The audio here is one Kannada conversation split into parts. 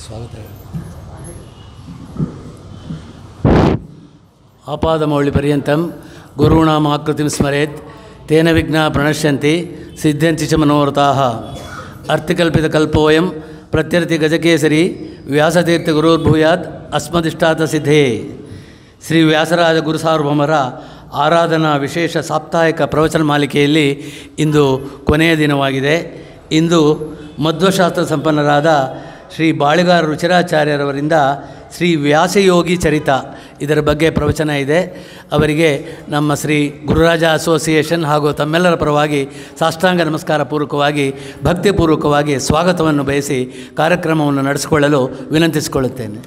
ಸ್ವಾಗತ. ಆಪಾದಮೌಳಿಪರ್ಯಂತಂ ಗುರುಣಾಂ ಆಕೃತಿಂ ಸ್ಮರೇತ್ ತೇನ ವಿಘ್ನಾಃ ಪ್ರಣಶ್ಯಂತಿ ಸಿದ್ಧ್ಯಂತಿ ಚ ಮನೋರಥಾಃ. ಅರ್ಥಿಕಲ್ಪಿತಕಲ್ಪೋಯಂ ಪ್ರತ್ಯರ್ಥಿ ಗಜಕೇಸರಿ ವ್ಯಾಸತೀರ್ಥ ಗುರುರ್ಭೂಯಾತ್ ಅಸ್ಮದಿಷ್ಟಾರ್ಥ ಸಿದ್ಧೇ. ಶ್ರೀ ವ್ಯಾಸರಾಜ ಗುರುಸಾರ್ವಭೌಮರ ಆರಾಧನಾ ವಿಶೇಷ ಸಾಪ್ತಾಹಿಕ ಪ್ರವಚನ ಮಾಲಿಕೆಯಲ್ಲಿ ಇಂದು ಕೊನೆಯ ದಿನವಾಗಿದೆ. ಇಂದು ಮಧ್ವಶಾಸ್ತ್ರ ಸಂಪನ್ನರಾದ ಶ್ರೀ ಬಾಳಿಗಾರ ರುಚಿರಾಚಾರ್ಯರವರಿಂದ ಶ್ರೀ ವ್ಯಾಸಯೋಗಿ ಚರಿತ ಇದರ ಬಗ್ಗೆ ಪ್ರವಚನ ಇದೆ. ಅವರಿಗೆ ನಮ್ಮ ಶ್ರೀ ಗುರುರಾಜ ಅಸೋಸಿಯೇಷನ್ ಹಾಗೂ ತಮ್ಮೆಲ್ಲರ ಪರವಾಗಿ ಸಾಷ್ಟಾಂಗ ನಮಸ್ಕಾರ ಪೂರ್ವಕವಾಗಿ ಭಕ್ತಿಪೂರ್ವಕವಾಗಿ ಸ್ವಾಗತವನ್ನು ಬಯಸಿ ಕಾರ್ಯಕ್ರಮವನ್ನು ನಡೆಸಿಕೊಳ್ಳಲು ವಿನಂತಿಸಿಕೊಳ್ಳುತ್ತೇನೆ.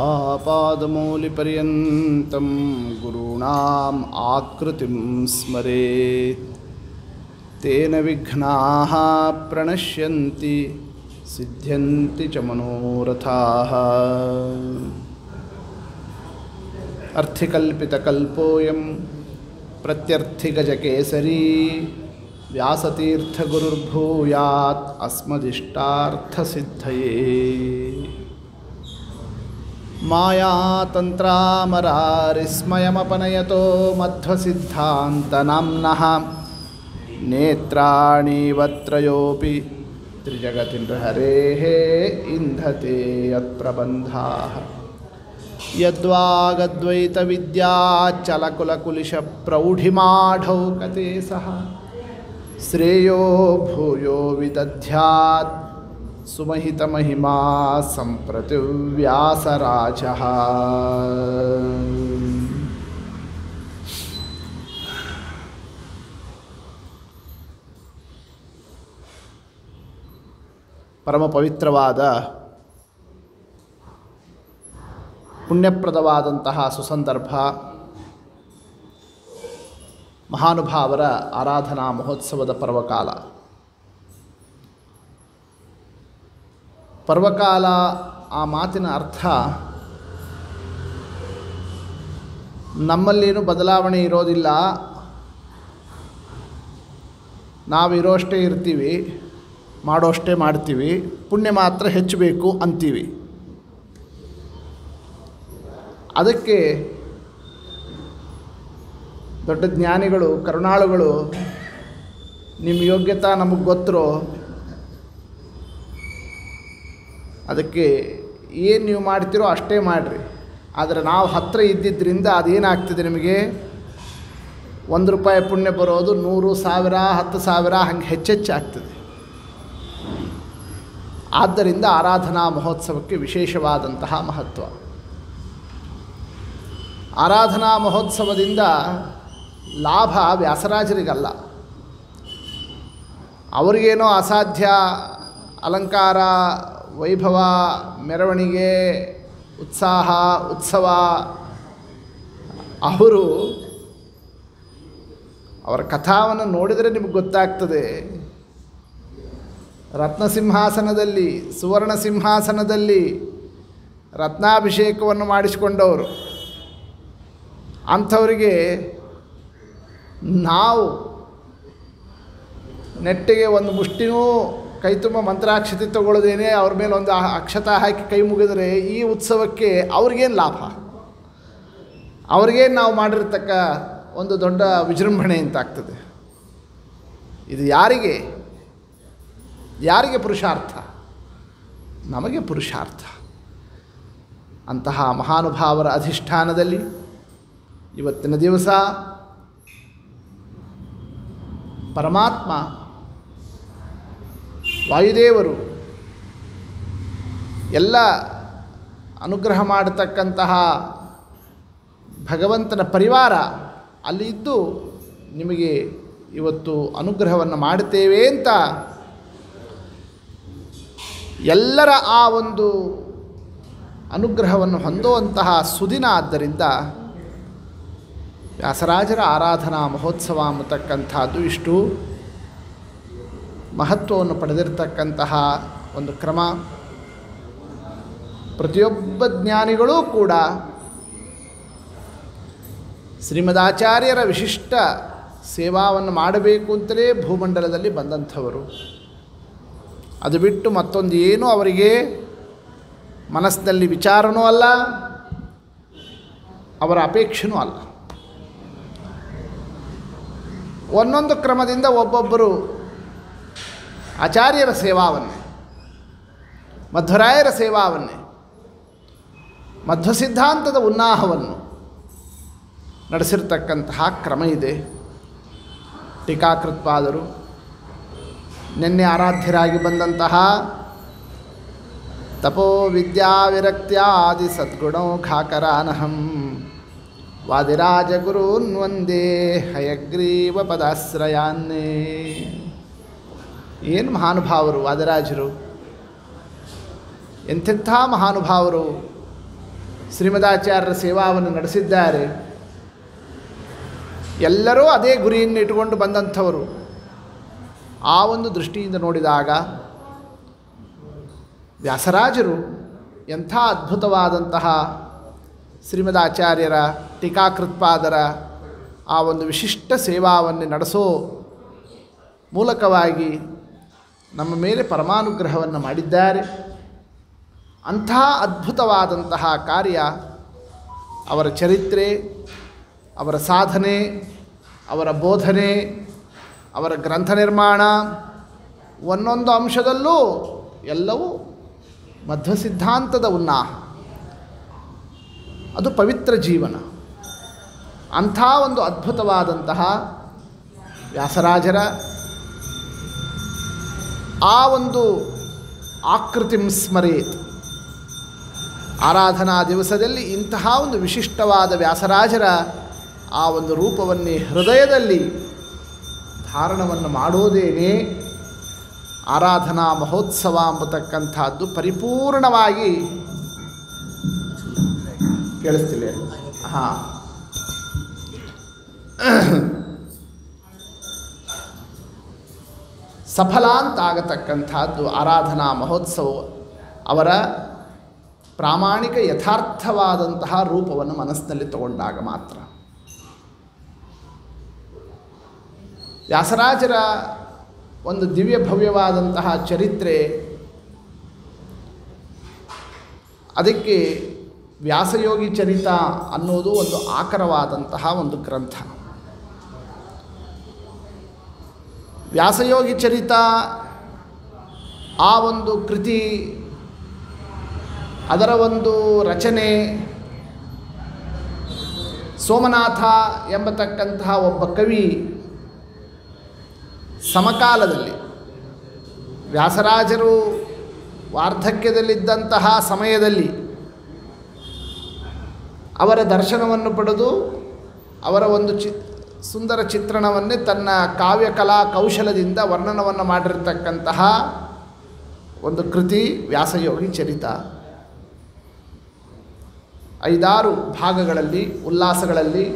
ಆಪಾದಮೌಲಿಪರ್ಯಂತಂ ಗುರುಣಾಂ ಆಕೃತಿಂ ಸ್ಮರೇತ್ ತೇನ ವಿಘ್ನಾಃ ಪ್ರಣಶ್ಯಂತಿ ಸಿದ್ಧ್ಯಂತಿ ಚ ಮನೋರಥಾಃ. ಅರ್ಥಿಕಲ್ಪಿತಕಲ್ಪೋಯಂ ಪ್ರತ್ಯರ್ಥಿಗಜಕೇಸರಿ ವ್ಯಾಸತೀರ್ಥಗುರುರ್ಭೂಯಾತ್ ಅಸ್ಮದಿಷ್ಟಾರ್ಥಸಿದ್ಧಯೇ. ಮಾಯಾತಂತ್ರಾಮರಾರಿಸ್ಮಯಮಪನಯತೋ ಮಧ್ವಸಿದ್ಧಾಂತನಾಮ್ನಃ ನೇತ್ರಾಣೀವತ್ರಯೋಪಿ ತ್ರಿಜಗತಿ ನೃಹರೇಃ ಇಂಧತೆ ಯತ್ಪ್ರಬಂಧಾಃ. ಯದ್ವಾಗದ್ವೈತವಿದ್ಯಾಚಲಕುಲಕುಲಿಶಪ್ರೌಢಿಮಾಢೌಕತೆ ಸಹ ಶ್ರೇಯೋ ಭೂಯೋ ವಿದಧ್ಯಾತ್ ಸುಮಹಿತಮಹಿಮಾ ಸಂಪ್ರತಿ ವ್ಯಾಸರಾಜಃ. ಪರಮ ಪವಿತ್ರವಾದ ಪುಣ್ಯಪ್ರದವಾದಂತಹ ಸುಸಂದರ್ಭ, ಮಹಾನುಭಾವರ ಆರಾಧನಾ ಮಹೋತ್ಸವದ ಪರ್ವಕಾಲ. ಪರ್ವಕಾಲ ಆ ಮಾತಿನ ಅರ್ಥ ನಮ್ಮಲ್ಲೇನು ಬದಲಾವಣೆ ಇರೋದಿಲ್ಲ, ನಾವಿರೋಷ್ಟೇ ಇರ್ತೀವಿ, ಮಾಡೋಷ್ಟೇ ಮಾಡ್ತೀವಿ, ಪುಣ್ಯ ಮಾತ್ರ ಹೆಚ್ಚಬೇಕು ಅಂತೀವಿ. ಅದಕ್ಕೆ ದೊಡ್ಡ ಜ್ಞಾನಿಗಳು, ಕರುಣಾಳುಗಳು, ನಿಮ್ಮ ಯೋಗ್ಯತಾ ನಮಗೆ ಗೊತ್ತರೋ, ಅದಕ್ಕೆ ಏನು ನೀವು ಮಾಡ್ತೀರೋ ಅಷ್ಟೇ ಮಾಡಿರಿ, ಆದರೆ ನಾವು ಹತ್ತಿರ ಇದ್ದಿದ್ದರಿಂದ ಅದೇನಾಗ್ತದೆ, ನಿಮಗೆ ₹1 ಪುಣ್ಯ ಬರೋದು 100, 1000, 10,000 ಹಂಗೆ ಹೆಚ್ಚೆಚ್ಚಾಗ್ತದೆ. ಆದ್ದರಿಂದ ಆರಾಧನಾ ಮಹೋತ್ಸವಕ್ಕೆ ವಿಶೇಷವಾದಂತಹ ಮಹತ್ವ. ಆರಾಧನಾ ಮಹೋತ್ಸವದಿಂದ ಲಾಭ ವ್ಯಾಸರಾಜರಿಗಲ್ಲ. ಅವರಿಗೇನೋ ಅಸಾಧ್ಯ ಅಲಂಕಾರ, ವೈಭವ, ಮೆರವಣಿಗೆ, ಉತ್ಸಾಹ, ಉತ್ಸವ. ಅವರ ಕಥಾವನ್ನು ನೋಡಿದರೆ ನಿಮಗೆ ಗೊತ್ತಾಗ್ತದೆ. ರತ್ನಸಿಂಹಾಸನದಲ್ಲಿ, ಸುವರ್ಣ ಸಿಂಹಾಸನದಲ್ಲಿ ರತ್ನಾಭಿಷೇಕವನ್ನು ಮಾಡಿಸಿಕೊಂಡವರು. ಅಂಥವರಿಗೆ ನಾವು ನೆಟ್ಟಿಗೆ ಒಂದು ಮುಷ್ಟಿನೂ ಕೈ ತುಂಬ ಮಂತ್ರಾಕ್ಷತೆ ತಗೊಳ್ಳೋದೇನೆ ಅವ್ರ ಮೇಲೆ ಒಂದು ಅಕ್ಷತ ಹಾಕಿ ಕೈ ಮುಗಿದರೆ ಈ ಉತ್ಸವಕ್ಕೆ ಅವ್ರಿಗೇನು ಲಾಭ? ಅವ್ರಿಗೇನು ನಾವು ಮಾಡಿರ್ತಕ್ಕ ಒಂದು ದೊಡ್ಡ ವಿಜೃಂಭಣೆ ಅಂತಾಗ್ತದೆ. ಇದು ಯಾರಿಗೆ ಪುರುಷಾರ್ಥ? ನಮಗೆ ಪುರುಷಾರ್ಥ. ಅಂತಹ ಮಹಾನುಭಾವರ ಅಧಿಷ್ಠಾನದಲ್ಲಿ ಇವತ್ತಿನ ದಿವಸ ಪರಮಾತ್ಮ ವಾಯುದೇವರು ಎಲ್ಲ ಅನುಗ್ರಹ ಮಾಡತಕ್ಕಂತಹ ಭಗವಂತನ ಪರಿವಾರ ಅಲ್ಲಿ ಇದ್ದು ನಿಮಗೆ ಇವತ್ತು ಅನುಗ್ರಹವನ್ನು ಮಾಡುತ್ತೇವೆ ಅಂತ ಎಲ್ಲರ ಆ ಒಂದು ಅನುಗ್ರಹವನ್ನು ಹೊಂದುವಂತಹ ಸುದಿನ. ಆದ್ದರಿಂದ ವ್ಯಾಸರಾಜರ ಆರಾಧನಾ ಮಹೋತ್ಸವ ಅನ್ನತಕ್ಕಂಥದ್ದು ಇಷ್ಟು ಮಹತ್ವವನ್ನು ಪಡೆದಿರತಕ್ಕಂತಹ ಒಂದು ಕ್ರಮ. ಪ್ರತಿಯೊಬ್ಬ ಜ್ಞಾನಿಗಳೂ ಕೂಡ ಶ್ರೀಮದಾಚಾರ್ಯರ ವಿಶಿಷ್ಟ ಸೇವಾವನ್ನು ಮಾಡಬೇಕು ಅಂತಲೇ ಭೂಮಂಡಲದಲ್ಲಿ ಬಂದಂಥವರು. ಅದು ಬಿಟ್ಟು ಮತ್ತೊಂದು ಏನೂ ಅವರಿಗೆ ಮನಸ್ಸಿನಲ್ಲಿ ವಿಚಾರನೂ ಅಲ್ಲ, ಅವರ ಅಪೇಕ್ಷೆನೂ ಅಲ್ಲ. ಒಂದೊಂದು ಕ್ರಮದಿಂದ ಒಬ್ಬೊಬ್ಬರು ಆಚಾರ್ಯರ ಸೇವಾವನ್ನೇ, ಮಧ್ವರಾಯರ ಸೇವಾವನ್ನೇ, ಮಧ್ವ ಸಿದ್ಧಾಂತದ ಉನ್ನಾಹವನ್ನು ನಡೆಸಿರ್ತಕ್ಕಂತಹ ಕ್ರಮ ಇದೆ. ಟೀಕಾಕೃತ್ಪಾದರು ನಿನ್ನೆ ಆರಾಧ್ಯರಾಗಿ ಬಂದಂತಹ ತಪೋ ವಿದ್ಯಾ ವಿರಕ್ತ್ಯಾದಿ ಸದ್ಗುಣೌಘಾಕರಾನಹಂ ವಾದಿರಾಜಗುರೂನ್ ವಂದೇ ಹಯಗ್ರೀವ ಪದಾಶ್ರಯಾನ್ನೇ. ಏನು ಮಹಾನುಭಾವರು ವಾದಿರಾಜರು, ಎಂಥೆಂಥ ಮಹಾನುಭಾವರು ಶ್ರೀಮದಾಚಾರ್ಯರ ಸೇವಾವನ್ನು ನಡೆಸಿದ್ದಾರೆ. ಎಲ್ಲರೂ ಅದೇ ಗುರಿಯನ್ನು ಇಟ್ಟುಕೊಂಡು ಬಂದಂಥವರು. ಆ ಒಂದು ದೃಷ್ಟಿಯಿಂದ ನೋಡಿದಾಗ ವ್ಯಾಸರಾಜರು ಎಂಥ ಅದ್ಭುತವಾದಂತಹ ಶ್ರೀಮದಾಚಾರ್ಯರ ಟೀಕಾಕೃತ್ಪಾದರ ಆ ಒಂದು ವಿಶಿಷ್ಟ ಸೇವಾವನ್ನು ನಡೆಸೋ ಮೂಲಕವಾಗಿ ನಮ್ಮ ಮೇಲೆ ಪರಮಾನುಗ್ರಹವನ್ನು ಮಾಡಿದ್ದಾರೆ. ಅಂಥ ಅದ್ಭುತವಾದಂತಹ ಕಾರ್ಯ, ಅವರ ಚರಿತ್ರೆ, ಅವರ ಸಾಧನೆ, ಅವರ ಬೋಧನೆ, ಅವರ ಗ್ರಂಥ ನಿರ್ಮಾಣ, ಒಂದೊಂದು ಅಂಶದಲ್ಲೂ ಎಲ್ಲವೂ ಮಧ್ವ ಸಿದ್ಧಾಂತದ ಉನ್ನಾಹ. ಅದು ಪವಿತ್ರ ಜೀವನ. ಅಂಥ ಒಂದು ಅದ್ಭುತವಾದಂತಹ ವ್ಯಾಸರಾಜರ ಆ ಒಂದು ಆಕೃತಿಂ ಸ್ಮರೇತ್, ಆರಾಧನಾ ದಿವಸದಲ್ಲಿ ಇಂತಹ ಒಂದು ವಿಶಿಷ್ಟವಾದ ವ್ಯಾಸರಾಜರ ಆ ಒಂದು ರೂಪವನ್ನೇ ಹೃದಯದಲ್ಲಿ ಧಾರಣವನ್ನು ಮಾಡೋದೇನೇ ಆರಾಧನಾ ಮಹೋತ್ಸವ ಎಂಬತಕ್ಕಂಥದ್ದು ಪರಿಪೂರ್ಣವಾಗಿ ಕೇಳಿಸ್ತಿಲ್ಲ. ಹಾಂ, ಸಫಲ ಅಂತಾಗತಕ್ಕಂಥದ್ದು ಆರಾಧನಾ ಮಹೋತ್ಸವ ಅವರ ಪ್ರಾಮಾಣಿಕ ಯಥಾರ್ಥವಾದಂತಹ ರೂಪವನ್ನು ಮನಸ್ಸಿನಲ್ಲಿ ತಗೊಂಡಾಗ ಮಾತ್ರ. ವ್ಯಾಸರಾಜರ ಒಂದು ದಿವ್ಯ ಭವ್ಯವಾದಂತಹ ಚರಿತ್ರೆ, ಅದಕ್ಕೆ ವ್ಯಾಸಯೋಗಿ ಚರಿತ ಅನ್ನೋದು ಒಂದು ಆಕರವಾದಂತಹ ಒಂದು ಗ್ರಂಥ. ವ್ಯಾಸಯೋಗಿ ಚರಿತ ಆ ಒಂದು ಕೃತಿ, ಅದರ ಒಂದು ರಚನೆ, ಸೋಮನಾಥ ಎಂಬತಕ್ಕಂತಹ ಒಬ್ಬ ಕವಿ ಸಮಕಾಲದಲ್ಲಿ ವ್ಯಾಸರಾಜರು ವಾರ್ಧಕ್ಯದಲ್ಲಿದ್ದಂತಹ ಸಮಯದಲ್ಲಿ ಅವರ ದರ್ಶನವನ್ನು ಪಡೆದು ಅವರ ಒಂದು ಸುಂದರ ಚಿತ್ರಣವನ್ನೇ ತನ್ನ ಕಾವ್ಯಕಲಾ ಕೌಶಲದಿಂದ ವರ್ಣನವನ್ನು ಮಾಡಿರತಕ್ಕಂತಹ ಒಂದು ಕೃತಿ ವ್ಯಾಸಯೋಗಿ ಚರಿತ. 5-6 ಭಾಗಗಳಲ್ಲಿ, ಉಲ್ಲಾಸಗಳಲ್ಲಿ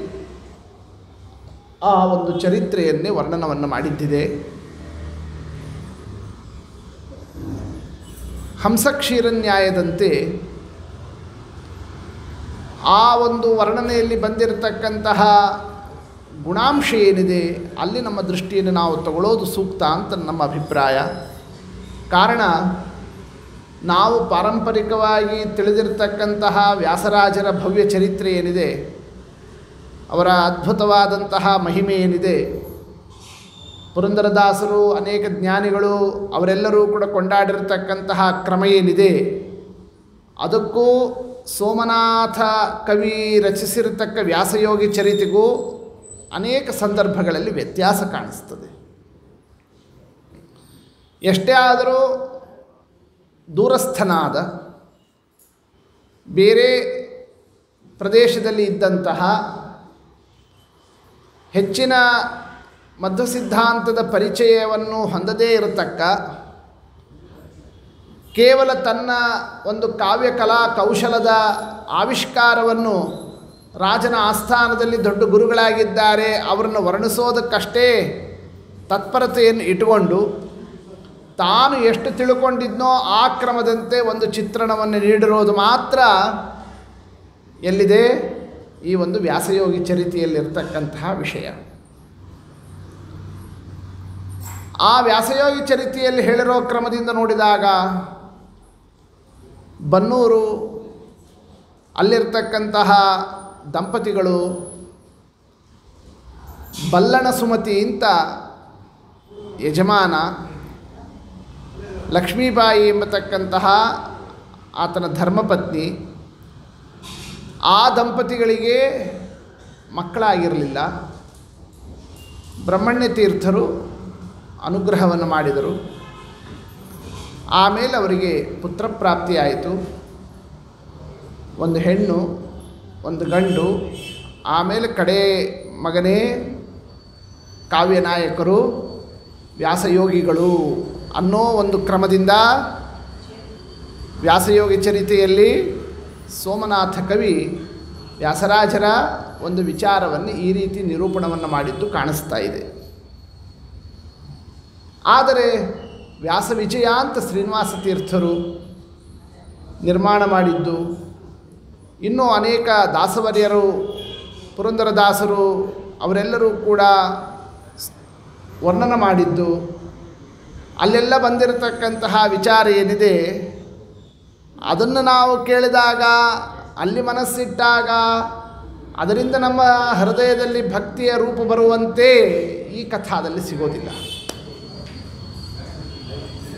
ಆ ಒಂದು ಚರಿತ್ರೆಯನ್ನೇ ವರ್ಣನವನ್ನು ಮಾಡಿದ್ದಿದೆ. ಹಂಸಕ್ಷೀರನ್ಯಾಯದಂತೆ ಆ ಒಂದು ವರ್ಣನೆಯಲ್ಲಿ ಬಂದಿರತಕ್ಕಂತಹ ಗುಣಾಂಶ ಏನಿದೆ ಅಲ್ಲಿ ನಮ್ಮ ದೃಷ್ಟಿಯನ್ನು ನಾವು ತಗೊಳ್ಳೋದು ಸೂಕ್ತ ಅಂತ ನಮ್ಮ ಅಭಿಪ್ರಾಯ. ಕಾರಣ, ನಾವು ಪಾರಂಪರಿಕವಾಗಿ ತಿಳಿದಿರತಕ್ಕಂತಹ ವ್ಯಾಸರಾಜರ ಭವ್ಯ ಚರಿತ್ರೆ ಏನಿದೆ, ಅವರ ಅದ್ಭುತವಾದಂತಹ ಮಹಿಮೆ ಏನಿದೆ, ಪುರಂದರದಾಸರು, ಅನೇಕ ಜ್ಞಾನಿಗಳು ಅವರೆಲ್ಲರೂ ಕೂಡ ಕೊಂಡಾಡಿರತಕ್ಕಂತಹ ಕ್ರಮ ಏನಿದೆ, ಅದಕ್ಕೂ ಸೋಮನಾಥ ಕವಿ ರಚಿಸಿರತಕ್ಕ ವ್ಯಾಸಯೋಗಿ ಚರಿತೆಗೂ ಅನೇಕ ಸಂದರ್ಭಗಳಲ್ಲಿ ವ್ಯತ್ಯಾಸ ಕಾಣಿಸ್ತದೆ. ಎಷ್ಟೇ ಆದರೂ ದೂರಸ್ಥನಾದ, ಬೇರೆ ಪ್ರದೇಶದಲ್ಲಿ ಇದ್ದಂತಹ, ಹೆಚ್ಚಿನ ಮಧ್ವ ಸಿದ್ಧಾಂತದ ಪರಿಚಯವನ್ನು ಹೊಂದದೇ ಇರತಕ್ಕ, ಕೇವಲ ತನ್ನ ಒಂದು ಕಾವ್ಯಕಲಾ ಕೌಶಲದ ಆವಿಷ್ಕಾರವನ್ನು ರಾಜನ ಆಸ್ಥಾನದಲ್ಲಿ ದೊಡ್ಡ ಗುರುಗಳಾಗಿದ್ದಾರೆ, ಅವರನ್ನು ವರ್ಣಿಸೋದಕ್ಕಷ್ಟೇ ತತ್ಪರತೆಯನ್ನು ಇಟ್ಟುಕೊಂಡು ತಾನು ಎಷ್ಟು ತಿಳ್ಕೊಂಡಿದ್ನೋ ಆ ಕ್ರಮದಂತೆ ಒಂದು ಚಿತ್ರಣವನ್ನು ನೀಡಿರೋದು ಮಾತ್ರ ಎಲ್ಲಿದೆ? ಈ ಒಂದು ವ್ಯಾಸಯೋಗಿ ಚರಿತೆಯಲ್ಲಿರ್ತಕ್ಕಂತಹ ವಿಷಯ. ಆ ವ್ಯಾಸಯೋಗಿ ಚರಿತೆಯಲ್ಲಿ ಹೇಳಿರೋ ಕ್ರಮದಿಂದ ನೋಡಿದಾಗ ಬನ್ನೂರು ಅಲ್ಲಿರ್ತಕ್ಕಂತಹ ದಂಪತಿಗಳು ಬಲ್ಲಣ ಸುಮತಿ ಅಂತ ಯಜಮಾನ, ಲಕ್ಷ್ಮೀಬಾಯಿ ಎಂಬತಕ್ಕಂತಹ ಆತನ ಧರ್ಮಪತ್ನಿ, ಆ ದಂಪತಿಗಳಿಗೆ ಮಕ್ಕಳಾಗಿರಲಿಲ್ಲ. ಬ್ರಹ್ಮಣ್ಯ ತೀರ್ಥರು ಅನುಗ್ರಹವನ್ನು ಮಾಡಿದರು. ಆಮೇಲೆ ಅವರಿಗೆ ಪುತ್ರಪ್ರಾಪ್ತಿಯಾಯಿತು. ಒಂದು ಹೆಣ್ಣು, ಒಂದು ಗಂಡು. ಆಮೇಲೆ ಕಡೆ ಮಗನೇ ಕಾವ್ಯನಾಯಕರು, ವ್ಯಾಸಯೋಗಿಗಳು ಅನ್ನೋ ಒಂದು ಕ್ರಮದಿಂದ ವ್ಯಾಸಯೋಗಿ ಚರಿತೆಯಲ್ಲಿ ಸೋಮನಾಥ ಕವಿ ವ್ಯಾಸರಾಜರ ಒಂದು ವಿಚಾರವನ್ನು ಈ ರೀತಿ ನಿರೂಪಣವನ್ನು ಮಾಡಿದ್ದು ಕಾಣಿಸ್ತಾ ಇದೆ. ಆದರೆ ವ್ಯಾಸ ವಿಜಯ ಅಂತ ಶ್ರೀನಿವಾಸ ತೀರ್ಥರು ನಿರ್ಮಾಣ ಮಾಡಿದ್ದು, ಇನ್ನೂ ಅನೇಕ ದಾಸವರ್ಯರು, ಪುರಂದರದಾಸರು ಅವರೆಲ್ಲರೂ ಕೂಡ ವರ್ಣನ ಮಾಡಿದ್ದು, ಅಲ್ಲೆಲ್ಲ ಬಂದಿರತಕ್ಕಂತಹ ವಿಚಾರ ಏನಿದೆ ಅದನ್ನು ನಾವು ಕೇಳಿದಾಗ, ಅಲ್ಲಿ ಮನಸ್ಸಿಟ್ಟಾಗ ಅದರಿಂದ ನಮ್ಮ ಹೃದಯದಲ್ಲಿ ಭಕ್ತಿಯ ರೂಪ ಬರುವಂತೆ ಈ ಕಥಾದಲ್ಲಿ ಸಿಗೋದಿಲ್ಲ.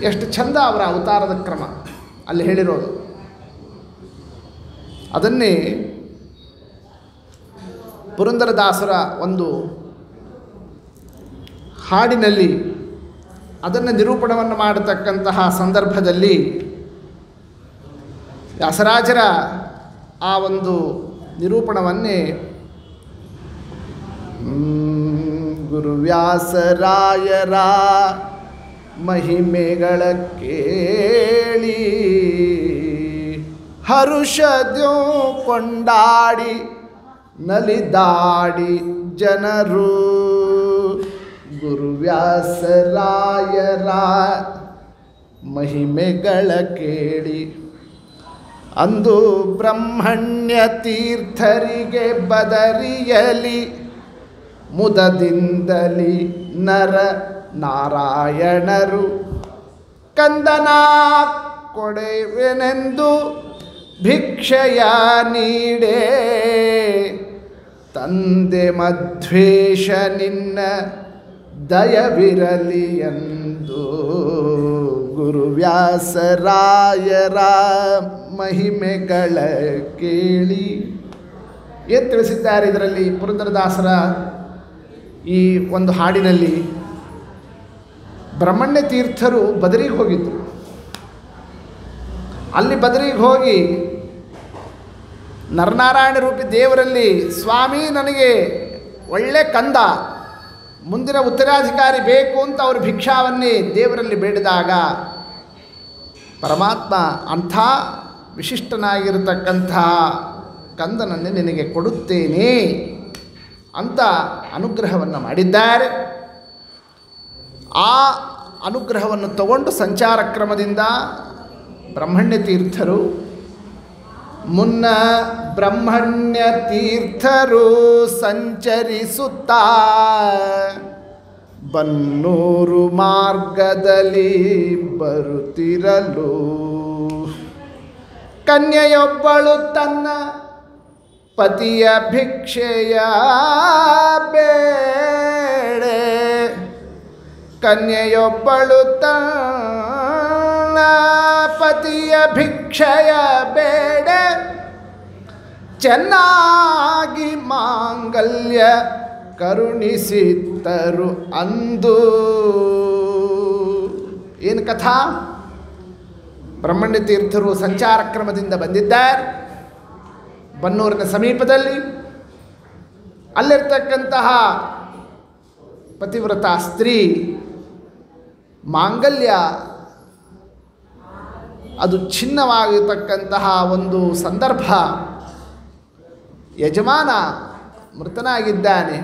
ಎಷ್ಟು ಚಂದ ಅವರ ಅವತಾರದ ಕ್ರಮ ಅಲ್ಲಿ ಹೇಳಿರೋದು. ಅದನ್ನೇ ಪುರಂದರದಾಸರ ಒಂದು ಹಾಡಿನಲ್ಲಿ ಅದನ್ನು ನಿರೂಪಣವನ್ನು ಮಾಡತಕ್ಕಂತಹ ಸಂದರ್ಭದಲ್ಲಿ ವ್ಯಾಸರಾಜರ ಆ ಒಂದು ನಿರೂಪಣವನ್ನೇ ಗುರುವ್ಯಾಸರಾಯರ ಮಹಿಮೆಗಳ ಕೇಳಿ ಹರುಷದ್ಯೋ ಕೊಂಡಾಡಿ ನಲಿದಾಡಿ ಜನರು. ಗುರುವ್ಯಾಸರಾಯರ ಮಹಿಮೆಗಳ ಕೇಳಿ ಅಂದು ಬ್ರಹ್ಮಣ್ಯ ತೀರ್ಥರಿಗೆ ಬದರಿಯಲಿ ಮುದದಿಂದಲಿ ನರ ನಾರಾಯಣರು ಕಂದನ ಕೊಡೆವೆನೆಂದು ಭಿಕ್ಷೆಯ ನೀಡೇ ತಂದೆ ಮಧ್ವೇಷ ನಿನ್ನ ದಯವಿರಲಿ ಎಂದು. ಗುರುವ್ಯಾಸರಾಯರ ಮಹಿಮೆಗಳ ಕೇಳಿ ಏನು ತಿಳಿಸಿದ್ದಾರೆ ಇದರಲ್ಲಿ ಪುರಂದರದಾಸರ ಈ ಒಂದು ಹಾಡಿನಲ್ಲಿ. ಬ್ರಹ್ಮಣ್ಯ ತೀರ್ಥರು ಬದರಿಗೆ ಹೋಗಿದ್ದರು. ಅಲ್ಲಿ ಬದರಿಗೆ ಹೋಗಿ ನರನಾರಾಯಣ ರೂಪಿ ದೇವರಲ್ಲಿ, ಸ್ವಾಮಿ ನನಗೆ ಒಳ್ಳೆ ಕಂದ, ಮುಂದಿನ ಉತ್ತರಾಧಿಕಾರಿ ಬೇಕು ಅಂತ ಅವರು ಭಿಕ್ಷಾವನ್ನೇ ದೇವರಲ್ಲಿ ಬೇಡಿದಾಗ ಪರಮಾತ್ಮ ಅಂಥ ವಿಶಿಷ್ಟನಾಗಿರತಕ್ಕಂಥ ಕಂದನನ್ನೇ ನಿನಗೆ ಕೊಡುತ್ತೇನೆ ಅಂತ ಅನುಗ್ರಹವನ್ನು ಮಾಡಿದ್ದಾರೆ. ಆ ಅನುಗ್ರಹವನ್ನು ತಗೊಂಡು ಸಂಚಾರ ಕ್ರಮದಿಂದ ಬ್ರಹ್ಮಣ್ಯ ತೀರ್ಥರು ಮುನ್ನ ಬ್ರಹ್ಮಣ್ಯ ತೀರ್ಥರು ಸಂಚರಿಸುತ್ತಾ ಬನ್ನೂರು ಮಾರ್ಗದಲ್ಲಿ ಬರುತ್ತಿರಲು ಕನ್ಯೆಯೊಬ್ಬಳು ತನ್ನ ಪತಿಯ ಭಿಕ್ಷೆಯ ಬೇಡೆ. ಕನ್ಯೆಯೊಬ್ಬಳು ತನ್ನ ಪತಿಯ ಭಿಕ್ಷೆಯ ಬೇಡೆ ಚೆನ್ನಾಗಿ ಮಾಂಗಲ್ಯ ಕರುಣಿಸಿತ್ತರು ಅಂದು. ಏನು ಕಥಾ? ಬ್ರಹ್ಮಣ್ಯ ತೀರ್ಥರು ಸಂಚಾರ ಕ್ರಮದಿಂದ ಬಂದಿದ್ದಾರೆ. ಬನ್ನೂರಿನ ಸಮೀಪದಲ್ಲಿ ಅಲ್ಲಿರ್ತಕ್ಕಂತಹ ಪತಿವ್ರತ ಸ್ತ್ರೀ ಮಾಂಗಲ್ಯ ಅದು ಛಿನ್ನವಾಗಿರ್ತಕ್ಕಂತಹ ಒಂದು ಸಂದರ್ಭ ಯಜಮಾನ ಮೃತನಾಗಿದ್ದಾನೆ.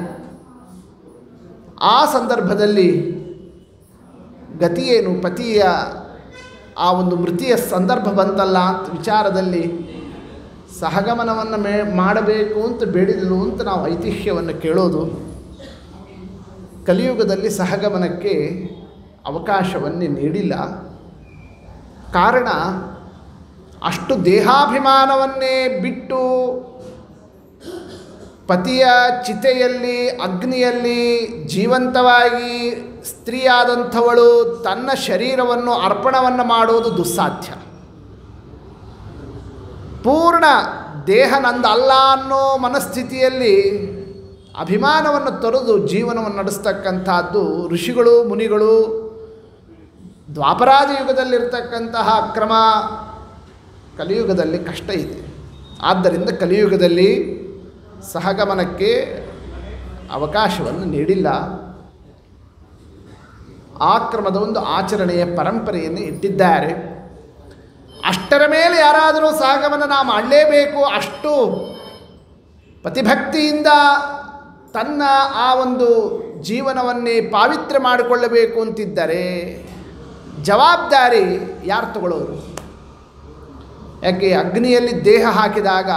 ಆ ಸಂದರ್ಭದಲ್ಲಿ ಗತಿಯೇನು, ಪತಿಯ ಆ ಒಂದು ಮೃತಿಯ ಸಂದರ್ಭ ಬಂತಲ್ಲ ಅಂತ ವಿಚಾರದಲ್ಲಿ ಸಹಗಮನವನ್ನು ಮಾಡಬೇಕು ಅಂತ ಬೇಡಿದಳು ಅಂತ ನಾವು ಐತಿಹ್ಯವನ್ನು ಕೇಳೋದು. ಕಲಿಯುಗದಲ್ಲಿ ಸಹಗಮನಕ್ಕೆ ಅವಕಾಶವನ್ನೇ ನೀಡಿಲ್ಲ. ಕಾರಣ ಅಷ್ಟು ದೇಹಾಭಿಮಾನವನ್ನೇ ಬಿಟ್ಟು ಪತಿಯ ಚಿತೆಯಲ್ಲಿ ಅಗ್ನಿಯಲ್ಲಿ ಜೀವಂತವಾಗಿ ಸ್ತ್ರೀಯಾದಂಥವಳು ತನ್ನ ಶರೀರವನ್ನು ಅರ್ಪಣವನ್ನು ಮಾಡುವುದು ದುಸ್ಸಾಧ್ಯ. ಪೂರ್ಣ ದೇಹ ನಂದಲ್ಲ ಅನ್ನೋ ಮನಸ್ಥಿತಿಯಲ್ಲಿ ಅಭಿಮಾನವನ್ನು ತೊರೆದು ಜೀವನವನ್ನು ನಡೆಸ್ತಕ್ಕಂಥದ್ದು ಋಷಿಗಳು ಮುನಿಗಳು ದ್ವಾಪರಾದಿ ಯುಗದಲ್ಲಿರ್ತಕ್ಕಂತಹ ಕ್ರಮ ಕಲಿಯುಗದಲ್ಲಿ ಕಷ್ಟ ಇದೆ. ಆದ್ದರಿಂದ ಕಲಿಯುಗದಲ್ಲಿ ಸಹಗಮನಕ್ಕೆ ಅವಕಾಶವನ್ನು ನೀಡಿಲ್ಲ. ಆ ಕ್ರಮದ ಒಂದು ಆಚರಣೆಯ ಪರಂಪರೆಯನ್ನು ಇಟ್ಟಿದ್ದಾರೆ. ಅಷ್ಟರ ಮೇಲೆ ಯಾರಾದರೂ ಸಹಗಮನ ನಾವು ಮಾಡಲೇಬೇಕು, ಅಷ್ಟು ಪತಿಭಕ್ತಿಯಿಂದ ತನ್ನ ಆ ಒಂದು ಜೀವನವನ್ನೇ ಪಾವಿತ್ರ್ಯ ಮಾಡಿಕೊಳ್ಳಬೇಕು ಅಂತಿದ್ದರೆ ಜವಾಬ್ದಾರಿ ಯಾರು ತಗೊಳ್ಳೋರು? ಯಾಕೆ ಅಗ್ನಿಯಲ್ಲಿ ದೇಹ ಹಾಕಿದಾಗ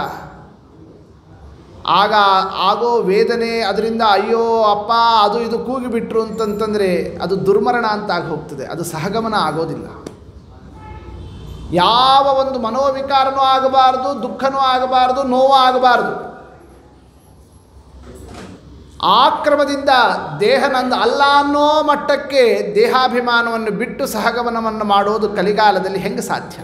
ಆಗ ಆಗೋ ವೇದನೆ, ಅದರಿಂದ ಅಯ್ಯೋ ಅಪ್ಪ ಅದು ಇದು ಕೂಗಿಬಿಟ್ರು ಅಂತಂತಂದರೆ ಅದು ದುರ್ಮರಣ ಅಂತ ಆಗಿ ಹೋಗ್ತದೆ. ಅದು ಸಹಗಮನ ಆಗೋದಿಲ್ಲ. ಯಾವ ಒಂದು ಮನೋವಿಕಾರನೂ ಆಗಬಾರ್ದು, ದುಃಖನೂ ಆಗಬಾರ್ದು, ನೋವು ಆಗಬಾರ್ದು. ಆ ಕ್ರಮದಿಂದ ದೇಹ ನಂದು ಅಲ್ಲ ಅನ್ನೋ ಮಟ್ಟಕ್ಕೆ ದೇಹಾಭಿಮಾನವನ್ನು ಬಿಟ್ಟು ಸಹಗಮನವನ್ನು ಮಾಡೋದು ಕಲಿಗಾಲದಲ್ಲಿ ಹೆಂಗೆ ಸಾಧ್ಯ?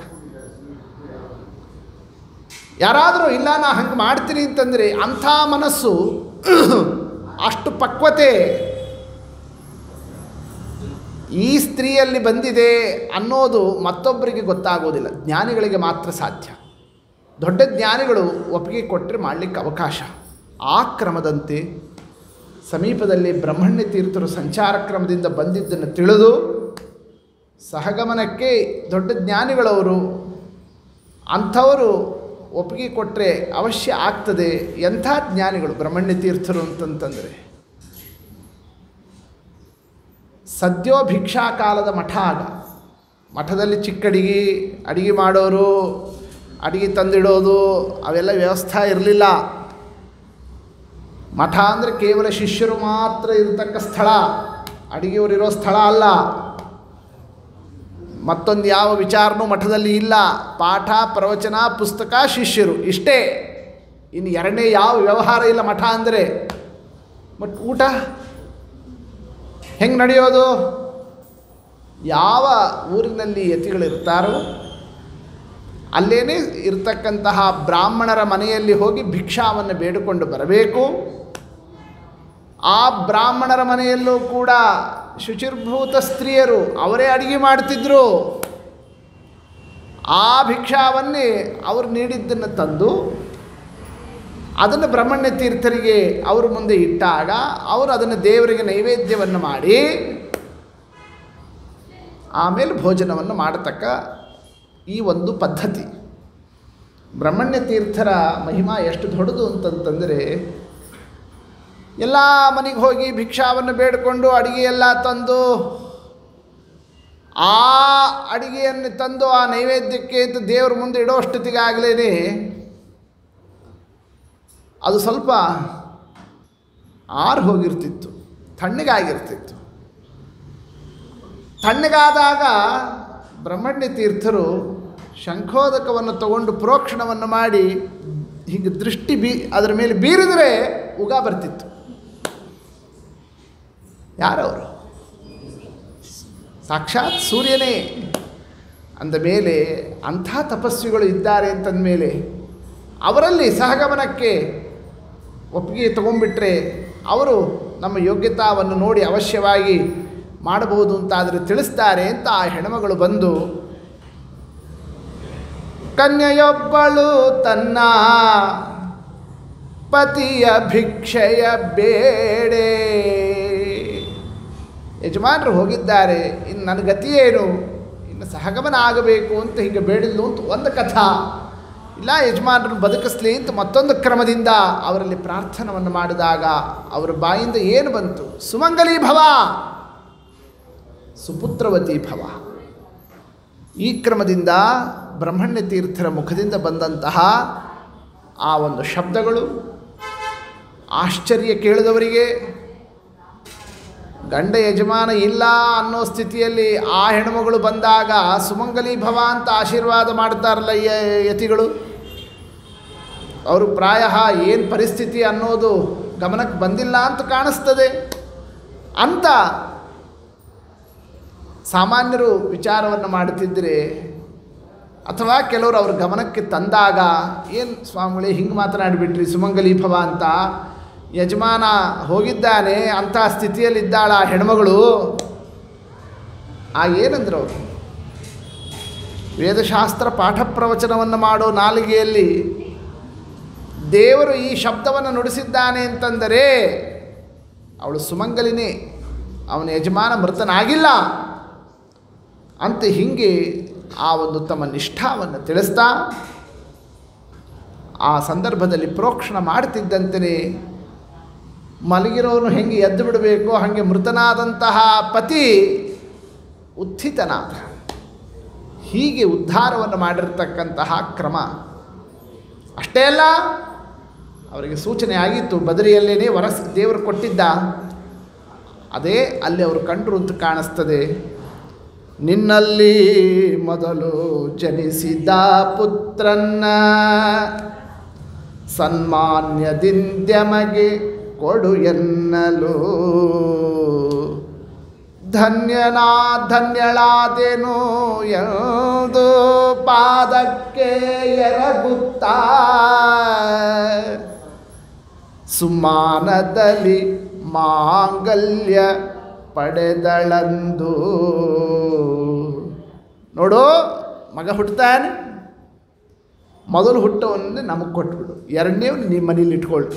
ಯಾರಾದರೂ ಇಲ್ಲ ನಾ ಹಂಗೆ ಮಾಡ್ತೀನಿ ಅಂತಂದರೆ ಅಂಥ ಮನಸ್ಸು, ಅಷ್ಟು ಪಕ್ವತೆ ಈ ಸ್ತ್ರೀಯಲ್ಲಿ ಬಂದಿದೆ ಅನ್ನೋದು ಮತ್ತೊಬ್ಬರಿಗೆ ಗೊತ್ತಾಗೋದಿಲ್ಲ. ಜ್ಞಾನಿಗಳಿಗೆ ಮಾತ್ರ ಸಾಧ್ಯ. ದೊಡ್ಡ ಜ್ಞಾನಿಗಳು ಒಪ್ಪಿಗೆ ಕೊಟ್ಟರೆ ಮಾಡಲಿಕ್ಕೆ ಅವಕಾಶ. ಆ ಕ್ರಮದಂತೆ ಸಮೀಪದಲ್ಲಿ ಬ್ರಹ್ಮಣ್ಯ ತೀರ್ಥರು ಸಂಚಾರ ಕ್ರಮದಿಂದ ಬಂದಿದ್ದನ್ನು ತಿಳಿದು ಸಹಗಮನಕ್ಕೆ ದೊಡ್ಡ ಜ್ಞಾನಿಗಳವರು, ಅಂಥವರು ಒಪ್ಪಿಗೆ ಕೊಟ್ಟರೆ ಅವಶ್ಯ ಆಗ್ತದೆ. ಎಂಥ ಜ್ಞಾನಿಗಳು ಬ್ರಹ್ಮಣ್ಯ ತೀರ್ಥರು ಅಂತಂತಂದರೆ ಸದ್ಯೋ ಭಿಕ್ಷಾ ಕಾಲದ ಮಠ. ಆಗ ಮಠದಲ್ಲಿ ಚಿಕ್ಕಡಿಗೆ ಅಡಿಗೆ ಮಾಡೋರು, ಅಡಿಗೆ ತಂದಿಡೋದು ಅವೆಲ್ಲ ವ್ಯವಸ್ಥೆ ಇರಲಿಲ್ಲ. ಮಠ ಅಂದರೆ ಕೇವಲ ಶಿಷ್ಯರು ಮಾತ್ರ ಇರತಕ್ಕ ಸ್ಥಳ, ಅಡಿಗೆಯವರಿರೋ ಸ್ಥಳ ಅಲ್ಲ. ಮತ್ತೊಂದು ಯಾವ ವಿಚಾರನೂ ಮಠದಲ್ಲಿ ಇಲ್ಲ. ಪಾಠ, ಪ್ರವಚನ, ಪುಸ್ತಕ, ಶಿಷ್ಯರು ಇಷ್ಟೇ. ಇನ್ನು ಎರಡನೇ ಯಾವ ವ್ಯವಹಾರ ಇಲ್ಲ ಮಠ ಅಂದರೆ. ಮತ್ತು ಊಟ ಹೆಂಗೆ ನಡೆಯೋದು? ಯಾವ ಊರಿನಲ್ಲಿ ಯತಿಗಳಿರ್ತಾರೋ ಅಲ್ಲೇನೇ ಇರ್ತಕ್ಕಂತಹ ಬ್ರಾಹ್ಮಣರ ಮನೆಯಲ್ಲಿ ಹೋಗಿ ಭಿಕ್ಷಾವನ್ನು ಬೇಡಿಕೊಂಡು ಬರಬೇಕು. ಆ ಬ್ರಾಹ್ಮಣರ ಮನೆಯಲ್ಲೂ ಕೂಡ ಶುಚಿರ್ಭೂತ ಸ್ತ್ರೀಯರು ಅವರೇ ಅಡುಗೆ ಮಾಡ್ತಿದ್ರು. ಆ ಭಿಕ್ಷಾವನ್ನೇ ಅವರು ನೀಡಿದ್ದನ್ನು ತಂದು ಅದನ್ನು ಬ್ರಹ್ಮಣ್ಯ ತೀರ್ಥರಿಗೆ ಅವರು ಮುಂದೆ ಇಟ್ಟಾಗ ಅವರು ಅದನ್ನು ದೇವರಿಗೆ ನೈವೇದ್ಯವನ್ನು ಮಾಡಿ ಆಮೇಲೆ ಭೋಜನವನ್ನು ಮಾಡತಕ್ಕ ಈ ಒಂದು ಪದ್ಧತಿ. ಬ್ರಹ್ಮಣ್ಯ ತೀರ್ಥರ ಮಹಿಮಾ ಎಷ್ಟು ದೊಡ್ಡದು ಅಂತಂತಂದರೆ, ಎಲ್ಲ ಮನೆಗೆ ಹೋಗಿ ಭಿಕ್ಷಾವನ್ನು ಬೇಡಿಕೊಂಡು ಅಡಿಗೆಯೆಲ್ಲ ತಂದು ಆ ಅಡಿಗೆಯನ್ನು ತಂದು ಆ ನೈವೇದ್ಯಕ್ಕೆ ಅಂತ ದೇವ್ರ ಮುಂದೆ ಇಡೋ ಅಷ್ಟೊತ್ತಿಗಾಗಲೇ ಅದು ಸ್ವಲ್ಪ ಆರು ಹೋಗಿರ್ತಿತ್ತು, ತಣ್ಣಗಾಗಿರ್ತಿತ್ತು. ತಣ್ಣಗಾದಾಗ ಬ್ರಹ್ಮಣ್ಯ ತೀರ್ಥರು ಶಂಖೋದಕವನ್ನು ತಗೊಂಡು ಪ್ರೋಕ್ಷಣವನ್ನು ಮಾಡಿ ಹೀಗೆ ದೃಷ್ಟಿ ಅದರ ಮೇಲೆ ಬೀರಿದರೆ ಉಗ ಬರ್ತಿತ್ತು. ಯಾರವರು? ಸಾಕ್ಷಾತ್ ಸೂರ್ಯನೇ. ಅಂದ ಮೇಲೆ ಅಂಥ ತಪಸ್ವಿಗಳು ಇದ್ದಾರೆ ಅಂತಂದ ಮೇಲೆ ಅವರಲ್ಲಿ ಸಹಗಮನಕ್ಕೆ ಒಪ್ಪಿಗೆ ತಗೊಂಡ್ಬಿಟ್ರೆ ಅವರು ನಮ್ಮ ಯೋಗ್ಯತಾವನ್ನು ನೋಡಿ ಅವಶ್ಯವಾಗಿ ಮಾಡಬಹುದು ಅಂತಾದರೆ ತಿಳಿಸ್ತಾರೆ ಅಂತ ಆ ಹೆಣ್ಮಗಳು ಬಂದು ಕನ್ಯೆಯೊಬ್ಬಳು ತನ್ನ ಪತಿಯ ಭಿಕ್ಷೆಯ ಬೇಡೆ. ಯಜಮಾನರು ಹೋಗಿದ್ದಾರೆ, ಇನ್ನು ನನ್ನ ಗತಿಯೇನು, ಇನ್ನು ಸಹಗಮನ ಆಗಬೇಕು ಅಂತ ಹೀಗೆ ಬೇಡಿದ್ಲು ಅಂತ ಒಂದು ಕಥಾ. ಇಲ್ಲ ಯಜಮಾನರನ್ನು ಬದುಕಿಸ್ಲಿ ಅಂತ ಮತ್ತೊಂದು ಕ್ರಮದಿಂದ ಅವರಲ್ಲಿ ಪ್ರಾರ್ಥನವನ್ನು ಮಾಡಿದಾಗ ಅವರ ಬಾಯಿಂದ ಏನು ಬಂತು? ಸುಮಂಗಲಿ ಭವ, ಸುಪುತ್ರವತಿ ಭವ. ಈ ಕ್ರಮದಿಂದ ಬ್ರಹ್ಮಣ್ಯ ತೀರ್ಥರ ಮುಖದಿಂದ ಬಂದಂತಹ ಆ ಒಂದು ಶಬ್ದಗಳು ಆಶ್ಚರ್ಯ ಕೇಳಿದವರಿಗೆ, ಗಂಡ ಯಜಮಾನ ಇಲ್ಲ ಅನ್ನೋ ಸ್ಥಿತಿಯಲ್ಲಿ ಆ ಹೆಣ್ಮಗಳು ಬಂದಾಗ ಸುಮಂಗಲಿ ಭವ ಅಂತ ಆಶೀರ್ವಾದ ಮಾಡ್ತಾರಲ್ಲ ಯತಿಗಳು, ಅವರು ಪ್ರಾಯ ಏನು ಪರಿಸ್ಥಿತಿ ಅನ್ನೋದು ಗಮನಕ್ಕೆ ಬಂದಿಲ್ಲ ಅಂತ ಕಾಣಿಸ್ತದೆ. ಅಂತ ಸಾಮಾನ್ಯರು ವಿಚಾರವನ್ನು ಮಾಡುತ್ತಿದ್ದರೆ ಅಥವಾ ಕೆಲವರು ಅವ್ರ ಗಮನಕ್ಕೆ ತಂದಾಗ, ಏನು ಸ್ವಾಮಿಗಳೇ ಹಿಂಗೆ ಮಾತನಾಡಿಬಿಟ್ರಿ ಸುಮಂಗಲಿ ಭವ ಅಂತ, ಯಜಮಾನ ಹೋಗಿದ್ದಾನೆ ಅಂಥ ಸ್ಥಿತಿಯಲ್ಲಿದ್ದಾಳ ಆ ಹೆಣ್ಮಗಳು. ಏನಂದ್ರು ಅವರು? ವೇದಶಾಸ್ತ್ರ ಪಾಠ ಪ್ರವಚನವನ್ನು ಮಾಡೋ ನಾಲಿಗೆಯಲ್ಲಿ ದೇವರು ಈ ಶಬ್ದವನ್ನು ನುಡಿಸಿದ್ದಾನೆ ಅಂತಂದರೆ ಅವಳು ಸುಮಂಗಲಿನೇ, ಅವನ ಯಜಮಾನ ಮೃತನಾಗಿಲ್ಲ ಅಂತ ಹೀಗೆ ಆ ಒಂದು ತಮ್ಮ ನಿಷ್ಠಾವನ್ನು ತಿಳಿಸ್ತಾ ಆ ಸಂದರ್ಭದಲ್ಲಿ ಪ್ರೋಕ್ಷಣ ಮಾಡ್ತಿದ್ದಂತೆಯೇ ಮಲಗಿರೋನು ಹೆಂಗೆ ಎದ್ದು ಬಿಡಬೇಕು ಹಾಗೆ ಮೃತನಾದಂತಹ ಪತಿ ಉತ್ಥಿತನಾದ. ಹೀಗೆ ಉದ್ಧಾರವನ್ನು ಮಾಡಿರ್ತಕ್ಕಂತಹ ಕ್ರಮ. ಅಷ್ಟೇ ಅಲ್ಲ, ಅವರಿಗೆ ಸೂಚನೆ ಆಗಿತ್ತು, ಬದರಿಯಲ್ಲೇನೇ ದೇವರು ಕೊಟ್ಟಿದ್ದ. ಅದೇ ಅಲ್ಲಿ ಅವರು ಕಂಡರು ಅಂತ ಕಾಣಿಸ್ತದೆ. ನಿನ್ನಲ್ಲಿ ಮೊದಲು ಜನಿಸಿದ ಪುತ್ರನ್ನ ಸನ್ಮಾನ್ಯದಿಂದ್ಯಮಗೆ ಕೊಡು ಎನ್ನಲು, ಧನ್ಯಳಾದೆನು ಎಂದು ಪಾದಕ್ಕೆ ಎರಗುತ್ತಾ ಸುಮಾನದಲ್ಲಿ ಮಾಂಗಲ್ಯ ಪಡೆದಳಂದು. ನೋಡು, ಮಗ ಹುಟ್ಟುತ್ತಾನೆ, ಮೊದಲು ಹುಟ್ಟವನ್ನೇ ನಮಗೆ ಕೊಟ್ಬಿಡು, ಎರಡನೇವನ್ನ ನಿಮ್ಮ ಮನೇಲಿ ಇಟ್ಕೊಳ್ಳು.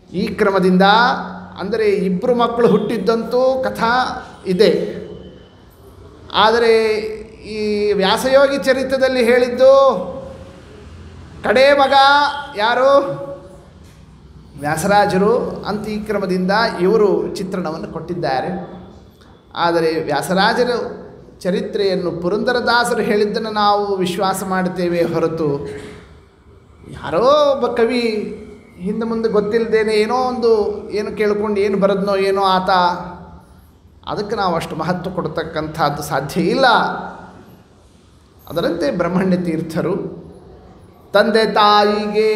ಈ ಕ್ರಮದಿಂದ ಅಂದರೆ ಇಬ್ಬರು ಮಕ್ಕಳು ಹುಟ್ಟಿದ್ದಂತೂ ಕಥಾ ಇದೆ. ಆದರೆ ಈ ವ್ಯಾಸಯೋಗಿ ಚರಿತ್ರದಲ್ಲಿ ಹೇಳಿದ್ದು ಕಡೇ ಮಗ ಯಾರು? ವ್ಯಾಸರಾಜರು ಅಂತ ಈ ಕ್ರಮದಿಂದ ಇವರು ಚಿತ್ರಣವನ್ನು ಕೊಟ್ಟಿದ್ದಾರೆ. ಆದರೆ ವ್ಯಾಸರಾಜರ ಚರಿತ್ರೆಯನ್ನು ಪುರಂದರದಾಸರು ಹೇಳಿದ್ದನ್ನು ನಾವು ವಿಶ್ವಾಸ ಮಾಡ್ತೇವೆ ಹೊರತು ಯಾರೋ ಒಬ್ಬ ಕವಿ ಹಿಂದೆ ಮುಂದೆ ಗೊತ್ತಿಲ್ಲದೇನೆ ಏನೋ ಒಂದು ಏನು ಕೇಳ್ಕೊಂಡು ಏನು ಬರೆದ್ನೋ ಏನೋ ಆತ, ಅದಕ್ಕೆ ನಾವು ಅಷ್ಟು ಮಹತ್ವ ಕೊಡ್ತಕ್ಕಂಥದ್ದು ಸಾಧ್ಯ ಇಲ್ಲ. ಅದರಂತೆ ಬ್ರಹ್ಮಣ್ಯ ತೀರ್ಥರು ತಂದೆ ತಾಯಿಗೆ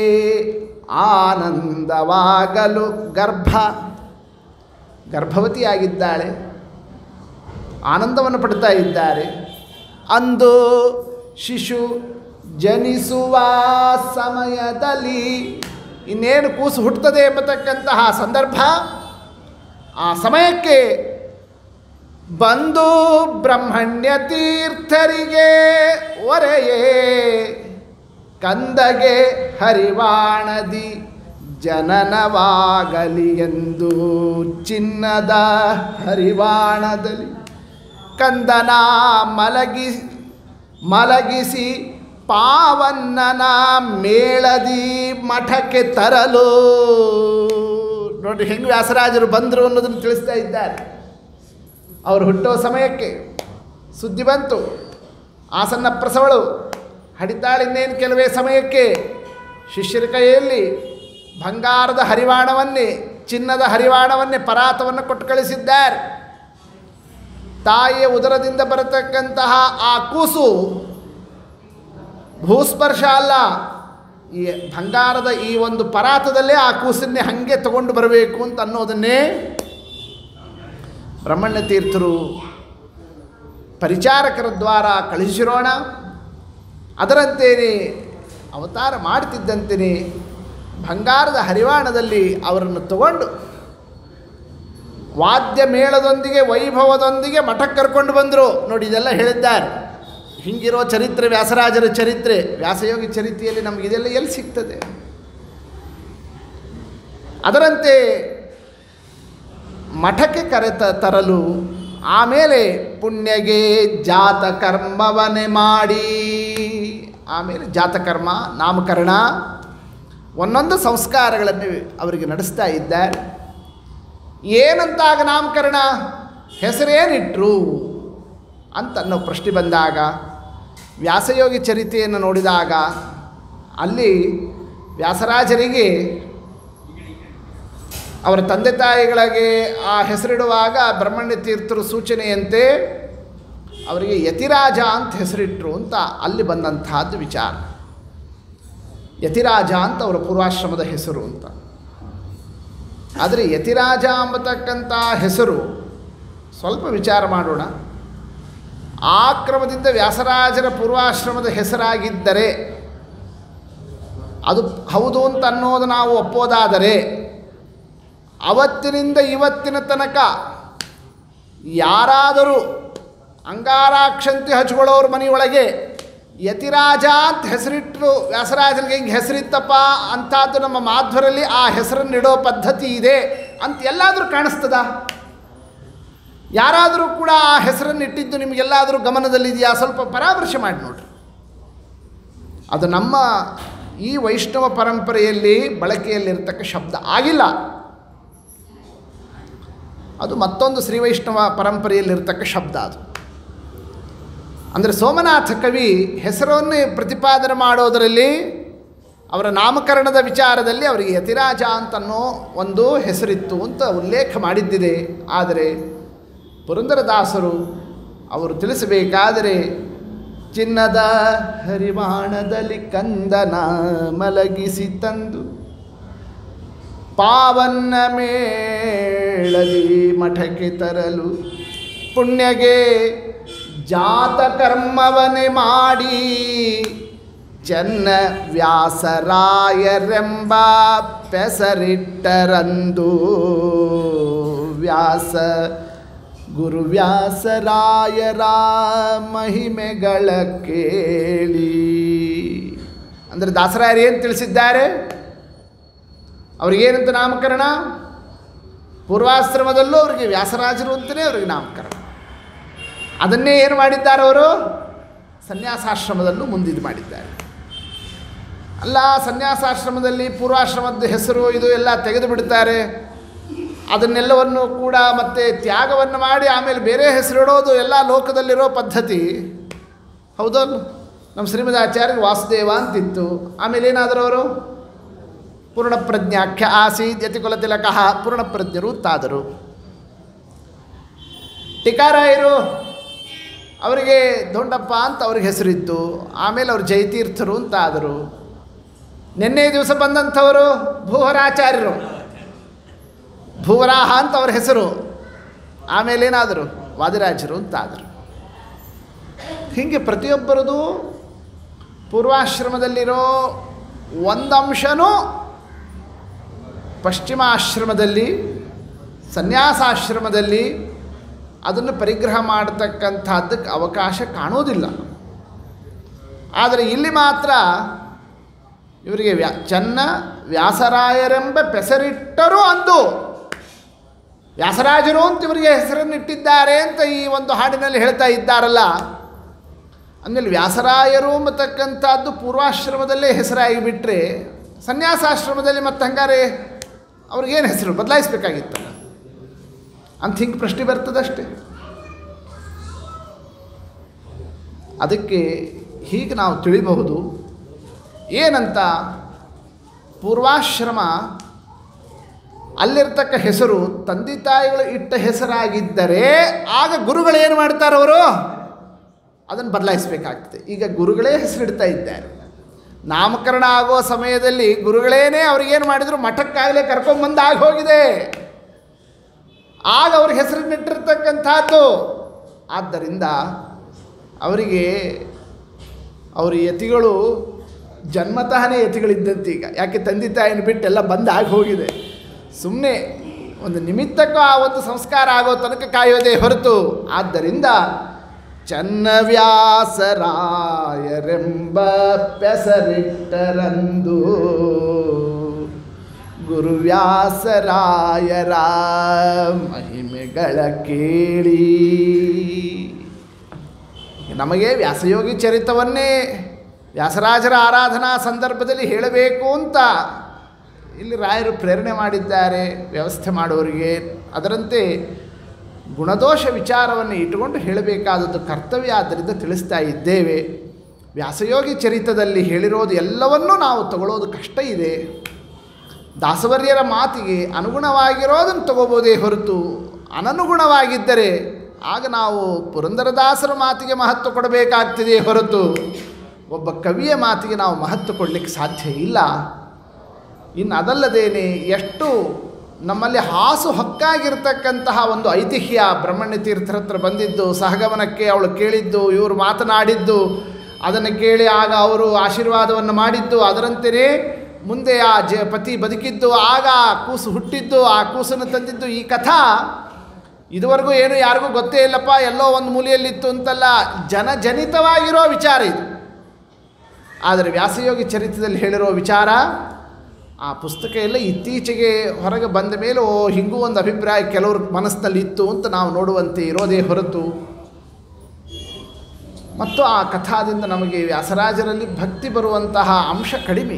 ಆನಂದವಾಗಲು ಗರ್ಭವತಿಯಾಗಿದ್ದಾಳೆ, ಆನಂದವನ್ನು ಪಡ್ತಾ ಇದ್ದಾರೆ. ಅಂದು ಶಿಶು ಜನಿಸುವ ಸಮಯದಲ್ಲಿ, ಇನ್ನೇನು ಕೂಸು ಹುಟ್ಟುತ್ತದೆ ಎಂಬತಕ್ಕಂತಹ ಸಂದರ್ಭ, ಆ ಸಮಯಕ್ಕೆ ಬಂದು ಬ್ರಹ್ಮಣ್ಯ ತೀರ್ಥರಿಗೆ ಒರೆಯೇ ಕಂದಗೆ ಹರಿವಾಣದಿ ಜನನವಾಗಲಿ ಎಂದು, ಚಿನ್ನದ ಹರಿವಾಣದಲ್ಲಿ ಕಂದನ ಮಲಗಿಸಿ ಪಾವನ್ನನ ಮೇಳದಿ ಮಠಕ್ಕೆ ತರಲು. ನೋಡಿ ಹೆಂಗೆ ವ್ಯಾಸರಾಜರು ಬಂದರು ಅನ್ನೋದನ್ನು ತಿಳಿಸ್ತಾ ಇದ್ದಾರೆ. ಅವರು ಹುಟ್ಟೋ ಸಮಯಕ್ಕೆ ಸುದ್ದಿ ಬಂತು, ಆಸನ್ನ ಪ್ರಸವಳು ಹಡಿತಾಳಿನ್ನೇನು ಕೆಲವೇ ಸಮಯಕ್ಕೆ ಶಿಷ್ಯರ ಕೈಯಲ್ಲಿ ಬಂಗಾರದ ಹರಿವಾಣವನ್ನೇ, ಚಿನ್ನದ ಹರಿವಾಣವನ್ನೇ, ಪರಾತವನ್ನು ಕೊಟ್ಟು ಕಳಿಸಿದ್ದಾರೆ. ತಾಯಿಯ ಉದರದಿಂದ ಬರತಕ್ಕಂತಹ ಆ ಕೂಸು ಭೂಸ್ಪರ್ಶ ಅಲ್ಲ, ಈ ಬಂಗಾರದ ಈ ಒಂದು ಪರಾತದಲ್ಲೇ ಆ ಕೂಸನ್ನೇ ಹಾಗೆ ತಗೊಂಡು ಬರಬೇಕು ಅಂತ ಅನ್ನೋದನ್ನೇ ಬ್ರಹ್ಮಣ್ಯ ತೀರ್ಥರು ಪರಿಚಾರಕರ ದ್ವಾರ ಕಳಿಸಿರೋಣ. ಅದರಂತೆಯೇ ಅವತಾರ ಮಾಡ್ತಿದ್ದಂತೆಯೇ ಬಂಗಾರದ ಹರಿವಾಣದಲ್ಲಿ ಅವರನ್ನು ತಗೊಂಡು ವಾದ್ಯ ಮೇಳದೊಂದಿಗೆ ವೈಭವದೊಂದಿಗೆ ಮಠಕ್ಕೆ ಕರ್ಕೊಂಡು ಬಂದರು. ನೋಡಿ ಇದೆಲ್ಲ ಹೇಳಿದ್ದಾರೆ. ಹಿಂಗಿರೋ ಚರಿತ್ರೆ ವ್ಯಾಸರಾಜರ ಚರಿತ್ರೆ, ವ್ಯಾಸಯೋಗಿ ಚರಿತ್ರೆಯಲ್ಲಿ ನಮಗೆ ಇದೆಲ್ಲ ಎಲ್ಲಿ ಸಿಗ್ತದೆ? ಅದರಂತೆ ಮಠಕ್ಕೆ ತರಲು, ಆಮೇಲೆ ಪುಣ್ಯಗೆ ಜಾತ ಕರ್ಮವನ್ನೇ ಮಾಡಿ ಆಮೇಲೆ ಜಾತಕರ್ಮ, ನಾಮಕರಣ, ಒಂದೊಂದು ಸಂಸ್ಕಾರಗಳನ್ನು ಅವರಿಗೆ ನಡೆಸ್ತಾ ಇದ್ದಾರೆ. ಏನಂತಾಗ ನಾಮಕರಣ, ಹೆಸರೇನಿಟ್ರು ಅಂತ ಅನ್ನೋ ಪ್ರಶ್ನೆ ಬಂದಾಗ ವ್ಯಾಸಯೋಗಿ ಚರಿತೆಯನ್ನು ನೋಡಿದಾಗ ಅಲ್ಲಿ ವ್ಯಾಸರಾಜರಿಗೆ ಅವರ ತಂದೆ ತಾಯಿಗಳಿಗೆ ಆ ಹೆಸರಿಡುವಾಗ ಬ್ರಹ್ಮಣ್ಯ ತೀರ್ಥರು ಸೂಚನೆಯಂತೆ ಅವರಿಗೆ ಯತಿರಾಜ ಅಂತ ಹೆಸರಿಟ್ಟರು ಅಂತ ಅಲ್ಲಿ ಬಂದಂತಹದ್ದು ವಿಚಾರ. ಯತಿರಾಜ ಅಂತ ಅವರ ಪೂರ್ವಾಶ್ರಮದ ಹೆಸರು ಅಂತ. ಆದರೆ ಯತಿರಾಜ ಎಂಬತಕ್ಕಂಥ ಹೆಸರು ಸ್ವಲ್ಪ ವಿಚಾರ ಮಾಡೋಣ. ಆ ಕ್ರಮದಿಂದ ವ್ಯಾಸರಾಜರ ಪೂರ್ವಾಶ್ರಮದ ಹೆಸರಾಗಿದ್ದರೆ ಅದು ಹೌದು ಅಂತ ಅನ್ನೋದು ನಾವು ಒಪ್ಪೋದಾದರೆ ಅವತ್ತಿನಿಂದ ಇವತ್ತಿನ ತನಕ ಯಾರಾದರೂ ಅಂಗಾರಾಕ್ಷಂತಿ ಹಚ್ಕೊಳ್ಳೋರ ಮನೆಯೊಳಗೆ ಯತಿರಾಜ ಅಂತ ಹೆಸರಿಟ್ಟರು, ವ್ಯಾಸರಾಜರಿಗೆ ಹಿಂಗೆ ಹೆಸರಿತ್ತಪ್ಪ ಅಂಥದ್ದು ನಮ್ಮ ಮಾಧ್ವರಲ್ಲಿ ಆ ಹೆಸರನ್ನಿಡೋ ಪದ್ಧತಿ ಇದೆ ಅಂತ ಎಲ್ಲಾದರೂ ಕಾಣಿಸ್ತದ? ಯಾರಾದರೂ ಕೂಡ ಆ ಹೆಸರನ್ನು ಇಟ್ಟಿದ್ದು ನಿಮಗೆಲ್ಲಾದರೂ ಗಮನದಲ್ಲಿದೆಯಾ? ಸ್ವಲ್ಪ ಪರಾಮರ್ಶೆ ಮಾಡಿ ನೋಡ್ರಿ. ಅದು ನಮ್ಮ ಈ ವೈಷ್ಣವ ಪರಂಪರೆಯಲ್ಲಿ ಬಳಕೆಯಲ್ಲಿರ್ತಕ್ಕ ಶಬ್ದ ಆಗಿಲ್ಲ. ಅದು ಮತ್ತೊಂದು ಶ್ರೀ ವೈಷ್ಣವ ಪರಂಪರೆಯಲ್ಲಿರ್ತಕ್ಕ ಶಬ್ದ. ಅದು ಅಂದರೆ ಸೋಮನಾಥ ಕವಿ ಹೆಸರನ್ನೇ ಪ್ರತಿಪಾದನೆ ಮಾಡೋದರಲ್ಲಿ ಅವರ ನಾಮಕರಣದ ವಿಚಾರದಲ್ಲಿ ಅವರಿಗೆ ಯತಿರಾಜ ಅಂತನ್ನೋ ಒಂದು ಹೆಸರಿತ್ತು ಅಂತ ಉಲ್ಲೇಖ ಮಾಡಿದ್ದಿದೆ. ಆದರೆ ಪುರಂದರದಾಸರು ಅವರು ತಿಳಿಸಬೇಕಾದರೆ ಚಿನ್ನದ ಹರಿವಾಣದಲ್ಲಿ ಕಂದನ ಮಲಗಿಸಿ ತಂದು ಪಾವನ್ನ ಮೇಳದಿ ಮಠಕ್ಕೆ ತರಲು ಪುಣ್ಯಗೆ ಜಾತಕರ್ಮವನೆ ಮಾಡಿ ಚೆನ್ನ ವ್ಯಾಸರಾಯರೆಂಬ ಪೆಸರಿಟ್ಟರಂದು ವ್ಯಾಸ ಗುರು ವ್ಯಾಸರಾಯರ ಮಹಿಮೆಗಳ ಕೇಳಿ. ಅಂದರೆ ದಾಸರಾಯರು ಏನು ತಿಳಿಸಿದ್ದಾರೆ? ಅವ್ರಿಗೇನಂತ ನಾಮಕರಣ? ಪೂರ್ವಾಶ್ರಮದಲ್ಲೂ ಅವರಿಗೆ ವ್ಯಾಸರಾಜರು ಅಂತಲೇ ಅವರಿಗೆ ನಾಮಕರಣ. ಅದನ್ನೇ ಏನು ಮಾಡಿದ್ದಾರೆ ಅವರು? ಸನ್ಯಾಸಾಶ್ರಮದಲ್ಲೂ ಮುಂದಿದು ಮಾಡಿದ್ದಾರೆ. ಅಲ್ಲ, ಸನ್ಯಾಸಾಶ್ರಮದಲ್ಲಿ ಪೂರ್ವಾಶ್ರಮದ ಹೆಸರು ಇದು ಎಲ್ಲ ತೆಗೆದು ಬಿಡ್ತಾರೆ. ಅದನ್ನೆಲ್ಲವನ್ನು ಕೂಡ ಮತ್ತೆ ತ್ಯಾಗವನ್ನು ಮಾಡಿ ಆಮೇಲೆ ಬೇರೆ ಹೆಸರಿಡೋದು ಎಲ್ಲ ಲೋಕದಲ್ಲಿರೋ ಪದ್ಧತಿ ಹೌದಲ್ಲ. ನಮ್ಮ ಶ್ರೀಮದ್ ಆಚಾರ್ಯರು ವಾಸುದೇವ ಅಂತಿತ್ತು. ಆಮೇಲೆ ಏನಾದರೂ ಅವರು ಪೂರ್ಣಪ್ರಜ್ಞಾಖ್ಯ ಆಸೀತ್ ಯತಿಕುಲ ತಿಲಕಃ ಪೂರ್ಣಪ್ರಜ್ಞರು ತಾದರು. ಟೀಕಾರಾಯರು ಅವರಿಗೆ ದೊಡ್ಡಪ್ಪ ಅಂತ ಅವ್ರಿಗೆ ಹೆಸರಿತ್ತು. ಆಮೇಲೆ ಅವರು ಜಯತೀರ್ಥರು ಅಂತ ಆದರು. ನಿನ್ನೆ ದಿವಸ ಬಂದಂಥವರು ಭೂವರಾಚಾರ್ಯರು, ಭೂವರಾಹ ಅಂತ ಅವ್ರ ಹೆಸರು. ಆಮೇಲೆ ಏನಾದರು? ವಾದಿರಾಜರು ಅಂತಾದರು. ಹೀಗೆ ಪ್ರತಿಯೊಬ್ಬರದು ಪೂರ್ವಾಶ್ರಮದಲ್ಲಿರೋ ಒಂದಂಶನೂ ಪಶ್ಚಿಮಾಶ್ರಮದಲ್ಲಿ ಸನ್ಯಾಸಾಶ್ರಮದಲ್ಲಿ ಅದನ್ನು ಪರಿಗ್ರಹ ಮಾಡತಕ್ಕಂಥದ್ದಕ್ಕೆ ಅವಕಾಶ ಕಾಣೋದಿಲ್ಲ. ಆದರೆ ಇಲ್ಲಿ ಮಾತ್ರ ಇವರಿಗೆ ಚೆನ್ನ ವ್ಯಾಸರಾಯರೆಂಬ ಪೆಸರಿಟ್ಟರು ಅಂದು ವ್ಯಾಸರಾಜರು ಅಂತ ಇವರಿಗೆ ಹೆಸರನ್ನು ಇಟ್ಟಿದ್ದಾರೆ ಅಂತ ಈ ಒಂದು ಹಾಡಿನಲ್ಲಿ ಹೇಳ್ತಾ ಇದ್ದಾರಲ್ಲ. ಅಂದಮೇಲೆ ವ್ಯಾಸರಾಯರು ಎಂಬತಕ್ಕಂಥದ್ದು ಪೂರ್ವಾಶ್ರಮದಲ್ಲೇ ಹೆಸರಾಗಿಬಿಟ್ರೆ ಸನ್ಯಾಸಾಶ್ರಮದಲ್ಲಿ ಮತ್ತೆ ಹಂಗಾರೆ ಅವ್ರಿಗೇನು ಹೆಸರು ಬದಲಾಯಿಸಬೇಕಾಗಿತ್ತಲ್ಲ ಅಂತ ಹಿಂಗೆ ಪ್ರಶ್ನೆ ಬರ್ತದಷ್ಟೆ. ಅದಕ್ಕೆ ಹೀಗೆ ನಾವು ತಿಳಿಬಹುದು ಏನಂತ, ಪೂರ್ವಾಶ್ರಮ ಅಲ್ಲಿರ್ತಕ್ಕ ಹೆಸರು ತಂದೆ ತಾಯಿಗಳು ಇಟ್ಟ ಹೆಸರಾಗಿದ್ದರೆ ಆಗ ಗುರುಗಳೇನು ಮಾಡ್ತಾರೆ? ಅವರು ಅದನ್ನು ಬದಲಾಯಿಸಬೇಕಾಗ್ತದೆ. ಈಗ ಗುರುಗಳೇ ಹೆಸರಿಡ್ತಾ ಇದ್ದಾರೆ. ನಾಮಕರಣ ಆಗೋ ಸಮಯದಲ್ಲಿ ಗುರುಗಳೇನೇ ಅವ್ರಿಗೇನು ಮಾಡಿದರು? ಮಠಕ್ಕಾಗಲೇ ಕರ್ಕೊಂಬಂದು ಆಗಿ ಹೋಗಿದೆ. ಆಗ ಅವ್ರಿಗೆ ಹೆಸರನ್ನಿಟ್ಟಿರ್ತಕ್ಕಂಥದ್ದು. ಆದ್ದರಿಂದ ಅವರಿಗೆ ಅವ್ರ ಯತಿಗಳು ಜನ್ಮತಃನೇ ಯತಿಗಳಿದ್ದಂತೆ. ಈಗ ಯಾಕೆ ತಂದೆ ತಾಯಿನ ಬಿಟ್ಟು ಎಲ್ಲ ಬಂದು ಆಗಿ ಹೋಗಿದೆ. ಸುಮ್ಮನೆ ಒಂದು ನಿಮಿತ್ತಕ್ಕೂ ಆ ಒಂದು ಸಂಸ್ಕಾರ ಆಗೋ ತನಕ ಕಾಯೋದೇ ಹೊರತು. ಆದ್ದರಿಂದ ಚನ್ನವ್ಯಾಸರಾಯರೆಂಬ ಪೆಸರಿಟ್ಟರಂದು ಗುರುವ್ಯಾಸರಾಯರ ಮಹಿಮೆಗಳ ಕೇಳಿ. ನಮಗೆ ವ್ಯಾಸಯೋಗಿ ಚರಿತವನ್ನೇ ವ್ಯಾಸರಾಜರ ಆರಾಧನಾ ಸಂದರ್ಭದಲ್ಲಿ ಹೇಳಬೇಕು ಅಂತ ಇಲ್ಲಿ ರಾಯರು ಪ್ರೇರಣೆ ಮಾಡಿದ್ದಾರೆ ವ್ಯವಸ್ಥೆ ಮಾಡುವವರಿಗೆ. ಅದರಂತೆ ಗುಣದೋಷ ವಿಚಾರವನ್ನು ಇಟ್ಟುಕೊಂಡು ಹೇಳಬೇಕಾದದ್ದು ಕರ್ತವ್ಯ, ಆದ್ದರಿಂದ ತಿಳಿಸ್ತಾ ಇದ್ದೇವೆ. ವ್ಯಾಸಯೋಗಿ ಚರಿತದಲ್ಲಿ ಹೇಳಿರೋದು ಎಲ್ಲವನ್ನೂ ನಾವು ತಗೊಳ್ಳೋದು ಕಷ್ಟ ಇದೆ. ದಾಸವರ್ಯರ ಮಾತಿಗೆ ಅನುಗುಣವಾಗಿರೋದನ್ನು ತಗೋಬೋದೇ ಹೊರತು ಅನನುಗುಣವಾಗಿದ್ದರೆ ಆಗ ನಾವು ಪುರಂದರದಾಸರ ಮಾತಿಗೆ ಮಹತ್ವ ಕೊಡಬೇಕಾಗ್ತದೆ ಹೊರತು ಒಬ್ಬ ಕವಿಯ ಮಾತಿಗೆ ನಾವು ಮಹತ್ವ ಕೊಡಲಿಕ್ಕೆ ಸಾಧ್ಯ ಇಲ್ಲ. ಇನ್ನು ಅದಲ್ಲದೇನೆ ಎಷ್ಟು ನಮ್ಮಲ್ಲಿ ಹಾಸು ಹಕ್ಕಾಗಿರ್ತಕ್ಕಂತಹ ಒಂದು ಐತಿಹ್ಯ, ಬ್ರಹ್ಮಣ್ಯ ತೀರ್ಥರ ಹತ್ರ ಬಂದಿದ್ದು, ಸಹಗಮನಕ್ಕೆ ಅವಳು ಕೇಳಿದ್ದು, ಇವರು ಮಾತನಾಡಿದ್ದು, ಅದನ್ನು ಕೇಳಿ ಆಗ ಅವರು ಆಶೀರ್ವಾದವನ್ನು ಮಾಡಿದ್ದು, ಅದರಂತೆಯೇ ಮುಂದೆ ಆ ಪತಿ ಬದುಕಿದ್ದು, ಆಗ ಆ ಕೂಸು ಹುಟ್ಟಿದ್ದು, ಆ ಕೂಸನ್ನು ತಂದಿದ್ದು, ಈ ಕಥಾ ಇದುವರೆಗೂ ಏನು ಯಾರಿಗೂ ಗೊತ್ತೇ ಇಲ್ಲಪ್ಪ, ಎಲ್ಲೋ ಒಂದು ಮೂಲೆಯಲ್ಲಿತ್ತು ಅಂತಲ್ಲ, ಜನಜನಿತವಾಗಿರೋ ವಿಚಾರ ಇದು. ಆದರೆ ವ್ಯಾಸಯೋಗಿ ಚರಿತ್ರದಲ್ಲಿ ಹೇಳಿರೋ ವಿಚಾರ ಆ ಪುಸ್ತಕ ಎಲ್ಲ ಇತ್ತೀಚೆಗೆ ಹೊರಗೆ ಬಂದ ಮೇಲೆ ಓ ಹಿಂಗೂ ಒಂದು ಅಭಿಪ್ರಾಯ ಕೆಲವ್ರ ಮನಸ್ಸಿನಲ್ಲಿ ಇತ್ತು ಅಂತ ನಾವು ನೋಡುವಂತೆ ಇರೋದೇ ಹೊರತು, ಮತ್ತು ಆ ಕಥಾದಿಂದ ನಮಗೆ ವ್ಯಾಸರಾಜರಲ್ಲಿ ಭಕ್ತಿ ಬರುವಂತಹ ಅಂಶ ಕಡಿಮೆ,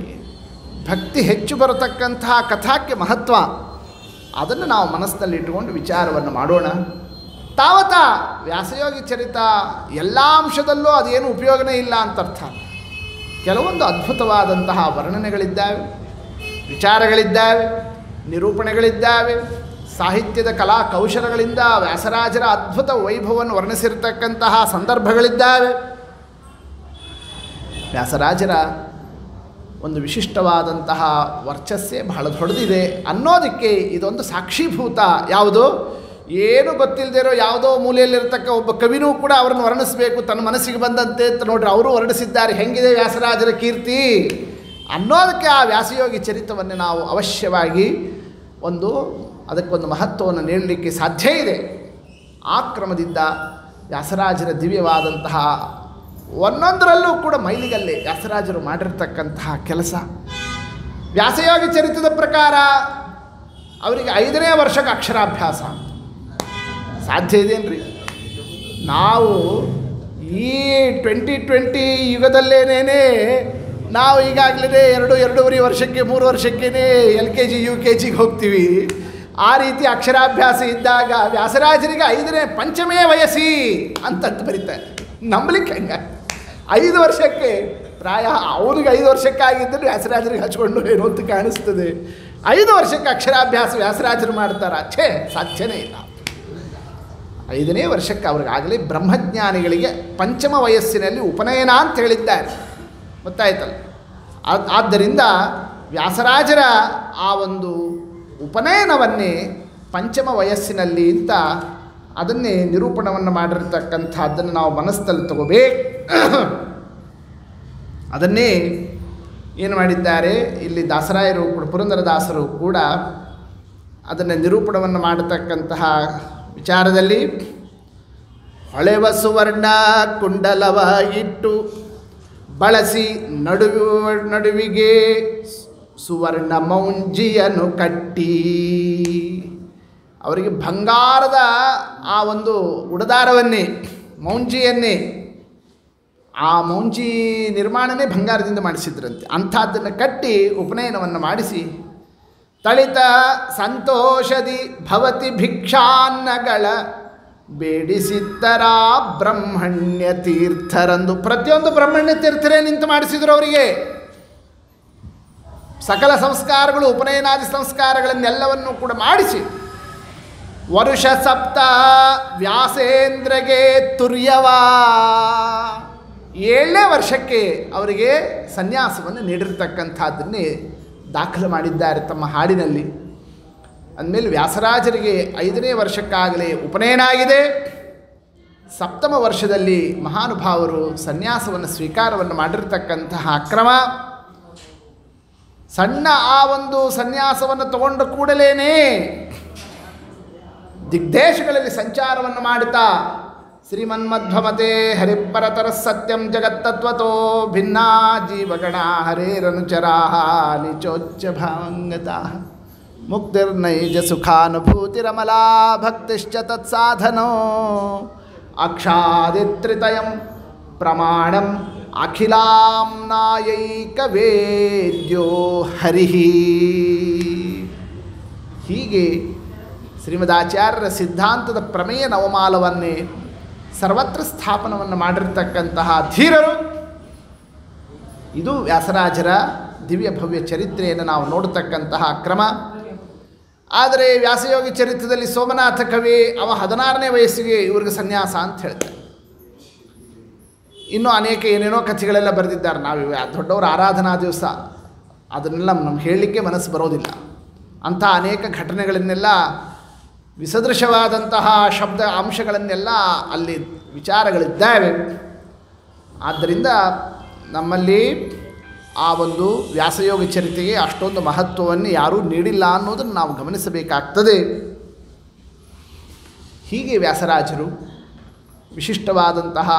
ಭಕ್ತಿ ಹೆಚ್ಚು ಬರತಕ್ಕಂತಹ ಕಥಾಕ್ಕೆ ಮಹತ್ವ, ಅದನ್ನು ನಾವು ಮನಸ್ಸಿನಲ್ಲಿ ಇಟ್ಟುಕೊಂಡು ವಿಚಾರವನ್ನು ಮಾಡೋಣ. ತಾವತ ವ್ಯಾಸಯೋಗಿ ಚರಿತ ಎಲ್ಲ ಅಂಶದಲ್ಲೂ ಅದೇನು ಉಪಯೋಗನೇ ಇಲ್ಲ ಅಂತ ಅರ್ಥ. ಕೆಲವೊಂದು ಅದ್ಭುತವಾದಂತಹ ವರ್ಣನೆಗಳಿದ್ದಾವೆ, ವಿಚಾರಗಳಿದ್ದಾವೆ, ನಿರೂಪಣೆಗಳಿದ್ದಾವೆ, ಸಾಹಿತ್ಯದ ಕಲಾ ಕೌಶಲಗಳಿಂದ ವ್ಯಾಸರಾಜರ ಅದ್ಭುತ ವೈಭವವನ್ನು ವರ್ಣಿಸಿರ್ತಕ್ಕಂತಹ ಸಂದರ್ಭಗಳಿದ್ದಾವೆ. ವ್ಯಾಸರಾಜರ ಒಂದು ವಿಶಿಷ್ಟವಾದಂತಹ ವರ್ಚಸ್ಸೇ ಬಹಳ ದೊಡ್ಡದಿದೆ ಅನ್ನೋದಕ್ಕೆ ಇದೊಂದು ಸಾಕ್ಷೀಭೂತ. ಯಾವುದು ಏನು ಗೊತ್ತಿಲ್ಲದಿರೋ ಯಾವುದೋ ಮೂಲೆಯಲ್ಲಿರ್ತಕ್ಕ ಒಬ್ಬ ಕವಿನೂ ಕೂಡ ಅವರನ್ನು ವರ್ಣಿಸಬೇಕು ತನ್ನ ಮನಸ್ಸಿಗೆ ಬಂದಂತೆ ಅಂತ ನೋಡ್ರಿ, ಅವರು ವರ್ಣಿಸಿದ್ದಾರೆ ಹೆಂಗಿದೆ ವ್ಯಾಸರಾಜರ ಕೀರ್ತಿ ಅನ್ನೋದಕ್ಕೆ ಆ ವ್ಯಾಸಯೋಗಿ ಚರಿತವನ್ನು ನಾವು ಅವಶ್ಯವಾಗಿ ಅದಕ್ಕೊಂದು ಮಹತ್ವವನ್ನು ನೀಡಲಿಕ್ಕೆ ಸಾಧ್ಯ ಇದೆ. ಆ ಕ್ರಮದಿಂದ ವ್ಯಾಸರಾಜರ ದಿವ್ಯವಾದಂತಹ ಒಂದೊಂದರಲ್ಲೂ ಕೂಡ ಮೈಲಿಗಲ್ಲೇ ವ್ಯಾಸರಾಜರು ಮಾಡಿರ್ತಕ್ಕಂತಹ ಕೆಲಸ. ವ್ಯಾಸಯೋಗಿ ಚರಿತ್ರದ ಪ್ರಕಾರ ಅವರಿಗೆ 5ನೇ ವರ್ಷಕ್ಕೆ ಅಕ್ಷರಾಭ್ಯಾಸ. ಸಾಧ್ಯ ಇದೆಯೇನ್ರಿ? ನಾವು ಈ 2020 ಯುಗದಲ್ಲೇನೇ ನಾವು ಈಗಾಗಲೇ 2.5 ವರ್ಷಕ್ಕೆ 3 ವರ್ಷಕ್ಕೇ LKG UKG ಹೋಗ್ತೀವಿ. ಆ ರೀತಿ ಅಕ್ಷರಾಭ್ಯಾಸ ಇದ್ದಾಗ ವ್ಯಾಸರಾಜರಿಗೆ 5ನೇ ಪಂಚಮೇ ವಯಸ್ಸಿ ಅಂತಂದು ಬರೀತಾರೆ. ನಂಬಲಿಕ್ಕೆ ಹಂಗೆ 5 ವರ್ಷಕ್ಕೆ ಪ್ರಾಯ ಅವನಿಗೆ 5 ವರ್ಷಕ್ಕಾಗಿದ್ದರೆ ವ್ಯಾಸರಾಜರಿಗೆ ಹಚ್ಕೊಂಡು ಏನು ಅಂತ ಕಾಣಿಸ್ತದೆ. 5 ವರ್ಷಕ್ಕೆ ಅಕ್ಷರಾಭ್ಯಾಸ ವ್ಯಾಸರಾಜರು ಮಾಡ್ತಾರೆ, ಛೇ ಸಾಧ್ಯನೇ ಇಲ್ಲ. 5ನೇ ವರ್ಷಕ್ಕೆ ಅವ್ರಿಗಾಗಲೇ ಬ್ರಹ್ಮಜ್ಞಾನಿಗಳಿಗೆ ಪಂಚಮ ವಯಸ್ಸಿನಲ್ಲಿ ಉಪನಯನ ಅಂತ ಹೇಳಿದ್ದಾರೆ, ಗೊತ್ತಾಯ್ತಲ್ಲ. ಆದ್ದರಿಂದ ವ್ಯಾಸರಾಜರ ಆ ಒಂದು ಉಪನಯನವನ್ನೇ ಪಂಚಮ ವಯಸ್ಸಿನಲ್ಲಿ ಅಂತ ಅದನ್ನೇ ನಿರೂಪಣವನ್ನು ಮಾಡಿರ್ತಕ್ಕಂಥದ್ದನ್ನು ನಾವು ಮನಸ್ಸಲ್ಲಿ ತಗೋಬೇಕು. ಅದನ್ನೇ ಏನು ಮಾಡಿದ್ದಾರೆ ಇಲ್ಲಿ ದಾಸರಾಯರು ಕೂಡ, ಪುರಂದರದಾಸರು ಕೂಡ ಅದನ್ನು ನಿರೂಪಣವನ್ನು ಮಾಡತಕ್ಕಂತಹ ವಿಚಾರದಲ್ಲಿ ಹೊಳೆವ ಸುವರ್ಣ ಕುಂಡಲವ ಇಟ್ಟು ಬಳಸಿ ನಡುವಿಗೆ ಸುವರ್ಣ ಮೌಂಜಿಯನ್ನು ಕಟ್ಟಿ, ಅವರಿಗೆ ಬಂಗಾರದ ಆ ಒಂದು ಉಡದಾರವನ್ನೇ, ಮೌಂಜಿಯನ್ನೇ, ಆ ಮೌಂಜಿ ನಿರ್ಮಾಣನೇ ಬಂಗಾರದಿಂದ ಮಾಡಿಸಿದ್ರಂತೆ. ಅಂಥದ್ದನ್ನು ಕಟ್ಟಿ ಉಪನಯನವನ್ನು ಮಾಡಿಸಿ ತಳಿತ ಸಂತೋಷದಿ ಭವತಿ ಭಿಕ್ಷಾನ್ನಗಳ ಬೇಡಿಸಿದ್ದರ ಬ್ರಹ್ಮಣ್ಯ ತೀರ್ಥರಂದು. ಪ್ರತಿಯೊಂದು ಬ್ರಹ್ಮಣ್ಯ ತೀರ್ಥರೇ ನಿಂತು ಮಾಡಿಸಿದರು ಅವರಿಗೆ. ಸಕಲ ಸಂಸ್ಕಾರಗಳು, ಉಪನಯನಾದಿ ಸಂಸ್ಕಾರಗಳನ್ನೆಲ್ಲವನ್ನೂ ಕೂಡ ಮಾಡಿಸಿ ವರುಷ ಸಪ್ತ ವ್ಯಾಸೇಂದ್ರಗೆ ತುರ್ಯವ, 7ನೇ ವರ್ಷಕ್ಕೆ ಅವರಿಗೆ ಸನ್ಯಾಸವನ್ನು ನೀಡಿರ್ತಕ್ಕಂಥದ್ದನ್ನೇ ದಾಖಲು ಮಾಡಿದ್ದಾರೆ ತಮ್ಮ ಹಾಡಿನಲ್ಲಿ. ಅಂದಮೇಲೆ ವ್ಯಾಸರಾಜರಿಗೆ 5ನೇ ವರ್ಷಕ್ಕಾಗಲೇ ಉಪನಯನ ಆಗಿದೆ. 7ಮ ವರ್ಷದಲ್ಲಿ ಮಹಾನುಭಾವರು ಸನ್ಯಾಸವನ್ನು ಸ್ವೀಕಾರವನ್ನು ಮಾಡಿರ್ತಕ್ಕಂತಹ ಕ್ರಮ. ಸಣ್ಣ ಆ ಒಂದು ಸನ್ಯಾಸವನ್ನು ತಗೊಂಡ ಕೂಡಲೇ ದಿಗ್ದೇಶಗಳಲ್ಲಿ ಸಂಚಾರವನ್ನು ಮಾಡುತ್ತಾ ಶ್ರೀಮನ್ಮಧ್ವಮತೆ ಹರಿಪರತರ ಸತ್ಯಂ ಜಗತ್ತತ್ವತೋ ಭಿನ್ನಾ ಜೀವಗಣ ಹರೇರನುಚರಾ ನಿಚೋಚ್ಚ ಭಾಂಗತಾ ಮುಕ್ತಿರ್ನೈಜ ಸುಖಾನುಭೂತಿರಮಲಾ ಭಕ್ತಿಶ್ಚ ತತ್ಸಾಧನೋ ಅಕ್ಷಾದಿತ್ರಿತಯಂ ಪ್ರಮಾಣಂ ಅಖಿಲಾಂನಾಯೈಕ ವೇದ್ಯೋ ಹರಿಹಿ. ಹೀಗೆ ಶ್ರೀಮದಾಚಾರ್ಯರ ಸಿದ್ಧಾಂತದ ಪ್ರಮೇಯ ನವಮಾಲವನ್ನೇ ಸರ್ವತ್ರ ಸ್ಥಾಪನವನ್ನು ಮಾಡಿರ್ತಕ್ಕಂತಹ ಧೀರರು. ಇದು ವ್ಯಾಸರಾಜರ ದಿವ್ಯ ಭವ್ಯ ಚರಿತ್ರೆಯನ್ನು ನಾವು ನೋಡತಕ್ಕಂತಹ ಕ್ರಮ. ಆದರೆ ವ್ಯಾಸಯೋಗಿ ಚರಿತ್ರದಲ್ಲಿ ಸೋಮನಾಥ ಕವಿ ಅವ 16ನೇ ವಯಸ್ಸಿಗೆ ಇವ್ರಿಗೆ ಸನ್ಯಾಸ ಅಂತ ಹೇಳ್ತಾರೆ. ಇನ್ನೂ ಅನೇಕ ಏನೇನೋ ಕಥೆಗಳೆಲ್ಲ ಬರೆದಿದ್ದಾರೆ. ನಾವು ದೊಡ್ಡವರ ಆರಾಧನಾ ದಿವಸ ಅದನ್ನೆಲ್ಲ ನಮ್ಗೆ ಹೇಳಲಿಕ್ಕೆ ಮನಸ್ಸು ಬರೋದಿಲ್ಲ. ಅಂಥ ಅನೇಕ ಘಟನೆಗಳನ್ನೆಲ್ಲ ವಿಸದೃಶವಾದಂತಹ ಶಬ್ದ ಅಂಶಗಳನ್ನೆಲ್ಲ ಅಲ್ಲಿ ವಿಚಾರಗಳಿದ್ದಾವೆ. ಆದ್ದರಿಂದ ನಮ್ಮಲ್ಲಿ ಆ ಒಂದು ವ್ಯಾಸಯೋಗ ಚರಿತೆಗೆ ಅಷ್ಟೊಂದು ಮಹತ್ವವನ್ನು ಯಾರೂ ನೀಡಿಲ್ಲ ಅನ್ನೋದನ್ನು ನಾವು ಗಮನಿಸಬೇಕಾಗ್ತದೆ. ಹೀಗೆ ವ್ಯಾಸರಾಜರು ವಿಶಿಷ್ಟವಾದಂತಹ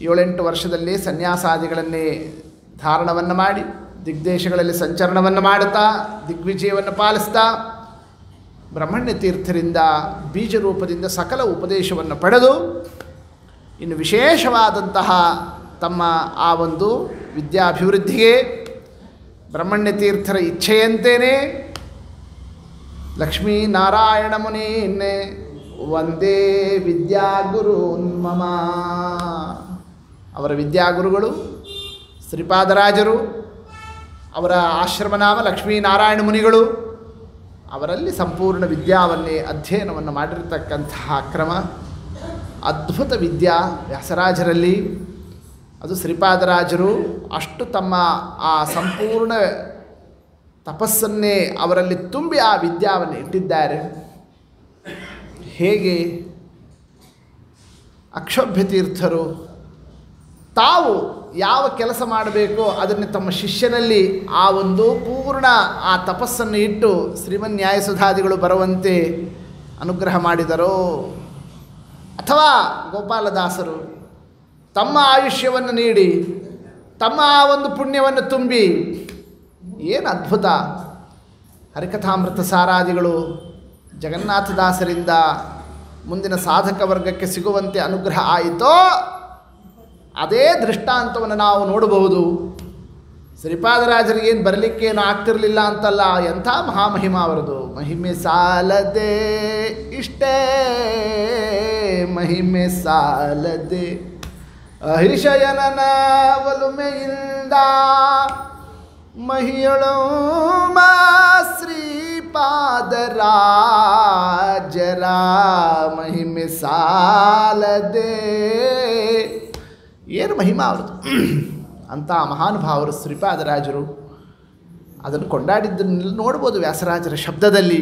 7-8 ವರ್ಷದಲ್ಲಿ ಸನ್ಯಾಸಾದಿಗಳನ್ನೇ ಧಾರಣವನ್ನು ಮಾಡಿ ದಿಗ್ದೇಶಗಳಲ್ಲಿ ಸಂಚರಣವನ್ನು ಮಾಡುತ್ತಾ ದಿಗ್ವಿಜಯವನ್ನು ಪಾಲಿಸ್ತಾ ಬ್ರಹ್ಮಣ್ಯ ತೀರ್ಥರಿಂದ ಬೀಜ ರೂಪದಿಂದ ಸಕಲ ಉಪದೇಶವನ್ನು ಪಡೆದು ಇನ್ನು ವಿಶೇಷವಾದಂತಹ ತಮ್ಮ ಆ ಒಂದು ವಿದ್ಯಾಭಿವೃದ್ಧಿಗೆ ಬ್ರಹ್ಮಣ್ಯ ತೀರ್ಥರ ಇಚ್ಛೆಯಂತೆಯೇ ಲಕ್ಷ್ಮೀನಾರಾಯಣ ಮುನೀನ್ನೇ ವಂದೇ ವಿದ್ಯಾಗುರುನ್ಮಮ. ಅವರ ವಿದ್ಯಾಗುರುಗಳು ಶ್ರೀಪಾದರಾಜರು, ಅವರ ಆಶ್ರಮನಾಮ ಲಕ್ಷ್ಮೀನಾರಾಯಣ ಮುನಿಗಳು. ಅವರಲ್ಲಿ ಸಂಪೂರ್ಣ ವಿದ್ಯಾವನ್ನೇ ಅಧ್ಯಯನವನ್ನು ಮಾಡಿರತಕ್ಕಂತಹ ಕ್ರಮ ಅದ್ಭುತ ವಿದ್ಯಾ ವ್ಯಾಸರಾಜರಲ್ಲಿ. ಅದು ಶ್ರೀಪಾದರಾಜರು ಅಷ್ಟು ತಮ್ಮ ಆ ಸಂಪೂರ್ಣ ತಪಸ್ಸನ್ನೇ ಅವರಲ್ಲಿ ತುಂಬಿ ಆ ವಿದ್ಯಾವನ್ನು ಇಟ್ಟಿದ್ದಾರೆ. ಹೇಗೆ ಅಕ್ಷೋಭ್ಯ ತೀರ್ಥರು ತಾವು ಯಾವ ಕೆಲಸ ಮಾಡಬೇಕೋ ಅದನ್ನು ತಮ್ಮ ಶಿಷ್ಯನಲ್ಲಿ ಆ ಒಂದು ಪೂರ್ಣ ಆ ತಪಸ್ಸನ್ನು ಇಟ್ಟು ಶ್ರೀಮನ್ಯಾಯಸುಧಾದಿಗಳು ಬರುವಂತೆ ಅನುಗ್ರಹ ಮಾಡಿದರೋ, ಅಥವಾ ಗೋಪಾಲದಾಸರು ತಮ್ಮ ಆಯುಷ್ಯವನ್ನು ನೀಡಿ ತಮ್ಮ ಆ ಒಂದು ಪುಣ್ಯವನ್ನು ತುಂಬಿ ಏನು ಅದ್ಭುತ ಹರಿಕಥಾಮೃತ ಸಾರಾದಿಗಳು ಜಗನ್ನಾಥದಾಸರಿಂದ ಮುಂದಿನ ಸಾಧಕ ವರ್ಗಕ್ಕೆ ಸಿಗುವಂತೆ ಅನುಗ್ರಹ ಆಯಿತೋ, ಅದೇ ದೃಷ್ಟಾಂತವನ್ನು ನಾವು ನೋಡಬಹುದು. ಶ್ರೀಪಾದರಾಜರಿಗೇನು ಬರಲಿಕ್ಕೇನು ಆಗ್ತಿರಲಿಲ್ಲ ಅಂತಲ್ಲ, ಎಂಥ ಮಹಾಮಹಿಮ ಅವರದು. ಮಹಿಮೆ ಸಾಲದೆ ಇಷ್ಟೇ ಮಹಿಮೆ ಸಾಲದೆ ಅಹಿಶಯನನ ಒಲುಮೆಯಿಂದ ಮಹಿಯಳು ಶ್ರೀಪಾದರಾಜರ ಮಹಿಮೆ ಸಾಲದೆ. ಏನು ಮಹಿಮಾ ಅವ್ರದ್ದು. ಅಂಥ ಮಹಾನುಭಾವರು ಶ್ರೀಪಾದರಾಜರು. ಅದನ್ನು ಕೊಂಡಾಡಿದ್ದನ್ನೆಲ್ಲ ನೋಡ್ಬೋದು ವ್ಯಾಸರಾಜರ ಶಬ್ದದಲ್ಲಿ.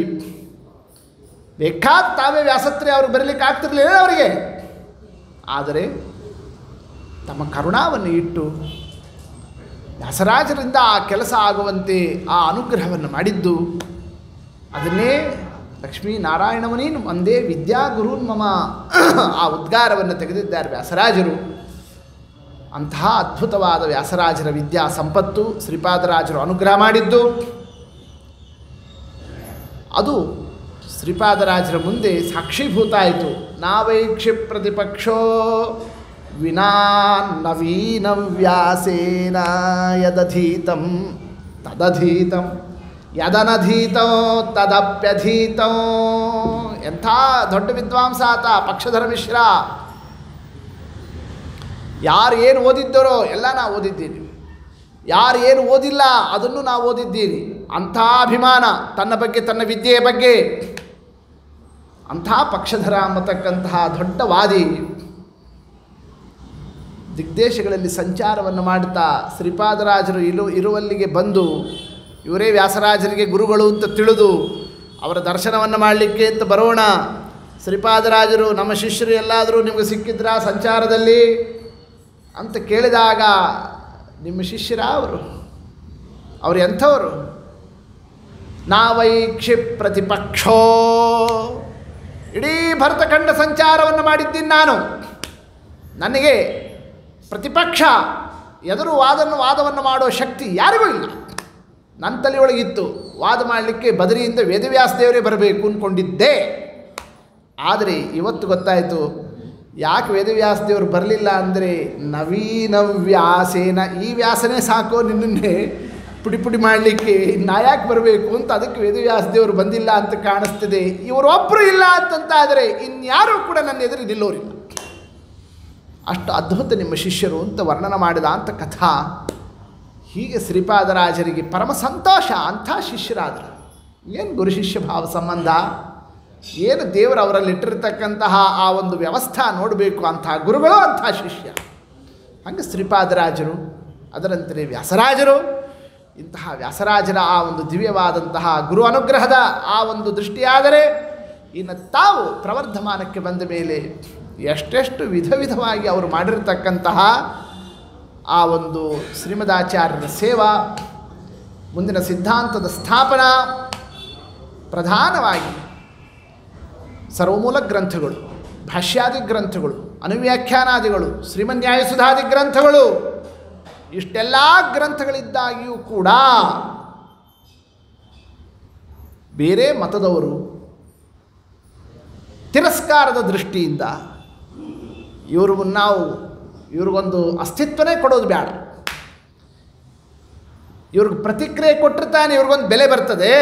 ಬೇಕಾದ ತಾವೇ ವ್ಯಾಸತ್ರೆ ಅವ್ರಿಗೆ ಬರಲಿಕ್ಕೆ ಆಗ್ತಿರ್ಲಿಲ್ಲ ಅವರಿಗೆ. ಆದರೆ ತಮ್ಮ ಕರುಣಾವನ್ನು ಇಟ್ಟು ವ್ಯಾಸರಾಜರಿಂದ ಆ ಕೆಲಸ ಆಗುವಂತೆ ಆ ಅನುಗ್ರಹವನ್ನು ಮಾಡಿದ್ದು. ಅದನ್ನೇ ಲಕ್ಷ್ಮೀನಾರಾಯಣ ಮುನೀನ್ ಒಂದೇ ವಿದ್ಯಾಗುರುನ್ಮಮ ಆ ಉದ್ಗಾರವನ್ನು ತೆಗೆದಿದ್ದಾರೆ ವ್ಯಾಸರಾಜರು. ಅಂತಹ ಅದ್ಭುತವಾದ ವ್ಯಾಸರಾಜರ ವಿದ್ಯಾ ಸಂಪತ್ತು ಶ್ರೀಪಾದರಾಜರು ಅನುಗ್ರಹ ಮಾಡಿದ್ದು. ಅದು ಶ್ರೀಪಾದರಾಜರ ಮುಂದೆ ಸಾಕ್ಷೀಭೂತ ಆಯಿತು. ನಾವೈಕ್ಷಿ ಪ್ರತಿಪಕ್ಷೋ ವಿನಾ ನವೀನ ವ್ಯಾಸೇನ ಯದಧೀತಂ ತದಧೀತಂ ಯದನಧೀತೋ ತದಪ್ಯಧೀತೋ. ಎಂಥ ದೊಡ್ಡ ವಿದ್ವಾಂಸ ಆತ ಪಕ್ಷಧರ ಮಿಶ್ರ. ಯಾರು ಏನು ಓದಿದ್ದರೋ ಎಲ್ಲ ನಾವು ಓದಿದ್ದೀರಿ, ಯಾರು ಏನು ಓದಿಲ್ಲ ಅದನ್ನು ನಾವು ಓದಿದ್ದೀರಿ. ಅಂಥ ಅಭಿಮಾನ ತನ್ನ ಬಗ್ಗೆ, ತನ್ನ ವಿದ್ಯೆಯ ಬಗ್ಗೆ. ಅಂಥ ಪಕ್ಷಧರ ಅನ್ನತಕ್ಕಂತಹ ದೊಡ್ಡ ವಾದಿ ದಿಗ್ದೇಶಗಳಲ್ಲಿ ಸಂಚಾರವನ್ನು ಮಾಡುತ್ತಾ ಶ್ರೀಪಾದರಾಜರು ಇರುವಲ್ಲಿಗೆ ಬಂದು ಇವರೇ ವ್ಯಾಸರಾಜರಿಗೆ ಗುರುಗಳು ಅಂತ ತಿಳಿದು ಅವರ ದರ್ಶನವನ್ನು ಮಾಡಲಿಕ್ಕೆ ಅಂತ ಬರೋಣ. ಶ್ರೀಪಾದರಾಜರು ನಮ್ಮ ಶಿಷ್ಯರು ಎಲ್ಲಾದರೂ ನಿಮಗೆ ಸಿಕ್ಕಿದ್ರಾ ಸಂಚಾರದಲ್ಲಿ ಅಂತ ಕೇಳಿದಾಗ, ನಿಮ್ಮ ಶಿಷ್ಯರ ಅವರು ಎಂಥವರು? ನಾವೈಕ್ಷಿ ಪ್ರತಿಪಕ್ಷೋ. ಇಡೀ ಭರತಖಂಡ ಸಂಚಾರವನ್ನು ಮಾಡಿದ್ದೀನಿ ನಾನು. ನನಗೆ ಪ್ರತಿಪಕ್ಷ ಎದುರು ವಾದವನ್ನು ಮಾಡೋ ಶಕ್ತಿ ಯಾರಿಗೂ ಇಲ್ಲ. ನನ್ನ ತಲೆಯೊಳಗಿತ್ತು ವಾದ ಮಾಡಲಿಕ್ಕೆ ಬದರಿಯಿಂದ ವೇದವ್ಯಾಸ ದೇವರೇ ಬರಬೇಕು ಅಂದ್ಕೊಂಡಿದ್ದೆ. ಆದರೆ ಇವತ್ತು ಗೊತ್ತಾಯಿತು ಯಾಕೆ ವೇದವ್ಯಾಸದೇವರು ಬರಲಿಲ್ಲ ಅಂದರೆ ನವೀನ ವ್ಯಾಸೇನ, ಈ ವ್ಯಾಸನೇ ಸಾಕೋ ನಿನ್ನನ್ನೇ ಪುಡಿ ಮಾಡಲಿಕ್ಕೆ, ನಾ ಯಾಕೆ ಬರಬೇಕು ಅಂತ ಅದಕ್ಕೆ ವೇದವ್ಯಾಸದೇವರು ಬಂದಿಲ್ಲ ಅಂತ ಕಾಣಿಸ್ತಿದೆ. ಇವರೊಬ್ಬರು ಇಲ್ಲ ಅಂತಂತಾದರೆ ಇನ್ಯಾರೂ ಕೂಡ ನನ್ನ ಎದುರು ನಿಲ್ಲೋರಿಲ್ಲ. ಅಷ್ಟು ಅದ್ಭುತ ನಿಮ್ಮ ಶಿಷ್ಯರು ಅಂತ ವರ್ಣನ ಮಾಡಿದ ಅಂತ ಕಥಾ. ಹೀಗೆ ಶ್ರೀಪಾದರಾಜರಿಗೆ ಪರಮ ಸಂತೋಷ, ಅಂಥ ಶಿಷ್ಯರಾದರು. ಏನು ಗುರು ಶಿಷ್ಯ ಭಾವ ಸಂಬಂಧ, ಏನು ದೇವರು ಅವರಲ್ಲಿ ಇಟ್ಟಿರ್ತಕ್ಕಂತಹ ಆ ಒಂದು ವ್ಯವಸ್ಥೆ ನೋಡಬೇಕು. ಅಂಥ ಗುರುಗಳು, ಅಂಥ ಶಿಷ್ಯ. ಹಾಗೆ ಶ್ರೀಪಾದರಾಜರು, ಅದರಂತೆ ವ್ಯಾಸರಾಜರು. ಇಂತಹ ವ್ಯಾಸರಾಜರ ಆ ಒಂದು ದಿವ್ಯವಾದಂತಹ ಗುರು ಅನುಗ್ರಹದ ಆ ಒಂದು ದೃಷ್ಟಿಯಾದರೆ ಇನ್ನು ತಾವು ಪ್ರವರ್ಧಮಾನಕ್ಕೆ ಬಂದ ಮೇಲೆ ಎಷ್ಟೆಷ್ಟು ವಿಧವಾಗಿ ಅವರು ಮಾಡಿರತಕ್ಕಂತಹ ಆ ಒಂದು ಶ್ರೀಮದಾಚಾರ್ಯರ ಸೇವಾ, ಮುಂದಿನ ಸಿದ್ಧಾಂತದ ಸ್ಥಾಪನಾ, ಪ್ರಧಾನವಾಗಿ ಸರ್ವಮೂಲ ಗ್ರಂಥಗಳು, ಭಾಷ್ಯಾದಿ ಗ್ರಂಥಗಳು, ಅನುವ್ಯಾಖ್ಯಾನಾದಿಗಳು, ಶ್ರೀಮನ್ಯಾಯಸುಧಾದಿ ಗ್ರಂಥಗಳು, ಇಷ್ಟೆಲ್ಲ ಗ್ರಂಥಗಳಿದ್ದಾಗಿಯೂ ಕೂಡ ಬೇರೆ ಮತದವರು ತಿರಸ್ಕಾರದ ದೃಷ್ಟಿಯಿಂದ ಇವ್ರಿಗೊಂದು ಅಸ್ತಿತ್ವನೇ ಕೊಡೋದು ಬೇಡ, ಇವ್ರಿಗೆ ಪ್ರತಿಕ್ರಿಯೆ ಕೊಟ್ಟಿರ್ತಾನೆ ಇವ್ರಿಗೊಂದು ಬೆಲೆ ಬರ್ತದೆ.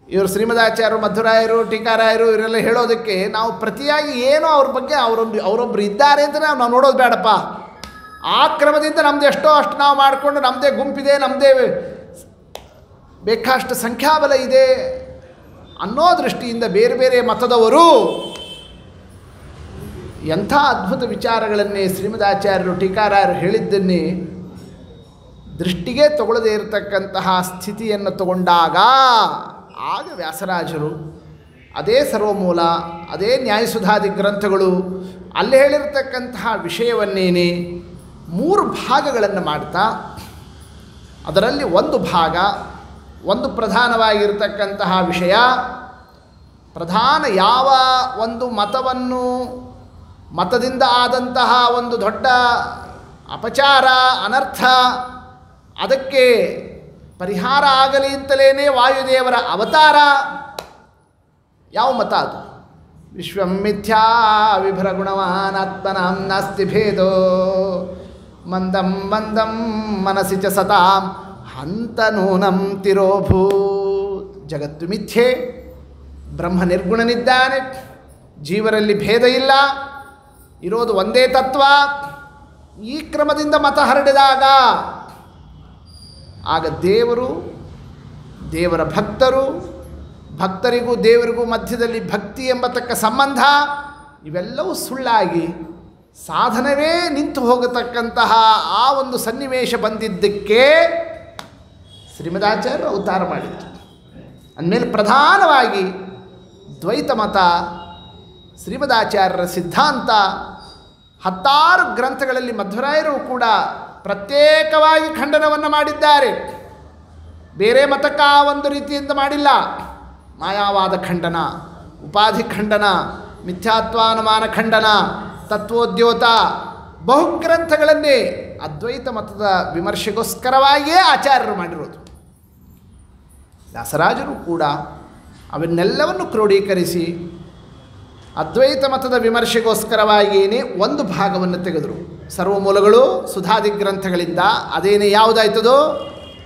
ಇವರು ಶ್ರೀಮದಾಚಾರ್ಯರು, ಮಧ್ವರಾಯರು, ಟೀಕಾರಾಯರು ಇವರೆಲ್ಲ ಹೇಳೋದಕ್ಕೆ ನಾವು ಪ್ರತಿಯಾಗಿ ಏನೋ ಅವ್ರ ಬಗ್ಗೆ ಅವರೊಬ್ಬರು ಇದ್ದಾರೆ ಅಂತ ನಾವು ನೋಡೋದು ಬೇಡಪ್ಪ. ಆ ಕ್ರಮದಿಂದ ನಮ್ಮದು ಎಷ್ಟೋ ಅಷ್ಟು ನಾವು ಮಾಡಿಕೊಂಡು ನಮ್ಮದೇ ಗುಂಪಿದೆ, ನಮ್ಮದೇ ಬೇಕಾಷ್ಟು ಸಂಖ್ಯಾಬಲ ಇದೆ ಅನ್ನೋ ದೃಷ್ಟಿಯಿಂದ ಬೇರೆ ಬೇರೆ ಮತದವರು ಎಂಥ ಅದ್ಭುತ ವಿಚಾರಗಳನ್ನೇ ಶ್ರೀಮದಾಚಾರ್ಯರು, ಟೀಕಾರಾಯರು ಹೇಳಿದ್ದನ್ನೇ ದೃಷ್ಟಿಗೆ ತಗೊಳ್ಳದೇ ಇರತಕ್ಕಂತಹ ಸ್ಥಿತಿಯನ್ನು ತಗೊಂಡಾಗ ಆಗ ವ್ಯಾಸರಾಜರು ಅದೇ ಸರ್ವಮೂಲ, ಅದೇ ನ್ಯಾಯಸುಧಾದಿ ಗ್ರಂಥಗಳು, ಅಲ್ಲಿ ಹೇಳಿರ್ತಕ್ಕಂತಹ ವಿಷಯವನ್ನೇನೆ 3 ಭಾಗಗಳನ್ನು ಮಾಡ್ತಾ, ಅದರಲ್ಲಿ ಒಂದು ಭಾಗ, ಒಂದು ಪ್ರಧಾನವಾಗಿರ್ತಕ್ಕಂತಹ ವಿಷಯ, ಪ್ರಧಾನ ಯಾವ ಒಂದು ಮತದಿಂದ ಆದಂತಹ ಒಂದು ದೊಡ್ಡ ಅಪಚಾರ, ಅನರ್ಥ, ಅದಕ್ಕೆ ಪರಿಹಾರ ಆಗಲಿ ಅಂತಲೇ ವಾಯುದೇವರ ಅವತಾರ. ಯಾವ ಮತ ಅದು? ವಿಶ್ವಂ ಮಿಥ್ಯಾ ವಿಭ್ರ ಗುಣವಾನಾತ್ಮನಾಂ ನಾಸ್ತಿ ಭೇದೋ ಮಂದಂ ಮಂದಂ ಮನಸಿ ಚ ಸತಾಂ ಹಂತ ನೂನಂ ತಿರೋಭೂತ್. ಜಗತ್ತು ಮಿಥ್ಯೆ, ಬ್ರಹ್ಮ ನಿರ್ಗುಣನಿದ್ದಾನೆ, ಜೀವರಲ್ಲಿ ಭೇದ ಇಲ್ಲ, ಇರೋದು ಒಂದೇ ತತ್ವ. ಈ ಕ್ರಮದಿಂದ ಮತ ಹರಡಿದಾಗ ಆಗ ದೇವರ ಭಕ್ತರಿಗೂ ದೇವರಿಗೂ ಮಧ್ಯದಲ್ಲಿ ಭಕ್ತಿ ಎಂಬತಕ್ಕ ಸಂಬಂಧ ಇವೆಲ್ಲವೂ ಸುಳ್ಳಾಗಿ ಸಾಧನವೇ ನಿಂತು ಹೋಗತಕ್ಕಂತಹ ಆ ಒಂದು ಸನ್ನಿವೇಶ ಬಂದಿದ್ದಕ್ಕೆ ಶ್ರೀಮದಾಚಾರ್ಯರು ಅವತಾರ ಮಾಡಿದರು. ಅಂದಮೇಲೆ ಪ್ರಧಾನವಾಗಿ ದ್ವೈತ ಮತ, ಶ್ರೀಮದಾಚಾರ್ಯರ ಸಿದ್ಧಾಂತ 16 ಗ್ರಂಥಗಳಲ್ಲಿ ಮಧ್ವರಾಯರು ಕೂಡ ಪ್ರತ್ಯೇಕವಾಗಿ ಖಂಡನವನ್ನು ಮಾಡಿದ್ದಾರೆ. ಬೇರೆ ಮತಕ್ಕೆ ಆ ಒಂದು ರೀತಿಯಿಂದ ಮಾಡಿಲ್ಲ. ಮಾಯಾವಾದ ಖಂಡನ, ಉಪಾಧಿ ಖಂಡನ, ಮಿಥ್ಯಾತ್ವಾನುಮಾನ ಖಂಡನ, ತತ್ವೋದ್ಯೋತ, ಬಹುಗ್ರಂಥಗಳನ್ನೇ ಅದ್ವೈತ ಮತದ ವಿಮರ್ಶೆಗೋಸ್ಕರವಾಗಿಯೇ ಆಚಾರ್ಯರು ಮಾಡಿರೋದು. ವ್ಯಾಸರಾಜರು ಕೂಡ ಅವನ್ನೆಲ್ಲವನ್ನು ಕ್ರೋಢೀಕರಿಸಿ ಅದ್ವೈತ ಮತದ ವಿಮರ್ಶೆಗೋಸ್ಕರವಾಗಿಯೇ ಒಂದು ಭಾಗವನ್ನು ತೆಗೆದರು. ಸರ್ವಮೂಲಗಳು ಸುಧಾದಿ ಗ್ರಂಥಗಳಿಂದ. ಅದೇನೇ ಯಾವುದಾಯ್ತದೋ?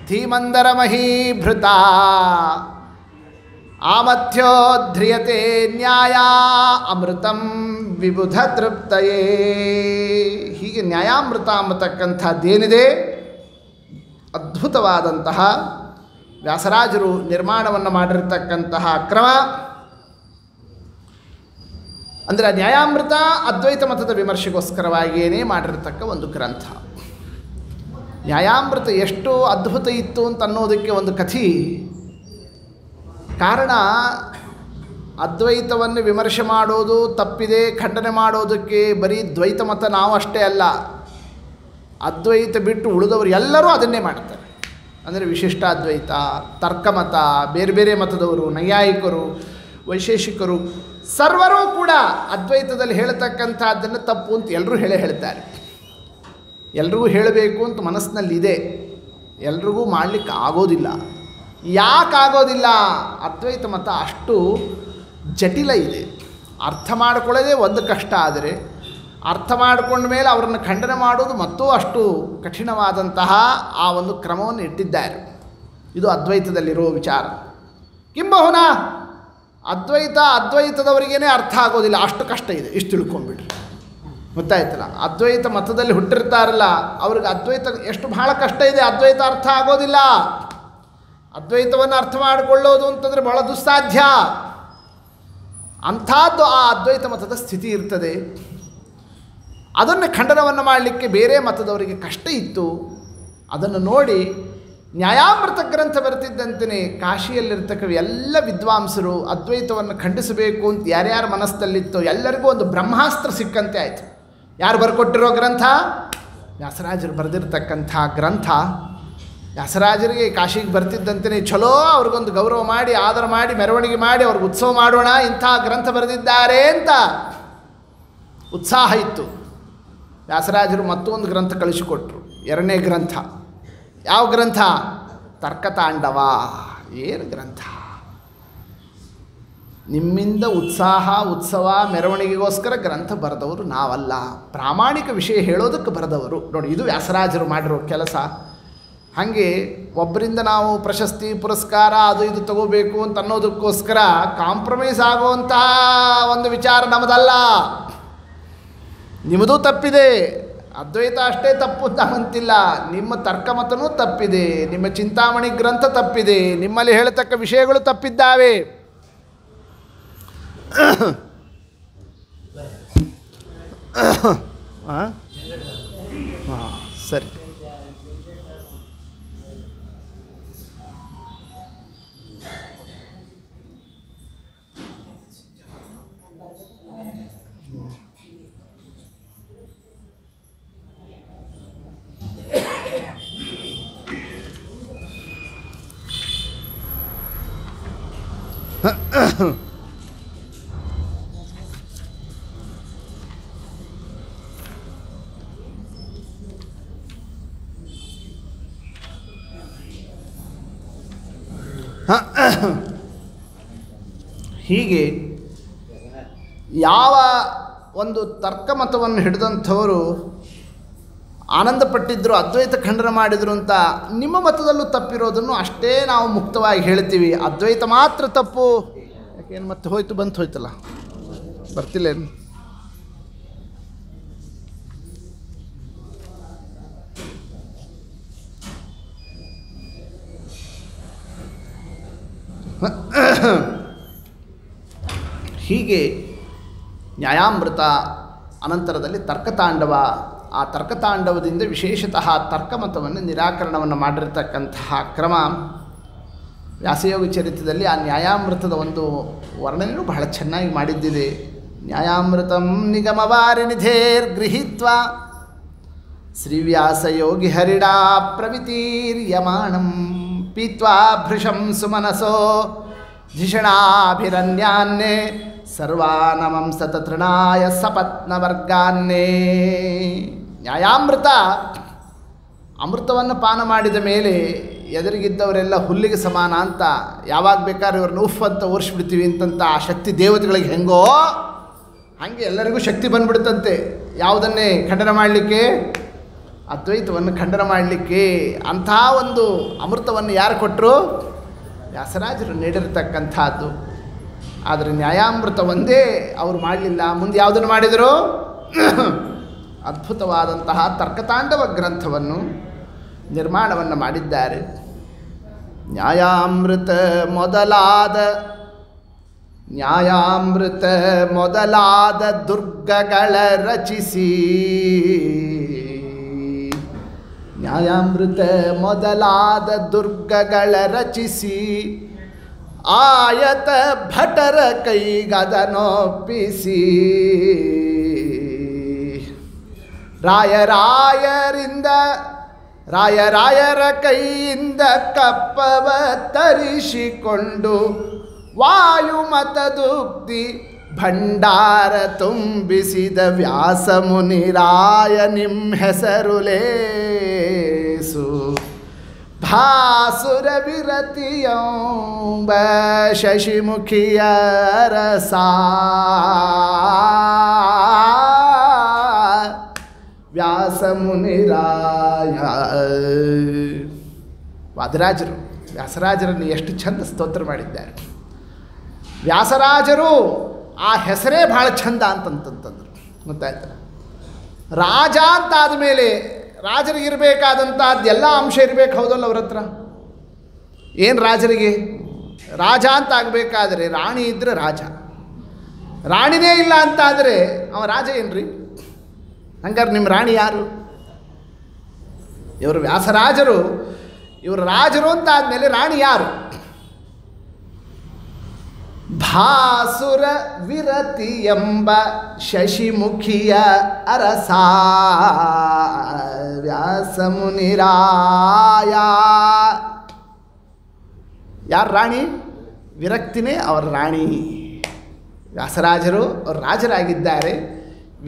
ಧೀಮಂದರ ಮಹೀಭೃತ ಆಮಥ್ಯೋಧ್ರಿಯತೆ ನ್ಯಾಯ ಅಮೃತಂ ವಿಬುಧ ತೃಪ್ತಯೇ. ಹೀಗೆ ನ್ಯಾಯಾಮೃತ ಅಂಬತಕ್ಕಂಥದ್ದೇನಿದೆ, ಅದ್ಭುತವಾದಂತಹ ವ್ಯಾಸರಾಜರು ನಿರ್ಮಾಣವನ್ನು ಮಾಡಿರ್ತಕ್ಕಂತಹ ಕ್ರಮ. ಅಂದರೆ ನ್ಯಾಯಾಮೃತ ಅದ್ವೈತ ಮತದ ವಿಮರ್ಶೆಗೋಸ್ಕರವಾಗಿಯೇ ಮಾಡಿರತಕ್ಕ ಒಂದು ಗ್ರಂಥ. ನ್ಯಾಯಾಮೃತ ಎಷ್ಟು ಅದ್ಭುತ ಇತ್ತು ಅಂತ ಅನ್ನೋದಕ್ಕೆ ಒಂದು ಕಥೆ. ಕಾರಣ, ಅದ್ವೈತವನ್ನು ವಿಮರ್ಶೆ ಮಾಡೋದು ತಪ್ಪಿದೆ, ಖಂಡನೆ ಮಾಡೋದಕ್ಕೆ ಬರೀ ದ್ವೈತ ಮತ ನಾವು ಅಷ್ಟೇ ಅಲ್ಲ, ಅದ್ವೈತ ಬಿಟ್ಟು ಉಳಿದವರು ಎಲ್ಲರೂ ಅದನ್ನೇ ಮಾಡ್ತಾರೆ. ಅಂದರೆ ವಿಶಿಷ್ಟಾದ್ವೈತ, ತರ್ಕಮತ, ಬೇರೆ ಬೇರೆ ಮತದವರು, ನೈಯಾಯಿಕರು, ವೈಶೇಷಿಕರು, ಸರ್ವರೂ ಕೂಡ ಅದ್ವೈತದಲ್ಲಿ ಹೇಳ್ತಕ್ಕಂಥದ್ದನ್ನು ತಪ್ಪು ಅಂತ ಎಲ್ಲರೂ ಹೇಳ್ತಾರೆ. ಎಲ್ರಿಗೂ ಹೇಳಬೇಕು ಅಂತ ಮನಸ್ಸಿನಲ್ಲಿದೆ, ಎಲ್ರಿಗೂ ಮಾಡಲಿಕ್ಕೆ ಆಗೋದಿಲ್ಲ. ಯಾಕಾಗೋದಿಲ್ಲ? ಅದ್ವೈತ ಮತ ಅಷ್ಟು ಜಟಿಲ ಇದೆ, ಅರ್ಥ ಮಾಡಿಕೊಳ್ಳೋದೇ ಒಂದು ಕಷ್ಟ, ಆದರೆ ಅರ್ಥ ಮಾಡಿಕೊಂಡ ಮೇಲೆ ಅವರನ್ನು ಖಂಡನೆ ಮಾಡೋದು ಮತ್ತೂ ಅಷ್ಟು ಕಠಿಣವಾದಂತಹ ಆ ಒಂದು ಕ್ರಮವನ್ನು ಇಟ್ಟಿದ್ದಾರೆ. ಇದು ಅದ್ವೈತದಲ್ಲಿರುವ ವಿಚಾರ. ಕಿಂಬಹುನಾ ಅದ್ವೈತದವರಿಗೇ ಅರ್ಥ ಆಗೋದಿಲ್ಲ, ಅಷ್ಟು ಕಷ್ಟ ಇದೆ. ಇಷ್ಟು ತಿಳ್ಕೊಂಬಿಡ್ರಿ, ಗೊತ್ತಾಯ್ತಲ್ಲ. ಅದ್ವೈತ ಮತದಲ್ಲಿ ಹುಟ್ಟಿರ್ತಾರಲ್ಲ ಅವ್ರಿಗೆ ಅದ್ವೈತ ಎಷ್ಟು ಬಹಳ ಕಷ್ಟ ಇದೆ, ಅದ್ವೈತ ಅರ್ಥ ಆಗೋದಿಲ್ಲ. ಅದ್ವೈತವನ್ನು ಅರ್ಥ ಮಾಡಿಕೊಳ್ಳೋದು ಅಂತಂದರೆ ಬಹಳ ದುಸ್ಸಾಧ್ಯ. ಅಂಥದ್ದು ಆ ಅದ್ವೈತ ಮತದ ಸ್ಥಿತಿ ಇರ್ತದೆ. ಅದನ್ನು ಖಂಡನವನ್ನು ಮಾಡಲಿಕ್ಕೆ ಬೇರೆ ಮತದವರಿಗೆ ಕಷ್ಟ ಇತ್ತು. ಅದನ್ನು ನೋಡಿ ನ್ಯಾಯಾಮೃತ ಗ್ರಂಥ ಬರ್ತಿದ್ದಂತೆಯೇ ಕಾಶಿಯಲ್ಲಿರ್ತಕ್ಕ ಎಲ್ಲ ವಿದ್ವಾಂಸರು ಅದ್ವೈತವನ್ನು ಖಂಡಿಸಬೇಕು ಅಂತ ಯಾರ್ಯಾರ ಮನಸ್ಸಲ್ಲಿತ್ತೋ ಎಲ್ಲರಿಗೂ ಒಂದು ಬ್ರಹ್ಮಾಸ್ತ್ರ ಸಿಕ್ಕಂತೆ ಆಯಿತು. ಯಾರು ಬರ್ಕೊಟ್ಟಿರೋ ಗ್ರಂಥ? ವ್ಯಾಸರಾಜರು ಬರೆದಿರ್ತಕ್ಕಂಥ ಗ್ರಂಥ. ವ್ಯಾಸರಾಜರಿಗೆ ಕಾಶಿಗೆ ಬರ್ತಿದ್ದಂತೆಯೇ ಚಲೋ ಅವ್ರಿಗೊಂದು ಗೌರವ ಮಾಡಿ ಆದರ ಮಾಡಿ ಮೆರವಣಿಗೆ ಮಾಡಿ ಅವ್ರಿಗೆ ಉತ್ಸವ ಮಾಡೋಣ, ಇಂಥ ಗ್ರಂಥ ಬರೆದಿದ್ದಾರೆ ಅಂತ ಉತ್ಸಾಹ ಇತ್ತು. ವ್ಯಾಸರಾಜರು ಮತ್ತೊಂದು ಗ್ರಂಥ ಕಳಿಸಿಕೊಟ್ರು, 2ನೇ ಗ್ರಂಥ. ಯಾವ ಗ್ರಂಥ? ತರ್ಕತಾಂಡವ. ಏನು ಗ್ರಂಥ! ನಿಮ್ಮಿಂದ ಉತ್ಸವ ಮೆರವಣಿಗೆಗೋಸ್ಕರ ಗ್ರಂಥ ಬರೆದವರು ನಾವಲ್ಲ, ಪ್ರಾಮಾಣಿಕ ವಿಷಯ ಹೇಳೋದಕ್ಕೆ ಬರೆದವರು. ನೋಡಿ, ಇದು ವ್ಯಾಸರಾಜರು ಮಾಡಿರೋ ಕೆಲಸ. ಹಾಗೆ ಒಬ್ಬರಿಂದ ನಾವು ಪ್ರಶಸ್ತಿ ಪುರಸ್ಕಾರ ಅದು ಇದು ತಗೋಬೇಕು ಅಂತ ಅನ್ನೋದಕ್ಕೋಸ್ಕರ ಕಾಂಪ್ರಮೈಸ್ ಆಗುವಂಥ ಒಂದು ವಿಚಾರ ನಮ್ಮದಲ್ಲ. ನಿಮ್ಮದು ತಪ್ಪಿದೆ, ಅದ್ವೈತ ಅಷ್ಟೇ ತಪ್ಪು ನಾವಂತಿಲ್ಲ. ನಿಮ್ಮ ತರ್ಕಮತನೂ ತಪ್ಪಿದೆ, ನಿಮ್ಮ ಚಿಂತಾಮಣಿ ಗ್ರಂಥ ತಪ್ಪಿದೆ, ನಿಮ್ಮಲ್ಲಿ ಹೇಳತಕ್ಕ ವಿಷಯಗಳು ತಪ್ಪಿದ್ದಾವೆ. ಹಾಂ, ಸರಿ. ಹೀಗೆ ಯಾವ ಒಂದು ತರ್ಕಮತವನ್ನು ಹಿಡಿದಂಥವರು ಆನಂದಪಟ್ಟಿದ್ದರು, ಅದ್ವೈತ ಖಂಡನ ಮಾಡಿದರು ಅಂತ ನಿಮ್ಮ ಮತದಲ್ಲೂ ತಪ್ಪಿರೋದನ್ನು ಅಷ್ಟೇ ನಾವು ಮುಕ್ತವಾಗಿ ಹೇಳ್ತೀವಿ. ಅದ್ವೈತ ಮಾತ್ರ ತಪ್ಪು. ಯಾಕೇನು ಮತ್ತೆ ಹೋಯ್ತಲ್ಲ, ಬರ್ತಿಲ್ಲೇನು? ಹೀಗೆ ನ್ಯಾಯಾಮೃತ ಅನಂತರದಲ್ಲಿ ತರ್ಕತಾಂಡವ. ಆ ತರ್ಕತಾಂಡವದಿಂದ ವಿಶೇಷತಃ ತರ್ಕಮತವನ್ನು ನಿರಾಕರಣವನ್ನು ಮಾಡಿರ್ತಕ್ಕಂತಹ ಕ್ರಮ ವ್ಯಾಸಯೋಗ ಚರಿತ್ರದಲ್ಲಿ ಆ ನ್ಯಾಯಾಮೃತದ ಒಂದು ವರ್ಣನೆಯೂ ಬಹಳ ಚೆನ್ನಾಗಿ ಮಾಡಿದ್ದಿದೆ. ನ್ಯಾಯಾಮೃತಂ ನಿಗಮವಾರಿನಿಧೇರ್ ಗೃಹೀತ್ವಾ ಶ್ರೀವ್ಯಾಸಯೋಗಿ ಹರಿಡಾ ಪ್ರವಿತೀರ್ಯಮಾಣಂ ಪೀತ್ವಾ ಭೃಶಂ ಸುಮನಸೋ ಧಿಷಣಾಭಿರನ್ಯಾನ್ನೇ ಸರ್ವಾನಮಂ ಸತತೃಣಾಯ ಸಪತ್ನವರ್ಗಾನ್ನೇ. ನ್ಯಾಯಾಮೃತ ಅಮೃತವನ್ನು ಪಾನ ಮಾಡಿದ ಮೇಲೆ ಎದುರಿಗಿದ್ದವರೆಲ್ಲ ಹುಲ್ಲಿಗೆ ಸಮಾನ ಅಂತ, ಯಾವಾಗ ಬೇಕಾದ್ರೆ ಇವ್ರನ್ನ ಉಫ್ ಅಂತ ಓರಿಸ್ಬಿಡ್ತೀವಿ ಅಂತಂತ ಆ ಶಕ್ತಿ ದೇವತೆಗಳಿಗೆ ಹೆಂಗೋ ಹಾಗೆ ಎಲ್ಲರಿಗೂ ಶಕ್ತಿ ಬಂದ್ಬಿಡುತ್ತಂತೆ. ಯಾವುದನ್ನೇ ಖಂಡನ ಮಾಡಲಿಕ್ಕೆ? ಅದ್ವೈತವನ್ನು ಖಂಡನ ಮಾಡಲಿಕ್ಕೆ. ಅಂಥ ಒಂದು ಅಮೃತವನ್ನು ಯಾರು ಕೊಟ್ಟರು? ವ್ಯಾಸರಾಜರು ನೀಡಿರತಕ್ಕಂಥದ್ದು. ಆದರೆ ನ್ಯಾಯಾಮೃತ ಒಂದೇ ಅವರು ಮಾಡಲಿಲ್ಲ. ಮುಂದೆ ಯಾವುದನ್ನು ಮಾಡಿದರು? ಅದ್ಭುತವಾದಂತಹ ತರ್ಕತಾಂಡವ ಗ್ರಂಥವನ್ನು ನಿರ್ಮಾಣವನ್ನು ಮಾಡಿದ್ದಾರೆ. ನ್ಯಾಯಾಮೃತ ಮೊದಲಾದ ದುರ್ಗಗಳ ರಚಿಸಿ, ನ್ಯಾಯಾಮೃತ ಮೊದಲಾದ ದುರ್ಗಗಳ ರಚಿಸಿ ಆಯತ ಭಟರ ಕೈಗದನೊಪ್ಪಿಸಿ, ರಾಯರ ಕೈಯಿಂದ ಕಪ್ಪವ ತರಿಸಿಕೊಂಡು ವಾಯುಮತದುಕ್ತಿ ಭಂಡಾರ ತುಂಬಿಸಿದ ವ್ಯಾಸ ಮುನಿರಾಯ ನಿಮ್ಮ ಹೆಸರುಲೇಸು. ಭಾಸುರ ವಿರತಿಯಂಬ ಶಶಿಮುಖಿಯ ರಸ ವ್ಯಾಸ ಮುನಿರಾಯ. ವಾದರಾಜರು ವ್ಯಾಸರಾಜರನ್ನು ಎಷ್ಟು ಚಂದ ಸ್ತೋತ್ರ ಮಾಡಿದ್ದಾರೆ. ವ್ಯಾಸರಾಜರು ಆ ಹೆಸರೇ ಭಾಳ ಚಂದ ಅಂತಂತಂತಂದರು. ಗೊತ್ತಾಯ್ತು. ರಾಜ ಅಂತಾದ ಮೇಲೆ ರಾಜರಿಗಿರಬೇಕಾದಂಥದ್ದು ಎಲ್ಲ ಅಂಶ ಇರಬೇಕು, ಹೌದಲ್ಲ ಅವ್ರ ಹತ್ರ? ಏನು ರಾಜರಿಗೆ? ರಾಜ ಅಂತ ಆಗಬೇಕಾದ್ರೆ ರಾಣಿ ಇದ್ದರೆ ರಾಜ. ರಾಣಿನೇ ಇಲ್ಲ ಅಂತಾದರೆ ಅವ ರಾಜ ಏನ್ರಿ? ಹಂಗಾರೆ ನಿಮ್ಮ ರಾಣಿ ಯಾರು? ಇವರು ವ್ಯಾಸರಾಜರು, ಇವರು ರಾಜರು ಅಂತ ಆದಮೇಲೆ ರಾಣಿ ಯಾರು? ಭಾಸುರ ವಿರತಿ ಎಂಬ ಶಶಿಮುಖಿಯ ಅರಸ ವ್ಯಾಸ ಮುನಿರಾಯ. ಯಾರು ರಾಣಿ? ವಿರಕ್ತಿನೇ ಅವರ ರಾಣಿ. ವ್ಯಾಸರಾಜರು ಅವರು ರಾಜರಾಗಿದ್ದಾರೆ,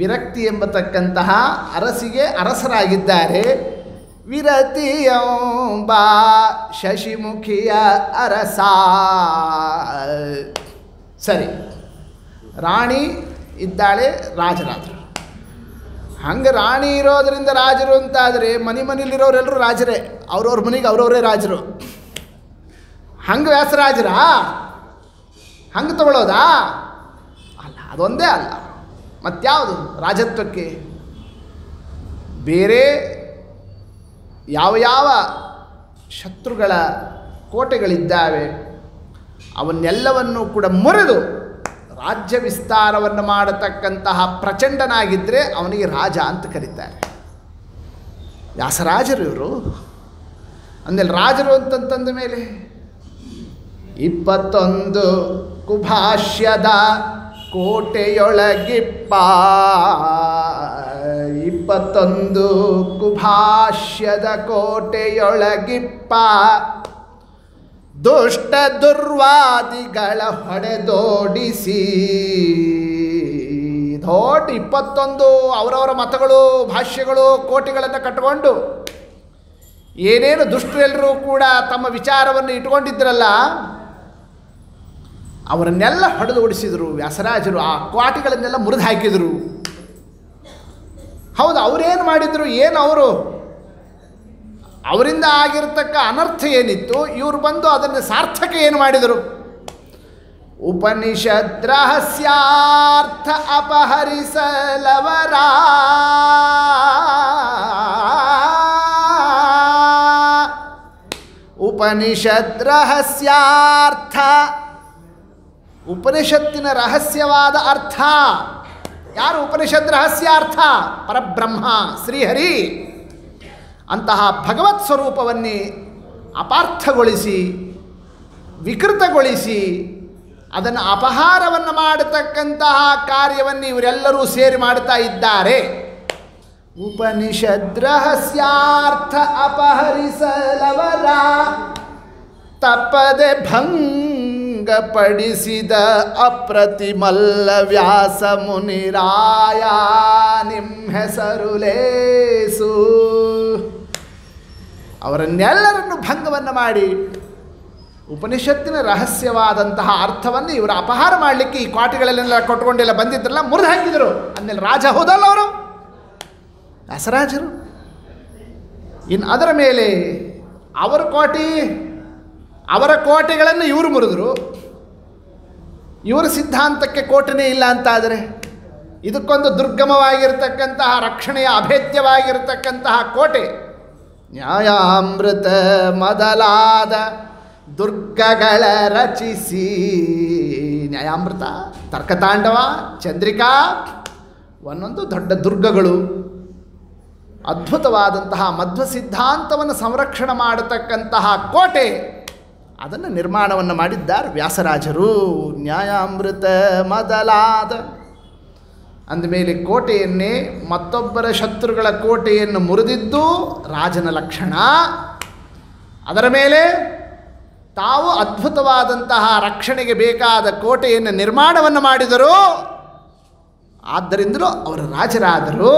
ವಿರಕ್ತಿ ಎಂಬತಕ್ಕಂತಹ ಅರಸಿಗೆ ಅರಸರಾಗಿದ್ದಾರೆ. ವಿರತಿಯಂಬ ಶಶಿಮುಖಿಯ ಅರಸ. ಸರಿ, ರಾಣಿ ಇದ್ದಾಳೆ, ರಾಜರಾದರು. ಹಂಗೆ ರಾಣಿ ಇರೋದರಿಂದ ರಾಜರು ಅಂತಾದರೆ ಮನೆಯಲ್ಲಿರೋರೆಲ್ಲರೂ ರಾಜರೇ, ಅವ್ರವ್ರ ಮನೆಗೆ ಅವರವರೇ ರಾಜರು. ಹಂಗೆ ವ್ಯಾಸರಾಜರಾ? ಹಂಗೆ ತಗೊಳ್ಳೋದಾ? ಅಲ್ಲ, ಅದೊಂದೇ ಅಲ್ಲ. ಮತ್ಯಾವುದು ರಾಜತ್ವಕ್ಕೆ? ಬೇರೆ ಯಾವ ಯಾವ ಶತ್ರುಗಳ ಕೋಟೆಗಳಿದ್ದಾವೆ ಅವನ್ನೆಲ್ಲವನ್ನು ಕೂಡ ಮುರಿದು ರಾಜ್ಯ ವಿಸ್ತಾರವನ್ನು ಮಾಡತಕ್ಕಂತಹ ಪ್ರಚಂಡನಾಗಿದ್ದರೆ ಅವನಿಗೆ ರಾಜ ಅಂತ ಕರೀತಾರೆ. ವ್ಯಾಸರಾಜರು ಇವರು. ಅಂದಲ್ಲಿ ರಾಜರು ಅಂತಂತಂದ ಮೇಲೆ 21 ಕುಭಾಷ್ಯದ ಕೋಟೆಯೊಳಗಿಪ್ಪ, 21 ಕುಭಾಷ್ಯದ ಕೋಟೆಯೊಳಗಿಪ್ಪ, ದುಷ್ಟ ದುರ್ವಾದಿಗಳ ಹೊಡೆದೋಡಿಸಿ. ದೊಡ್ಡ 21 ಅವರವರ ಮತಗಳು, ಭಾಷ್ಯಗಳು, ಕೋಟೆಗಳನ್ನು ಕಟ್ಟಿಕೊಂಡು ಏನೇನು ದುಷ್ಟರೆಲ್ಲರೂ ಕೂಡ ತಮ್ಮ ವಿಚಾರವನ್ನು ಇಟ್ಕೊಂಡಿದ್ರಲ್ಲ ಅವರನ್ನೆಲ್ಲ ಹೊಡೆದು ಓಡಿಸಿದರು ವ್ಯಾಸರಾಜರು. ಆ ಕೋಟೆಗಳನ್ನೆಲ್ಲ ಮುರಿದು ಹಾಕಿದರು. ಹೌದು, ಅವರೇನು ಮಾಡಿದರು? ಏನು ಅವರಿಂದ ಆಗಿರತಕ್ಕ ಅನರ್ಥ ಏನಿತ್ತು, ಇವರು ಬಂದು ಅದನ್ನು ಸಾರ್ಥಕ ಏನು ಮಾಡಿದರು? ಉಪನಿಷದ್ ರಹಸ್ಯಾರ್ಥ ಅಪಹರಿಸಲವರ ಉಪನಿಷದ್ ರಹಸ್ಯಾರ್ಥ, ಉಪನಿಷತ್ತಿನ ರಹಸ್ಯವಾದ ಅರ್ಥ. ಯಾರು ಉಪನಿಷದ್ ರಹಸ್ಯಾರ್ಥ? ಪರಬ್ರಹ್ಮ ಶ್ರೀಹರಿ. ಅಂತಹ ಭಗವತ್ ಸ್ವರೂಪವನ್ನೇ ಅಪಾರ್ಥಗೊಳಿಸಿ, ವಿಕೃತಗೊಳಿಸಿ, ಅದನ್ನು ಅಪಹಾರವನ್ನು ಮಾಡತಕ್ಕಂತಹ ಕಾರ್ಯವನ್ನು ಇವರೆಲ್ಲರೂ ಸೇರಿ ಮಾಡ್ತಾ ಇದ್ದಾರೆ. ಉಪನಿಷದ್ ರಹಸ್ಯಾರ್ಥ ಅಪಹರಿಸಲವರ ತಪ್ಪದೆ ಭಂಗಪಡಿಸಿದ ಅಪ್ರತಿಮಲ್ಲ ವ್ಯಾಸ ಮುನಿರಾಯ ನಿಮ್ಮ ಹೆಸರು ಲೇಸು. ಅವರನ್ನೆಲ್ಲರನ್ನು ಭಂಗವನ್ನು ಮಾಡಿ ಉಪನಿಷತ್ತಿನ ರಹಸ್ಯವಾದಂತಹ ಅರ್ಥವನ್ನು ಇವರು ಅಪಹಾರ ಮಾಡಲಿಕ್ಕೆ ಈ ಕೋಟೆಗಳಲ್ಲೆಲ್ಲ ಕೊಟ್ಕೊಂಡೆಲ್ಲ ಬಂದಿದ್ರಲ್ಲ ಮುರಿದು ಹಾಕಿದರು. ಅಂದಮೇಲೆ ರಾಜ ಹೋದಲ್ಲ ಅವರು ವ್ಯಾಸರಾಜರು. ಇನ್ನು ಅದರ ಮೇಲೆ ಅವರ ಕೋಟೆಗಳನ್ನು ಇವರು ಮುರಿದರು. ಇವರ ಸಿದ್ಧಾಂತಕ್ಕೆ ಕೋಟೆನೇ ಇಲ್ಲ ಅಂತಾದರೆ ಇದಕ್ಕೊಂದು ದುರ್ಗಮವಾಗಿರ್ತಕ್ಕಂತಹ ರಕ್ಷಣೆಯ ಅಭೇದ್ಯವಾಗಿರ್ತಕ್ಕಂತಹ ಕೋಟೆ ನ್ಯಾಯಾಮೃತ ಮೊದಲಾದ ದುರ್ಗಗಳ ರಚಿಸಿ. ನ್ಯಾಯಾಮೃತ, ತರ್ಕತಾಂಡವ, ಚಂದ್ರಿಕಾ, ಒಂದೊಂದು ದೊಡ್ಡ ದುರ್ಗಗಳು. ಅದ್ಭುತವಾದಂತಹ ಮಧ್ವ ಸಿದ್ಧಾಂತವನ್ನು ಸಂರಕ್ಷಣೆ ಮಾಡತಕ್ಕಂತಹ ಕೋಟೆ, ಅದನ್ನು ನಿರ್ಮಾಣವನ್ನು ಮಾಡಿದ್ದಾರೆ ವ್ಯಾಸರಾಜರು. ನ್ಯಾಯಾಮೃತ ಮೊದಲಾದ ಅಂದಮೇಲೆ ಕೋಟೆಯನ್ನೇ, ಮತ್ತೊಬ್ಬರ ಶತ್ರುಗಳ ಕೋಟೆಯನ್ನು ಮುರಿದಿದ್ದು ರಾಜನ ಲಕ್ಷಣ. ಅದರ ಮೇಲೆ ತಾವು ಅದ್ಭುತವಾದಂತಹ ರಕ್ಷಣೆಗೆ ಬೇಕಾದ ಕೋಟೆಯನ್ನು ನಿರ್ಮಾಣವನ್ನು ಮಾಡಿದರು. ಆದ್ದರಿಂದಲೂ ಅವರು ರಾಜರಾದರು.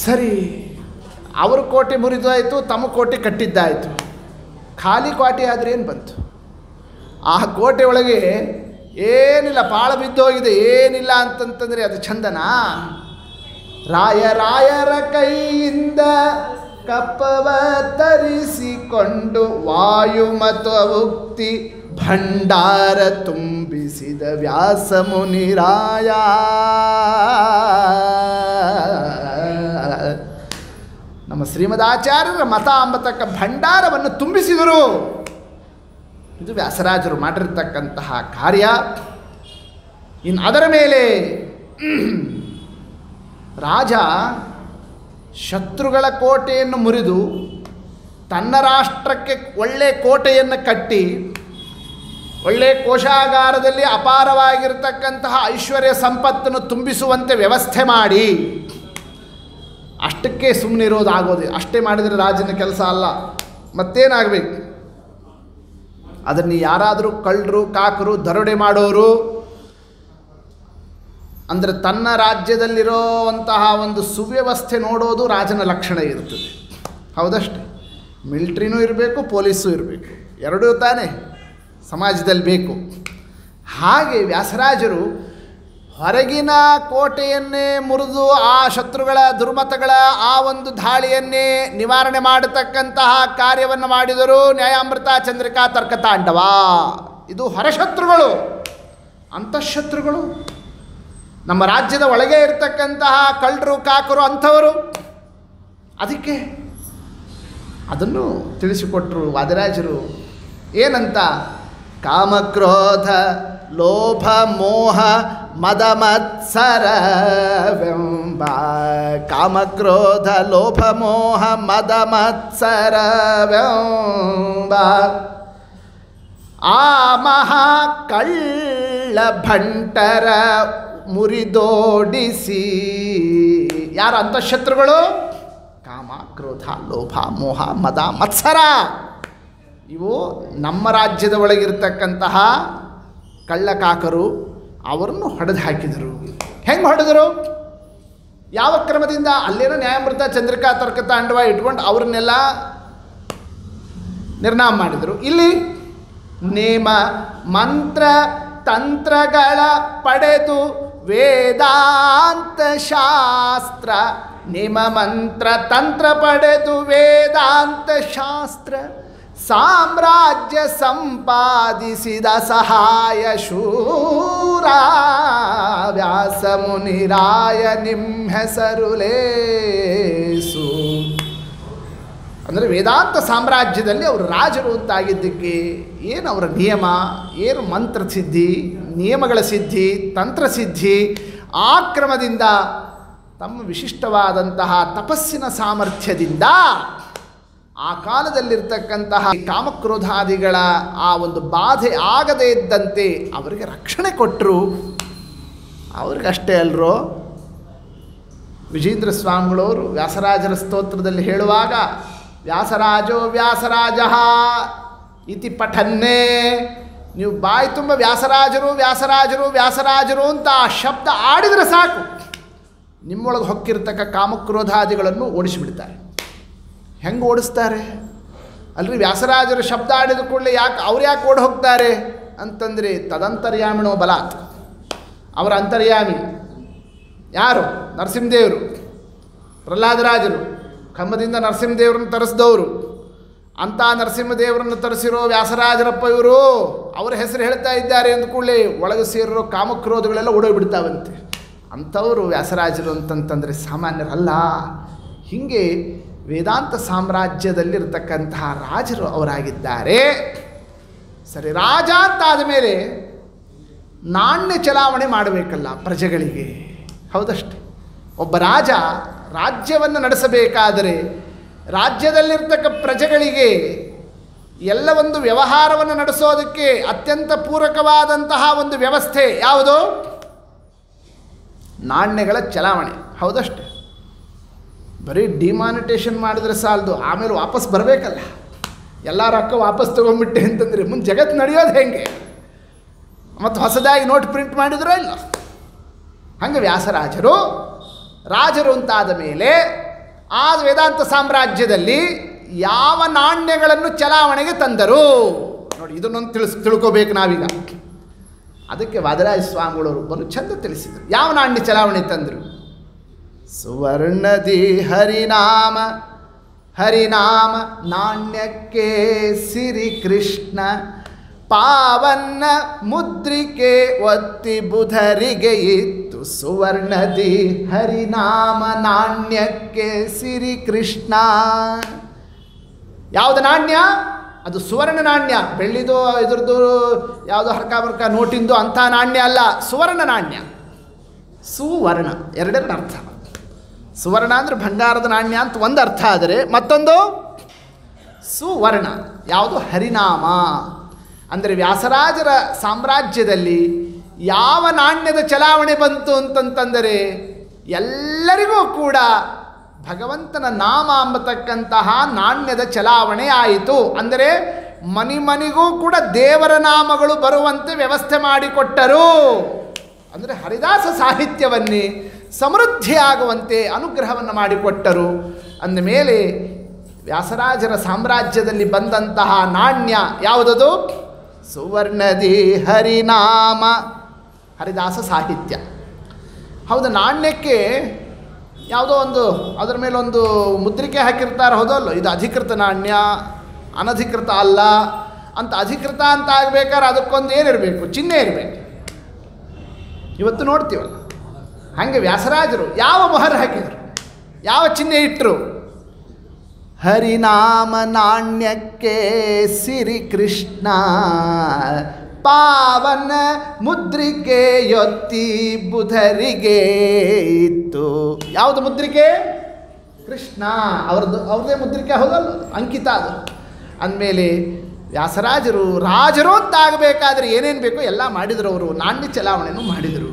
ಸರಿ, ಅವ್ರ ಕೋಟೆ ಮುರಿದಾಯಿತು, ತಮ್ಮ ಕೋಟೆ ಕಟ್ಟಿದ್ದಾಯಿತು. ಖಾಲಿ ಕೋಟೆ ಆದರೆ ಏನು ಬಂತು? ಆ ಕೋಟೆ ಒಳಗೆ ಏನಿಲ್ಲ, ಪಾಳು ಬಿದ್ದೋಗಿದೆ, ಏನಿಲ್ಲ ಅಂತಂತಂದರೆ ಅದು ಚಂದನಾ? ರಾಯರ ಕೈಯಿಂದ ಕಪ್ಪವ ತರಿಸಿಕೊಂಡು ವಾಯುಮತ ಉಕ್ತಿ ಭಂಡಾರ ತುಂಬಿಸಿದ ವ್ಯಾಸ ಮುನಿರಾಯ. ನಮ್ಮ ಶ್ರೀಮದಾಚಾರ್ಯರ ಮತ ಅಂಬತಕ್ಕ ಭಂಡಾರವನ್ನು ತುಂಬಿಸಿದರು. ಇದು ವ್ಯಾಸರಾಜರು ಮಾಡಿರ್ತಕ್ಕಂತಹ ಕಾರ್ಯ. ಇನ್ನು ಅದರ ಮೇಲೆ ರಾಜ ಶತ್ರುಗಳ ಕೋಟೆಯನ್ನು ಮುರಿದು ತನ್ನ ರಾಷ್ಟ್ರಕ್ಕೆ ಒಳ್ಳೆ ಕೋಟೆಯನ್ನು ಕಟ್ಟಿ ಒಳ್ಳೆ ಕೋಶಾಗಾರದಲ್ಲಿ ಅಪಾರವಾಗಿರ್ತಕ್ಕಂತಹ ಐಶ್ವರ್ಯ ಸಂಪತ್ತನ್ನು ತುಂಬಿಸುವಂತೆ ವ್ಯವಸ್ಥೆ ಮಾಡಿ ಅಷ್ಟಕ್ಕೆ ಸುಮ್ಮನಿರೋದಾಗೋದು. ಅಷ್ಟೇ ಮಾಡಿದರೆ ರಾಜನ ಕೆಲಸ ಅಲ್ಲ, ಮತ್ತೇನಾಗಬೇಕು? ಅದನ್ನು ಯಾರಾದರೂ ಕಳ್ಳರು, ಕಾಕರು, ದರೋಡೆ ಮಾಡೋರು ಅಂದರೆ ತನ್ನ ರಾಜ್ಯದಲ್ಲಿರೋವಂತಹ ಒಂದು ಸುವ್ಯವಸ್ಥೆ ನೋಡೋದು ರಾಜನ ಲಕ್ಷಣ ಇರ್ತದೆ. ಹೌದಷ್ಟೇ. ಮಿಲ್ಟ್ರಿನೂ ಇರಬೇಕು, ಪೊಲೀಸು ಇರಬೇಕು, ಎರಡೂ ತಾನೇ ಸಮಾಜದಲ್ಲಿ ಬೇಕು. ಹಾಗೆ ವ್ಯಾಸರಾಜರು ಹೊರಗಿನ ಕೋಟೆಯನ್ನೇ ಮುರಿದು ಆ ಶತ್ರುಗಳ ದುರ್ಮತಗಳ ಆ ಒಂದು ದಾಳಿಯನ್ನೇ ನಿವಾರಣೆ ಮಾಡತಕ್ಕಂತಹ ಕಾರ್ಯವನ್ನು ಮಾಡಿದರು. ನ್ಯಾಯಾಮೃತ, ಚಂದ್ರಿಕಾ, ತರ್ಕತಾಂಡವ ಇದು ಹೊರಶತ್ರುಗಳು. ಅಂತಃಶತ್ರುಗಳು ನಮ್ಮ ರಾಜ್ಯದ ಒಳಗೆ ಇರತಕ್ಕಂತಹ ಕಳ್ಳರು, ಕಾಕರು ಅಂಥವರು. ಅದಕ್ಕೆ ಅದನ್ನು ತಿಳಿಸಿಕೊಟ್ಟರು ವಾದಿರಾಜರು. ಏನಂತ? ಕಾಮಕ್ರೋಧ ಲೋಭ ಮೋಹ ಮದ ಮತ್ಸರವೆಂಬ. ಕಾಮಕ್ರೋಧ ಲೋಭ ಮೋಹ ಮದ ಮತ್ಸರವೆಂಬ ಆ ಮಹಾ ಕಳ್ಳ ಭಂಟರ ಮುರಿದೋಡಿಸಿ. ಯಾರ ಅಂತಃಶತ್ರುಗಳು? ಕಾಮ, ಕ್ರೋಧ, ಲೋಭ, ಮೋಹ, ಮದ, ಮತ್ಸರ. ಇವು ನಮ್ಮ ರಾಜ್ಯದ ಒಳಗಿರ್ತಕ್ಕಂತಹ ಕಳ್ಳಕಾಕರು. ಅವರನ್ನು ಹೊಡೆದು ಹಾಕಿದರು. ಹೆಂಗೆ ಹೊಡೆದರು? ಯಾವ ಕ್ರಮದಿಂದ? ಅಲ್ಲೇನೋ ನ್ಯಾಯಾಮೃತ, ಚಂದ್ರಿಕಾ, ತರ್ಕತಾಂಡವ ಇಟ್ಕೊಂಡು ಅವ್ರನ್ನೆಲ್ಲ ನಿರ್ನಾಮ ಮಾಡಿದರು. ಇಲ್ಲಿ ನೇಮ ಮಂತ್ರ ತಂತ್ರಗಳ ಪಡೆದು ವೇದಾಂತ ಶಾಸ್ತ್ರ. ನೇಮ ಮಂತ್ರ ತಂತ್ರ ಪಡೆದು ವೇದಾಂತ ಶಾಸ್ತ್ರ ಸಾಮ್ರಾಜ್ಯ ಸಂಪಾದಿಸಿದ ಸಹಾಯ ಶೂರ ವ್ಯಾಸ ಮುನಿರಾಯ ನಿಮ್ಮ ಹೆಸರು ಲೇಸು. ಅಂದರೆ ವೇದಾಂತ ಸಾಮ್ರಾಜ್ಯದಲ್ಲಿ ಅವರು ರಾಜರು ಅಂತಾಗಿದ್ದಕ್ಕೆ ಏನು ಅವರ ನಿಯಮ, ಏನು ಮಂತ್ರ ಸಿದ್ಧಿ, ನಿಯಮಗಳ ಸಿದ್ಧಿ, ತಂತ್ರಸಿದ್ಧಿ, ಆ ಕ್ರಮದಿಂದ ತಮ್ಮ ವಿಶಿಷ್ಟವಾದಂತಹ ತಪಸ್ಸಿನ ಸಾಮರ್ಥ್ಯದಿಂದ ಆ ಕಾಲದಲ್ಲಿರ್ತಕ್ಕಂತಹ ಕಾಮಕ್ರೋಧಾದಿಗಳ ಆ ಒಂದು ಬಾಧೆ ಆಗದೇ ಇದ್ದಂತೆ ಅವರಿಗೆ ರಕ್ಷಣೆ ಕೊಟ್ಟರು. ಅವ್ರಿಗಷ್ಟೇ ಅಲ್ಲರೋ, ವಿಜೇಂದ್ರ ಸ್ವಾಮಿಗಳವರು ವ್ಯಾಸರಾಜರ ಸ್ತೋತ್ರದಲ್ಲಿ ಹೇಳುವಾಗ ವ್ಯಾಸರಾಜೋ ವ್ಯಾಸರಾಜ ಇತಿ ಪಠನ್ನೇ. ನೀವು ಬಾಯಿ ತುಂಬ ವ್ಯಾಸರಾಜರು ವ್ಯಾಸರಾಜರು ವ್ಯಾಸರಾಜರು ಅಂತ ಆ ಶಬ್ದ ಆಡಿದರೆ ಸಾಕು, ನಿಮ್ಮೊಳಗೆ ಹೊಕ್ಕಿರ್ತಕ್ಕ ಕಾಮಕ್ರೋಧಾದಿಗಳನ್ನು ಓಡಿಸಿಬಿಡ್ತಾರೆ. ಹೆಂಗೆ ಓಡಿಸ್ತಾರೆ ಅಲ್ರಿ? ವ್ಯಾಸರಾಜರು ಶಬ್ದ ಆಡಿದ ಕೂಡಲೇ ಅವ್ರು ಯಾಕೆ ಓಡಿ ಹೋಗ್ತಾರೆ ಅಂತಂದರೆ ತದಂತರ್ಯಾಮಿಣೋ ಬಲಾತ್. ಅವರ ಅಂತರ್ಯಾಮಿ ಯಾರು? ನರಸಿಂಹದೇವರು. ಪ್ರಹ್ಲಾದರಾಜರು ಕಂಬದಿಂದ ನರಸಿಂಹದೇವರನ್ನು ತರಿಸಿದವರು. ಅಂಥ ನರಸಿಂಹದೇವರನ್ನು ತರಿಸಿರೋ ವ್ಯಾಸರಾಜರಪ್ಪ ಇವರು. ಅವರ ಹೆಸರು ಹೇಳ್ತಾ ಇದ್ದಾರೆ ಅಂದ ಕೂಡಲೇ ಒಳಗೆ ಸೇರಿರೋ ಕಾಮಕ್ರೋಧಗಳೆಲ್ಲ ಓಡೋಗ್ಬಿಡ್ತಾವಂತೆ. ಅಂಥವರು ವ್ಯಾಸರಾಜರು ಅಂತಂತಂದರೆ ಸಾಮಾನ್ಯರಲ್ಲ. ಹೀಗೆ ವೇದಾಂತ ಸಾಮ್ರಾಜ್ಯದಲ್ಲಿರ್ತಕ್ಕಂತಹ ರಾಜರು ಅವರಾಗಿದ್ದಾರೆ. ಸರಿ, ರಾಜ ಅಂತಾದ ಮೇಲೆ ನಾಣ್ಯ ಚಲಾವಣೆ ಮಾಡಬೇಕಲ್ಲ ಪ್ರಜೆಗಳಿಗೆ. ಹೌದಷ್ಟೆ. ಒಬ್ಬ ರಾಜ ರಾಜ್ಯವನ್ನು ನಡೆಸಬೇಕಾದರೆ ರಾಜ್ಯದಲ್ಲಿರ್ತಕ್ಕ ಪ್ರಜೆಗಳಿಗೆ ಎಲ್ಲ ಒಂದು ವ್ಯವಹಾರವನ್ನು ನಡೆಸೋದಕ್ಕೆ ಅತ್ಯಂತ ಪೂರಕವಾದಂತಹ ಒಂದು ವ್ಯವಸ್ಥೆ ಯಾವುದು? ನಾಣ್ಯಗಳ ಚಲಾವಣೆ. ಹೌದಷ್ಟೆ. ಬರೀ ಡಿಮಾನಿಟೇಷನ್ ಮಾಡಿದ್ರೆ ಸಾಲದು, ಆಮೇಲೆ ವಾಪಸ್ ಬರಬೇಕಲ್ಲ. ಎಲ್ಲ ರೊಕ್ಕ ವಾಪಸ್ ತೊಗೊಂಡ್ಬಿಟ್ಟೆ ಅಂತಂದರೆ ಮುಂದೆ ಜಗತ್ತು ನಡೆಯೋದು ಹೆಂಗೆ? ಮತ್ತು ಹೊಸದಾಗಿ ನೋಟ್ ಪ್ರಿಂಟ್ ಮಾಡಿದ್ರೋ ಇಲ್ಲ. ಹಂಗೆ ವ್ಯಾಸರಾಜರು ರಾಜರು ಅಂತಾದ ಮೇಲೆ ಆ ವೇದಾಂತ ಸಾಮ್ರಾಜ್ಯದಲ್ಲಿ ಯಾವ ನಾಣ್ಯಗಳನ್ನು ಚಲಾವಣೆಗೆ ತಂದರು ನೋಡಿ. ಇದನ್ನೊಂದು ತಿಳ್ಕೋಬೇಕು ನಾವೀಗ. ಅದಕ್ಕೆ ವಾದರಾಜ ಸ್ವಾಮಿಗಳವರು ಬಲು ಚಂದ ತಿಳಿಸಿದರು. ಯಾವ ನಾಣ್ಯ ಚಲಾವಣೆ ತಂದರು? ಸುವರ್ಣದಿ ಹರಿನಾಮ, ಹರಿನಾಮ ನಾಣ್ಯಕ್ಕೆ ಸಿರಿ ಕೃಷ್ಣ, ಪಾವನ್ನ ಮುದ್ರಿಕೆ ಒತ್ತಿ ಬುಧರಿಗೆ ಇತ್ತು. ಸುವರ್ಣದಿ ಹರಿನಾಮ ನಾಣ್ಯಕ್ಕೆ ಸಿರಿ ಕೃಷ್ಣ. ಯಾವುದು ನಾಣ್ಯ? ಅದು ಸುವರ್ಣ ನಾಣ್ಯ. ಬೆಳ್ಳಿದು ಇದ್ರದ್ದು ಯಾವುದೋ ಹರ್ಕ ಬರ್ಕ ನೋಟಿಂದು ಅಂಥ ನಾಣ್ಯ ಅಲ್ಲ, ಸುವರ್ಣ ನಾಣ್ಯ. ಸುವರ್ಣ ಎರಡೆರಡು ಅರ್ಥ. ಸುವರ್ಣ ಅಂದರೆ ಬಂಗಾರದ ನಾಣ್ಯ ಅಂತ ಒಂದು ಅರ್ಥ, ಆದರೆ ಮತ್ತೊಂದು ಸುವರ್ಣ ಯಾವುದು? ಹರಿನಾಮ. ಅಂದರೆ ವ್ಯಾಸರಾಜರ ಸಾಮ್ರಾಜ್ಯದಲ್ಲಿ ಯಾವ ನಾಣ್ಯದ ಚಲಾವಣೆ ಬಂತು ಅಂತಂತಂದರೆ ಎಲ್ಲರಿಗೂ ಕೂಡ ಭಗವಂತನ ನಾಮ ಅಂಬತಕ್ಕಂತಹ ನಾಣ್ಯದ ಚಲಾವಣೆ ಆಯಿತು. ಅಂದರೆ ಮನಿಗೂ ಕೂಡ ದೇವರ ನಾಮಗಳು ಬರುವಂತೆ ವ್ಯವಸ್ಥೆ ಮಾಡಿಕೊಟ್ಟರು. ಅಂದರೆ ಹರಿದಾಸ ಸಾಹಿತ್ಯವನ್ನೇ ಸಮೃದ್ಧಿಯಾಗುವಂತೆ ಅನುಗ್ರಹವನ್ನು ಮಾಡಿಕೊಟ್ಟರು. ಅಂದಮೇಲೆ ವ್ಯಾಸರಾಜರ ಸಾಮ್ರಾಜ್ಯದಲ್ಲಿ ಬಂದಂತಹ ನಾಣ್ಯ ಯಾವುದದು? ಸುವರ್ಣದಿ ಹರಿನಾಮ, ಹರಿದಾಸ ಸಾಹಿತ್ಯ. ಹೌದು, ನಾಣ್ಯಕ್ಕೆ ಯಾವುದೋ ಒಂದು ಅದರ ಮೇಲೊಂದು ಮುದ್ರಿಕೆ ಹಾಕಿರ್ತಾರೆ, ಹೌದಲ್ಲ, ಇದು ಅಧಿಕೃತ ನಾಣ್ಯ, ಅನಧಿಕೃತ ಅಲ್ಲ ಅಂತ. ಅಧಿಕೃತ ಅಂತ ಆಗಬೇಕಾದ್ರೆ ಅದಕ್ಕೊಂದು ಏನಿರಬೇಕು? ಚಿಹ್ನೆ ಇರಬೇಕು. ಇವತ್ತು ನೋಡ್ತೀವಲ್ಲ, ಹಾಗೆ ವ್ಯಾಸರಾಜರು ಯಾವ ಮೊಹರ್ ಹಾಕಿದರು, ಯಾವ ಚಿಹ್ನೆ ಇಟ್ಟರು? ಹರಿನಾಮ ನಾಣ್ಯಕ್ಕೆ ಸಿರಿ ಕೃಷ್ಣ, ಪಾವನ ಮುದ್ರಿಕೆ ಯೊತ್ತಿ ಬುಧರಿಗೆ ಇತ್ತು. ಯಾವುದು ಮುದ್ರಿಕೆ? ಕೃಷ್ಣ ಅವ್ರದ್ದೇ ಮುದ್ರಿಕೆ, ಹೌದಲ್ಲ, ಅಂಕಿತ ಅದು. ಅಂದಮೇಲೆ ವ್ಯಾಸರಾಜರು ರಾಜರು ಅಂತ ಆಗಬೇಕಾದ್ರೆ ಏನೇನು ಬೇಕೋ ಎಲ್ಲ ಮಾಡಿದರು. ಅವರು ನಾಣ್ಯ ಚಲಾವಣೆಯನ್ನು ಮಾಡಿದರು.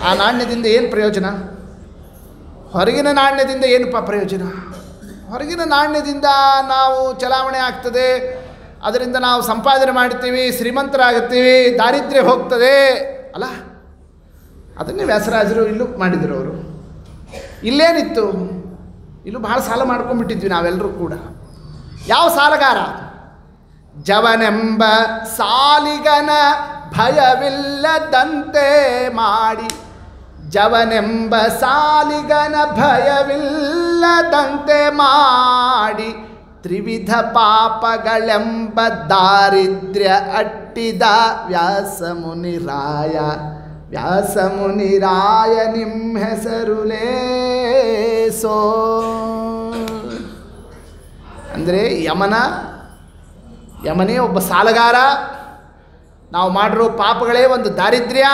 ಆ ನಾಣ್ಯದಿಂದ ಏನು ಪ್ರಯೋಜನ? ಹೊರಗಿನ ನಾಣ್ಯದಿಂದ ಏನಪ್ಪ ಪ್ರಯೋಜನ? ಹೊರಗಿನ ನಾಣ್ಯದಿಂದ ನಾವು ಚಲಾವಣೆ ಆಗ್ತದೆ, ಅದರಿಂದ ನಾವು ಸಂಪಾದನೆ ಮಾಡ್ತೀವಿ, ಶ್ರೀಮಂತರಾಗುತ್ತೀವಿ, ದಾರಿದ್ರ್ಯ ಹೋಗ್ತದೆ ಅಲ್ಲ. ಅದನ್ನೇ ವ್ಯಾಸರಾಜರು ಇಲ್ಲೂ ಮಾಡಿದರು. ಅವರು ಇಲ್ಲೇನಿತ್ತು? ಇಲ್ಲೂ ಭಾಳ ಸಾಲ ಮಾಡ್ಕೊಂಡ್ಬಿಟ್ಟಿದ್ವಿ ನಾವೆಲ್ಲರೂ ಕೂಡ. ಯಾವ ಸಾಲಗಾರ? ಜವನೆಂಬ ಸಾಲಿಗನ ಭಯವಿಲ್ಲದಂತೆ ಮಾಡಿ, ಜವನೆಂಬ ಸಾಲಿಗನ ಭಯವಿಲ್ಲದಂತೆ ಮಾಡಿ, ತ್ರಿವಿಧ ಪಾಪಗಳೆಂಬ ದಾರಿದ್ರ್ಯ ಅಟ್ಟಿದ ವ್ಯಾಸಮುನಿರಾಯ, ವ್ಯಾಸಮುನಿರಾಯ ನಿಮ್ಮ ಹೆಸರುಲೇಸೋ. ಅಂದರೆ ಯಮನೇ ಒಬ್ಬ ಸಾಲಗಾರ. ನಾವು ಮಾಡಿರೋ ಪಾಪಗಳೇ ಒಂದು ದಾರಿದ್ರ್ಯ.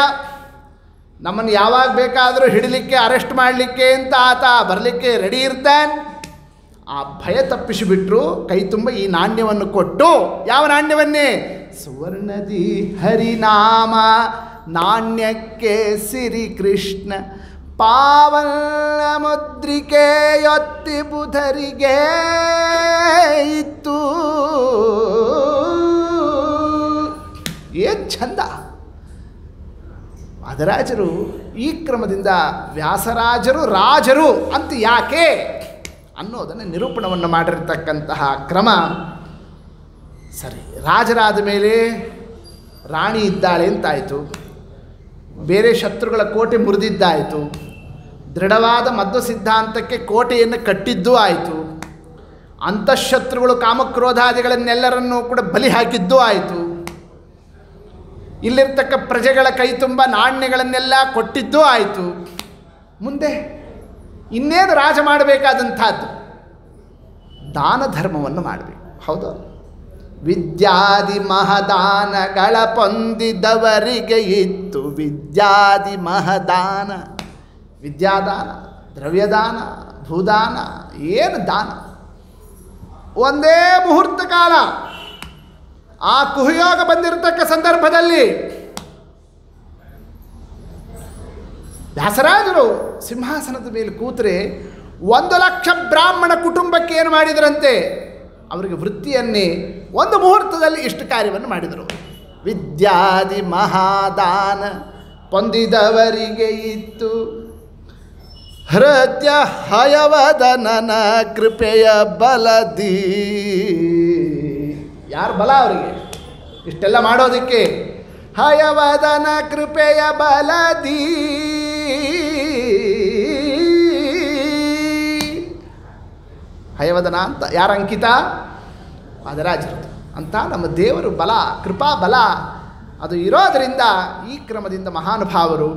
ನಮ್ಮನ್ನು ಯಾವಾಗ ಬೇಕಾದರೂ ಹಿಡಿಲಿಕ್ಕೆ, ಅರೆಸ್ಟ್ ಮಾಡಲಿಕ್ಕೆ ಅಂತ ಆತ ಬರಲಿಕ್ಕೆ ರೆಡಿ ಇರ್ತಾನೆ. ಆ ಭಯ ತಪ್ಪಿಸಿಬಿಟ್ರು ಕೈ ತುಂಬ ಈ ನಾಣ್ಯವನ್ನು ಕೊಟ್ಟು. ಯಾವ ನಾಣ್ಯವನ್ನೇ? ಸುವರ್ಣದಿ ಹರಿನಾಮ ನಾಣ್ಯಕ್ಕೆ ಸಿರಿ ಕೃಷ್ಣ, ಪಾವನ ಮುದ್ರಿಕೆ ಯೊತ್ತಿ ಬುಧರಿಗೆ ಇತ್ತು. ಏನು ಚಂದ! ವಾದರಾಜರು ಈ ಕ್ರಮದಿಂದ ವ್ಯಾಸರಾಜರು ರಾಜರು ಅಂತ ಯಾಕೆ ಅನ್ನೋದನ್ನು ನಿರೂಪಣವನ್ನು ಮಾಡಿರ್ತಕ್ಕಂತಹ ಕ್ರಮ ಸರಿ. ರಾಜರಾದ ಮೇಲೆ ರಾಣಿ ಇದ್ದಾಳೆ ಅಂತಾಯಿತು, ಬೇರೆ ಶತ್ರುಗಳ ಕೋಟೆ ಮುರಿದಿದ್ದಾಯಿತು, ದೃಢವಾದ ಮಧ್ವ ಸಿದ್ಧಾಂತಕ್ಕೆ ಕೋಟೆಯನ್ನು ಕಟ್ಟಿದ್ದೂ ಆಯಿತು, ಅಂತಃಶತ್ರುಗಳು ಕಾಮಕ್ರೋಧಾದಿಗಳನ್ನೆಲ್ಲರನ್ನೂ ಕೂಡ ಬಲಿ ಹಾಕಿದ್ದೂ ಆಯಿತು, ಇಲ್ಲಿರ್ತಕ್ಕ ಪ್ರಜೆಗಳ ಕೈ ತುಂಬ ನಾಣ್ಯಗಳನ್ನೆಲ್ಲ ಕೊಟ್ಟಿದ್ದೂ ಆಯಿತು. ಮುಂದೆ ಇನ್ನೇನು ರಾಜ ಮಾಡಬೇಕಾದಂಥದ್ದು? ದಾನ ಧರ್ಮವನ್ನು ಮಾಡಬೇಕು. ಹೌದು, ವಿದ್ಯಾದಿ ಮಹದಾನಗಳ ಪೊಂದಿದವರಿಗೆ ಇತ್ತು ವಿದ್ಯಾದಿ ಮಹದಾನ. ವಿದ್ಯಾದಾನ, ದ್ರವ್ಯದಾನ, ಭೂದಾನ, ಏನು ದಾನ? ಒಂದೇ ಮುಹೂರ್ತ ಕಾಲ ಆ ಕುಹಯೋಗ ಬಂದಿರತಕ್ಕ ಸಂದರ್ಭದಲ್ಲಿ ವ್ಯಾಸರಾಜರು ಸಿಂಹಾಸನದ ಮೇಲೆ ಕೂತರೆ 1,00,000 ಬ್ರಾಹ್ಮಣ ಕುಟುಂಬಕ್ಕೆ ಏನು ಮಾಡಿದರಂತೆ? ಅವರಿಗೆ ವೃತ್ತಿಯನ್ನೇ ಒಂದು ಮುಹೂರ್ತದಲ್ಲಿ ಇಷ್ಟು ಕಾರ್ಯವನ್ನು ಮಾಡಿದರು. ವಿದ್ಯಾದಿ ಮಹಾದಾನ ಪೊಂದಿದವರಿಗೆ ಇತ್ತು ಹೃದಯ ಹಯವದನನ ಕೃಪೆಯ ಬಲದಿ. ಯಾರು ಬಲ ಅವರಿಗೆ ಇಷ್ಟೆಲ್ಲ ಮಾಡೋದಕ್ಕೆ? ಹಯವದನ ಕೃಪೆಯ ಬಲದಿ. ಹಯವದನ ಅಂತ ಯಾರ ಅಂಕಿತ? ವಾದರಾಜರದು ಅಂತ ನಮ್ಮ ದೇವರು ಬಲ, ಕೃಪಾ ಬಲ ಅದು ಇರೋದರಿಂದ ಈ ಕ್ರಮದಿಂದ ಮಹಾನುಭಾವರು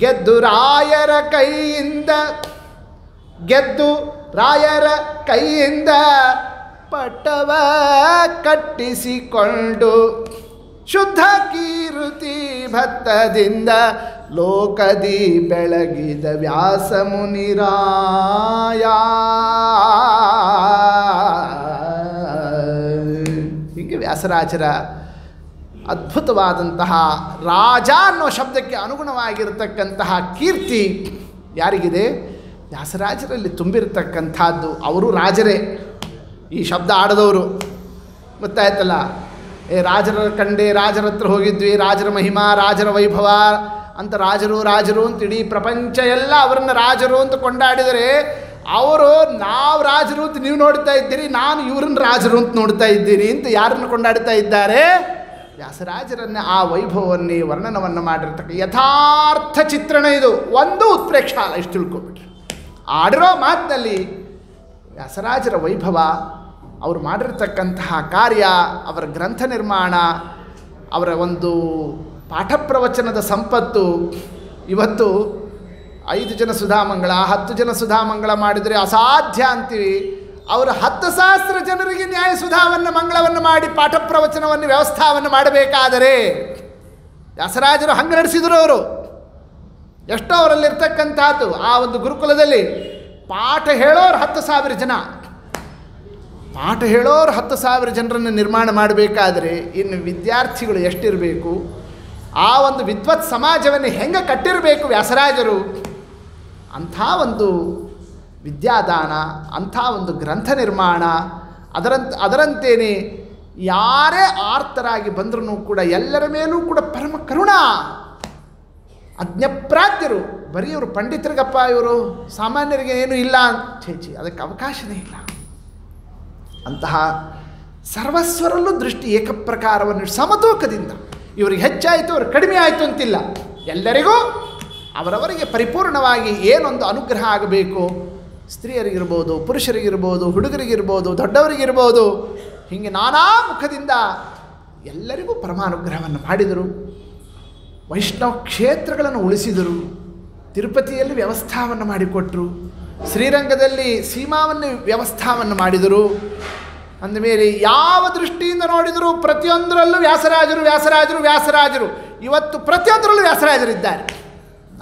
ಗೆದ್ದು ರಾಯರ ಕೈಯಿಂದ, ಗೆದ್ದು ರಾಯರ ಕೈಯಿಂದ ಪಟ್ಟವ ಕಟ್ಟಿಸಿಕೊಂಡು ಶುದ್ಧ ಕೀರುತಿ ಭತ್ತದಿಂದ ಲೋಕದಿ ಬೆಳಗಿದ ವ್ಯಾಸ ಮುನಿರಾಯ. ಹೀಗೆ ವ್ಯಾಸರಾಜರ ಅದ್ಭುತವಾದಂತಹ ರಾಜ ಅನ್ನೋ ಶಬ್ದಕ್ಕೆ ಅನುಗುಣವಾಗಿರತಕ್ಕಂತಹ ಕೀರ್ತಿ ಯಾರಿಗಿದೆ? ವ್ಯಾಸರಾಜರಲ್ಲಿ ತುಂಬಿರತಕ್ಕಂಥದ್ದು. ಅವರು ರಾಜರೇ, ಈ ಶಬ್ದ ಆಡದವರು. ಗೊತ್ತಾಯ್ತಲ್ಲ, ರಾಜರ ಕಂಡೆ, ರಾಜರ ಹತ್ರ ಹೋಗಿದ್ವಿ, ರಾಜರ ಮಹಿಮಾ, ರಾಜರ ವೈಭವ ಅಂತ ರಾಜರು ರಾಜರು ಅಂತ ಇಡೀ ಪ್ರಪಂಚ ಎಲ್ಲ ಅವರನ್ನು ರಾಜರು ಅಂತ ಕೊಂಡಾಡಿದರೆ, ಅವರು ನಾವು ರಾಜರು ಅಂತ ನೀವು ನೋಡ್ತಾ ಇದ್ದೀರಿ, ನಾನು ಇವರನ್ನು ರಾಜರು ಅಂತ ನೋಡ್ತಾ ಇದ್ದೀನಿ ಅಂತ ಯಾರನ್ನು ಕೊಂಡಾಡ್ತಾ ಇದ್ದಾರೆ? ವ್ಯಾಸರಾಜರನ್ನೇ, ಆ ವೈಭವವನ್ನೇ ವರ್ಣನವನ್ನು ಮಾಡಿರ್ತಕ್ಕ ಯಥಾರ್ಥ ಚಿತ್ರಣ ಇದು. ಒಂದು ಉತ್ಪ್ರೇಕ್ಷ ಅಲ್ಲ, ಇಷ್ಟು ತಿಳ್ಕೊಬಿಟ್ರೆ. ಆಡಿರೋ ಮಾತಿನಲ್ಲಿ ವ್ಯಾಸರಾಜರ ವೈಭವ, ಅವರು ಮಾಡಿರ್ತಕ್ಕಂತಹ ಕಾರ್ಯ, ಅವರ ಗ್ರಂಥ ನಿರ್ಮಾಣ, ಅವರ ಒಂದು ಪಾಠ ಪ್ರವಚನದ ಸಂಪತ್ತು. ಇವತ್ತು 5 ಜನ ಸುಧಾಮಂಗಳ, 10 ಜನ ಸುಧಾಮಂಗಳ ಮಾಡಿದರೆ ಅಸಾಧ್ಯ ಅಂತೀವಿ. ಅವರು 10,000 ಜನರಿಗೆ ನ್ಯಾಯ ಸುಧಾವನ್ನು ಮಂಗಳವನ್ನು ಮಾಡಿ ಪಾಠ ಪ್ರವಚನವನ್ನು ವ್ಯವಸ್ಥಾವನ್ನು ಮಾಡಬೇಕಾದರೆ ವ್ಯಾಸರಾಜರು ಹಂಗೆ ನಡೆಸಿದರು. ಅವರು ಎಷ್ಟೋ ಅವರಲ್ಲಿರ್ತಕ್ಕಂಥದ್ದು ಆ ಒಂದು ಗುರುಕುಲದಲ್ಲಿ ಪಾಠ ಹೇಳೋರು 10,000 ಜನ, ಪಾಠ ಹೇಳೋರು 10,000 ಜನರನ್ನು ನಿರ್ಮಾಣ ಮಾಡಬೇಕಾದರೆ ಇನ್ನು ವಿದ್ಯಾರ್ಥಿಗಳು ಎಷ್ಟಿರಬೇಕು? ಆ ಒಂದು ವಿದ್ವತ್ ಸಮಾಜವನ್ನು ಹೆಂಗೆ ಕಟ್ಟಿರಬೇಕು ವ್ಯಾಸರಾಜರು? ಅಂಥ ಒಂದು ವಿದ್ಯಾದಾನ, ಅಂಥ ಒಂದು ಗ್ರಂಥ ನಿರ್ಮಾಣ, ಅದರಂತೇನೆ ಯಾರೇ ಆರ್ತರಾಗಿ ಬಂದರೂ ಕೂಡ ಎಲ್ಲರ ಮೇಲೂ ಕೂಡ ಪರಮ ಕರುಣಾ, ಅಜ್ಞಪ್ರಾಜ್ಯರು. ಬರೀ ಇವರು ಪಂಡಿತರಿಗಪ್ಪ, ಇವರು ಸಾಮಾನ್ಯರಿಗೆ ಏನೂ ಇಲ್ಲ ಛೇಚಿ, ಅದಕ್ಕೆ ಅವಕಾಶವೇ ಇಲ್ಲ. ಅಂತಹ ಸರ್ವಸ್ವರಲ್ಲೂ ದೃಷ್ಟಿ ಏಕಪ್ರಕಾರವನ್ನು ಸಮತೂಕದಿಂದ, ಇವರಿಗೆ ಹೆಚ್ಚಾಯಿತು ಅವ್ರಿಗೆ ಕಡಿಮೆ ಆಯಿತು ಅಂತಿಲ್ಲ, ಎಲ್ಲರಿಗೂ ಅವರವರಿಗೆ ಪರಿಪೂರ್ಣವಾಗಿ ಏನೊಂದು ಅನುಗ್ರಹ ಆಗಬೇಕು, ಸ್ತ್ರೀಯರಿಗಿರ್ಬೋದು, ಪುರುಷರಿಗಿರ್ಬೋದು, ಹುಡುಗರಿಗಿರ್ಬೋದು, ದೊಡ್ಡವರಿಗಿರ್ಬೋದು, ಹೀಗೆ ನಾನಾ ಮುಖದಿಂದ ಎಲ್ಲರಿಗೂ ಪರಮಾನುಗ್ರಹವನ್ನು ಮಾಡಿದರು. ವೈಷ್ಣವ ಕ್ಷೇತ್ರಗಳನ್ನು ಉಳಿಸಿದರು. ತಿರುಪತಿಯಲ್ಲಿ ವ್ಯವಸ್ಥಾವನ್ನು ಮಾಡಿಕೊಟ್ಟರು. ಶ್ರೀರಂಗದಲ್ಲಿ ಸೀಮಾವನ್ನು ವ್ಯವಸ್ಥಾವನ್ನು ಮಾಡಿದರು. ಅಂದಮೇಲೆ ಯಾವ ದೃಷ್ಟಿಯಿಂದ ನೋಡಿದರೂ ಪ್ರತಿಯೊಂದರಲ್ಲೂ ವ್ಯಾಸರಾಜರು ವ್ಯಾಸರಾಜರು ವ್ಯಾಸರಾಜರು. ಇವತ್ತು ಪ್ರತಿಯೊಂದರಲ್ಲೂ ವ್ಯಾಸರಾಜರಿದ್ದಾರೆ.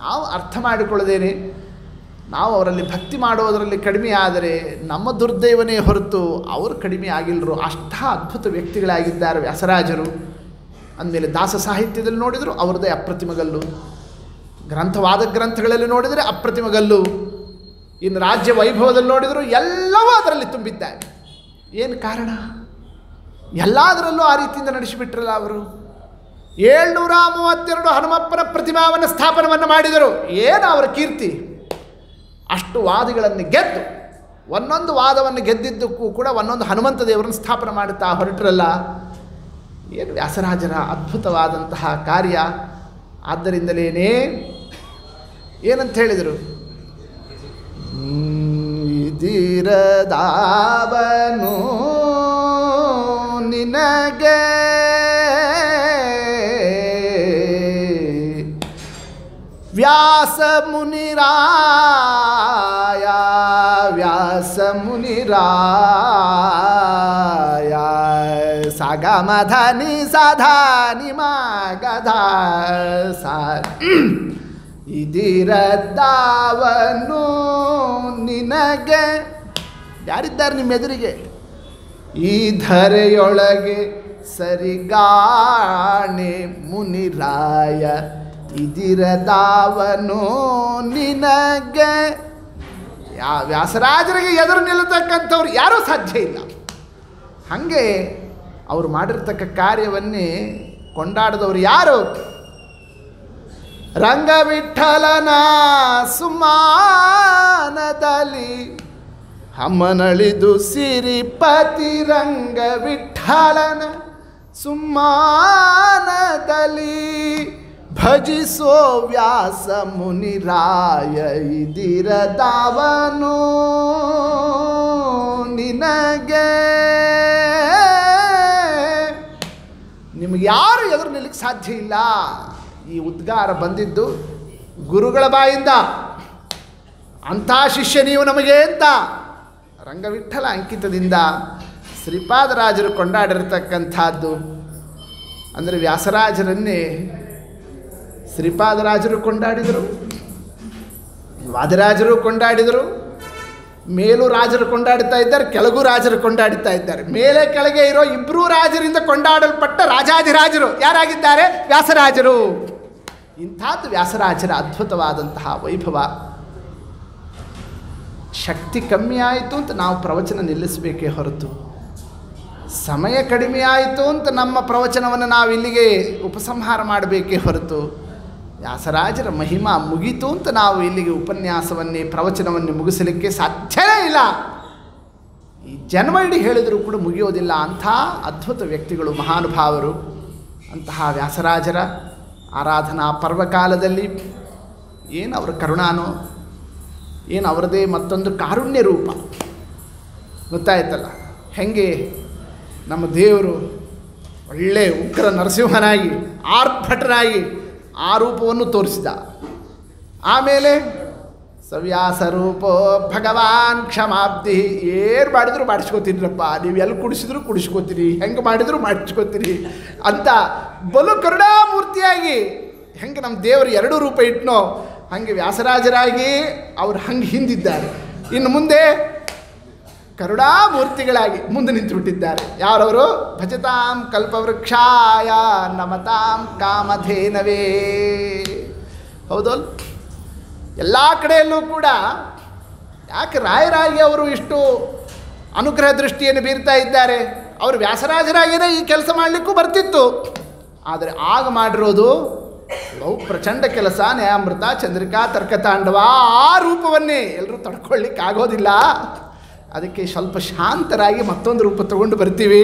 ನಾವು ಅರ್ಥ ಮಾಡಿಕೊಳ್ಳದೇನೆ ನಾವು ಅವರಲ್ಲಿ ಭಕ್ತಿ ಮಾಡೋದರಲ್ಲಿ ಕಡಿಮೆ ಆದರೆ ನಮ್ಮ ದುರ್ದೈವನೇ ಹೊರತು ಅವರು ಕಡಿಮೆ ಆಗಿಲ್ಲರು. ಅಷ್ಟ ಅದ್ಭುತ ವ್ಯಕ್ತಿಗಳಾಗಿದ್ದಾರೆ ವ್ಯಾಸರಾಜರು. ಅಂದಮೇಲೆ ದಾಸ ಸಾಹಿತ್ಯದಲ್ಲಿ ನೋಡಿದರೂ ಅವ್ರದ್ದೇ ಅಪ್ರತಿಮಗಲ್ಲು, ಗ್ರಂಥವಾದ ಗ್ರಂಥಗಳಲ್ಲಿ ನೋಡಿದರೆ ಅಪ್ರತಿಮಗಲ್ಲು, ಇನ್ನು ರಾಜ್ಯ ವೈಭವದಲ್ಲಿ ನೋಡಿದರೂ ಎಲ್ಲವೂ ಅದರಲ್ಲಿ ತುಂಬಿದ್ದಾರೆ. ಏನು ಕಾರಣ? ಎಲ್ಲದರಲ್ಲೂ ಆ ರೀತಿಯಿಂದ ನಡೆಸಿಬಿಟ್ರಲ್ಲ ಅವರು. 732 ಹನುಮಪ್ಪನ ಪ್ರತಿಮಾವನ್ನು ಸ್ಥಾಪನವನ್ನು ಮಾಡಿದರು. ಏನು ಅವರ ಕೀರ್ತಿ! ಅಷ್ಟು ವಾದಿಗಳನ್ನು ಗೆದ್ದು, ಒಂದೊಂದು ವಾದವನ್ನು ಗೆದ್ದಿದ್ದಕ್ಕೂ ಕೂಡ ಒಂದೊಂದು ಹನುಮಂತ ದೇವರನ್ನು ಸ್ಥಾಪನೆ ಮಾಡುತ್ತಾ ಹೊರಟರಲ್ಲ. ಏನು ವ್ಯಾಸರಾಜರ ಅದ್ಭುತವಾದಂತಹ ಕಾರ್ಯ! ಆದ್ದರಿಂದಲೇ ಏನಂತ ಹೇಳಿದರು? ಇದಿರದಾವನು ನಿನಗೆ ವ್ಯಾಸ ಮುನಿರಾಯ, ವ್ಯಾಸ ಮುನಿರಾಯ. ಸಗಮಧನಿ ಸಧಾನಿ ಮಗಧ ಸ ಇದಿರದ್ದಾವನು ನಿನಗೆ. ಯಾರಿದ್ದಾರೆ ನಿಮ್ಮ ಎದುರಿಗೆ? ಈ ಧರೆಯೊಳಗೆ ಸರಿಗಾಣೆ ಮುನಿರಾಯ, ಇದಿರದಾವನು ನಿನಗೆ. ವ್ಯಾಸರಾಜರಿಗೆ ಎದುರು ನಿಲ್ಲತಕ್ಕಂಥವ್ರು ಯಾರೂ ಸಾಧ್ಯ ಇಲ್ಲ. ಹಾಗೆ ಅವರು ಮಾಡಿರ್ತಕ್ಕ ಕಾರ್ಯವನ್ನೇ ಕೊಂಡಾಡಿದವರು ಯಾರು? ರಂಗವಿಠಲನ ಸುಮಾನದಲ್ಲಿ ಅಮ್ಮನಳಿದು ಸಿರಿಪತಿ ರಂಗವಿಠಲನ ಸುಮಾನದಲ್ಲಿ ಭಜಿಸೋ ವ್ಯಾಸ ಮುನಿರಾಯ ಇದಿರದವನು ನಿನಗೆ. ನಿಮಗೆ ಯಾರು ಎದುರು ನಿಲ್ಲಕ್ಕೆ ಸಾಧ್ಯ ಇಲ್ಲ. ಈ ಉದ್ಗಾರ ಬಂದಿದ್ದು ಗುರುಗಳ ಬಾಯಿಂದ. ಅಂಥ ಶಿಷ್ಯ ನೀವು ನಮಗೆ ಅಂತ ರಂಗವಿಠಲ ಅಂಕಿತದಿಂದ ಶ್ರೀಪಾದರಾಜರು ಕೊಂಡಾಡಿರ್ತಕ್ಕಂಥದ್ದು. ಅಂದರೆ ವ್ಯಾಸರಾಜರನ್ನೇ ಶ್ರೀಪಾದರಾಜರು ಕೊಂಡಾಡಿದರು, ವಾದಿರಾಜರು ಕೊಂಡಾಡಿದರು, ಮೇಲೂ ರಾಜರು ಕೊಂಡಾಡುತ್ತಾ ಇದ್ದಾರೆ, ಕೆಳಗೂ ರಾಜರು ಕೊಂಡಾಡುತ್ತಾ ಇದ್ದಾರೆ. ಮೇಲೆ ಕೆಳಗೆ ಇರೋ ಇಬ್ಬರೂ ರಾಜರಿಂದ ಕೊಂಡಾಡಲ್ಪಟ್ಟ ರಾಜಾಧಿರಾಜರು ಯಾರಾಗಿದ್ದಾರೆ? ವ್ಯಾಸರಾಜರು. ಇಂಥದ್ದು ವ್ಯಾಸರಾಜರ ಅದ್ಭುತವಾದಂತಹ ವೈಭವ. ಶಕ್ತಿ ಕಮ್ಮಿ ಆಯಿತು ಅಂತ ನಾವು ಪ್ರವಚನ ನಿಲ್ಲಿಸಬೇಕೇ ಹೊರತು, ಸಮಯ ಕಡಿಮೆ ಆಯಿತು ಅಂತ ನಮ್ಮ ಪ್ರವಚನವನ್ನು ನಾವು ಇಲ್ಲಿಗೆ ಉಪಸಂಹಾರ ಮಾಡಬೇಕೇ ಹೊರತು, ವ್ಯಾಸರಾಜರ ಮಹಿಮಾ ಮುಗೀತು ಅಂತ ನಾವು ಇಲ್ಲಿಗೆ ಉಪನ್ಯಾಸವನ್ನೇ ಪ್ರವಚನವನ್ನೇ ಮುಗಿಸಲಿಕ್ಕೆ ಸಾಧ್ಯವೇ ಇಲ್ಲ. ಈ ಜನ್ಮ ಇಡೀ ಹೇಳಿದರೂ ಕೂಡ ಮುಗಿಯೋದಿಲ್ಲ. ಅಂಥ ಅದ್ಭುತ ವ್ಯಕ್ತಿಗಳು, ಮಹಾನುಭಾವರು. ಅಂತಹ ವ್ಯಾಸರಾಜರ ಆರಾಧನಾ ಪರ್ವಕಾಲದಲ್ಲಿ ಏನು ಅವರ ಕರುಣಾನೋ, ಏನು ಅವರದೇ ಮತ್ತೊಂದು ಕಾರುಣ್ಯ ರೂಪ ಗೊತ್ತಾಯ್ತಲ್ಲ. ಹೆಂಗೆ ನಮ್ಮ ದೇವರು ಒಳ್ಳೆ ಉಗ್ರ ನರಸಿಂಹನಾಗಿ ಆರ್ಭಟನಾಗಿ ಆ ರೂಪವನ್ನು ತೋರಿಸಿದ. ಆಮೇಲೆ ಸವ್ಯಾಸ ರೂಪೋ ಭಗವಾನ್ ಕ್ಷಮಾಬ್ಧಿ. ಏನು ಮಾಡಿದ್ರು ಮಾಡಿಸ್ಕೋತೀನಿರಪ್ಪ, ನೀವು ಎಲ್ಲಿ ಕುಡಿಸಿದ್ರು ಕುಡಿಸ್ಕೋತೀರಿ, ಹೆಂಗೆ ಮಾಡಿದ್ರು ಮಾಡಿಸ್ಕೋತೀರಿ ಅಂತ ಬಲು ಕರುಣಾಮೂರ್ತಿಯಾಗಿ ಹೆಂಗೆ ನಮ್ಮ ದೇವರು ಎರಡು ರೂಪ ಇಟ್ನೋ ಹಾಗೆ ವ್ಯಾಸರಾಜರಾಗಿ ಅವರು ಹಂಗೆ ಹಿಂದಿದ್ದಾರೆ. ಇನ್ನು ಮುಂದೆ ಕರುಣಾಮೂರ್ತಿಗಳಾಗಿ ಮುಂದೆ ನಿಂತುಬಿಟ್ಟಿದ್ದಾರೆ. ಯಾರವರು? ಭಜತಾಂ ಕಲ್ಪವೃಕ್ಷಾಯ ನಮತಾಂ ಕಾಮಧೇನವೇ. ಹೌದಲ್ಲ? ಎಲ್ಲ ಕಡೆಯಲ್ಲೂ ಕೂಡ ಯಾಕೆ ರಾಯರಾಗಿ ಅವರು ಇಷ್ಟು ಅನುಗ್ರಹ ದೃಷ್ಟಿಯನ್ನು ಬೀರ್ತಾ ಇದ್ದಾರೆ? ಅವರು ವ್ಯಾಸರಾಜರಾಗಿಯೇ ಈ ಕೆಲಸ ಮಾಡಲಿಕ್ಕೂ ಬರ್ತಿತ್ತು. ಆದರೆ ಆಗ ಮಾಡಿರೋದು ಪ್ರಚಂಡ ಕೆಲಸ. ನ್ಯಾಯಾಮೃತ, ಚಂದ್ರಿಕಾ, ತರ್ಕತಾಂಡವ ಆ ರೂಪವನ್ನೇ ಎಲ್ಲರೂ ತಡ್ಕೊಳ್ಳಿಕ್ಕೆ ಆಗೋದಿಲ್ಲ. ಅದಕ್ಕೆ ಸ್ವಲ್ಪ ಶಾಂತರಾಗಿ ಮತ್ತೊಂದು ರೂಪ ತಗೊಂಡು ಬರ್ತೀವಿ.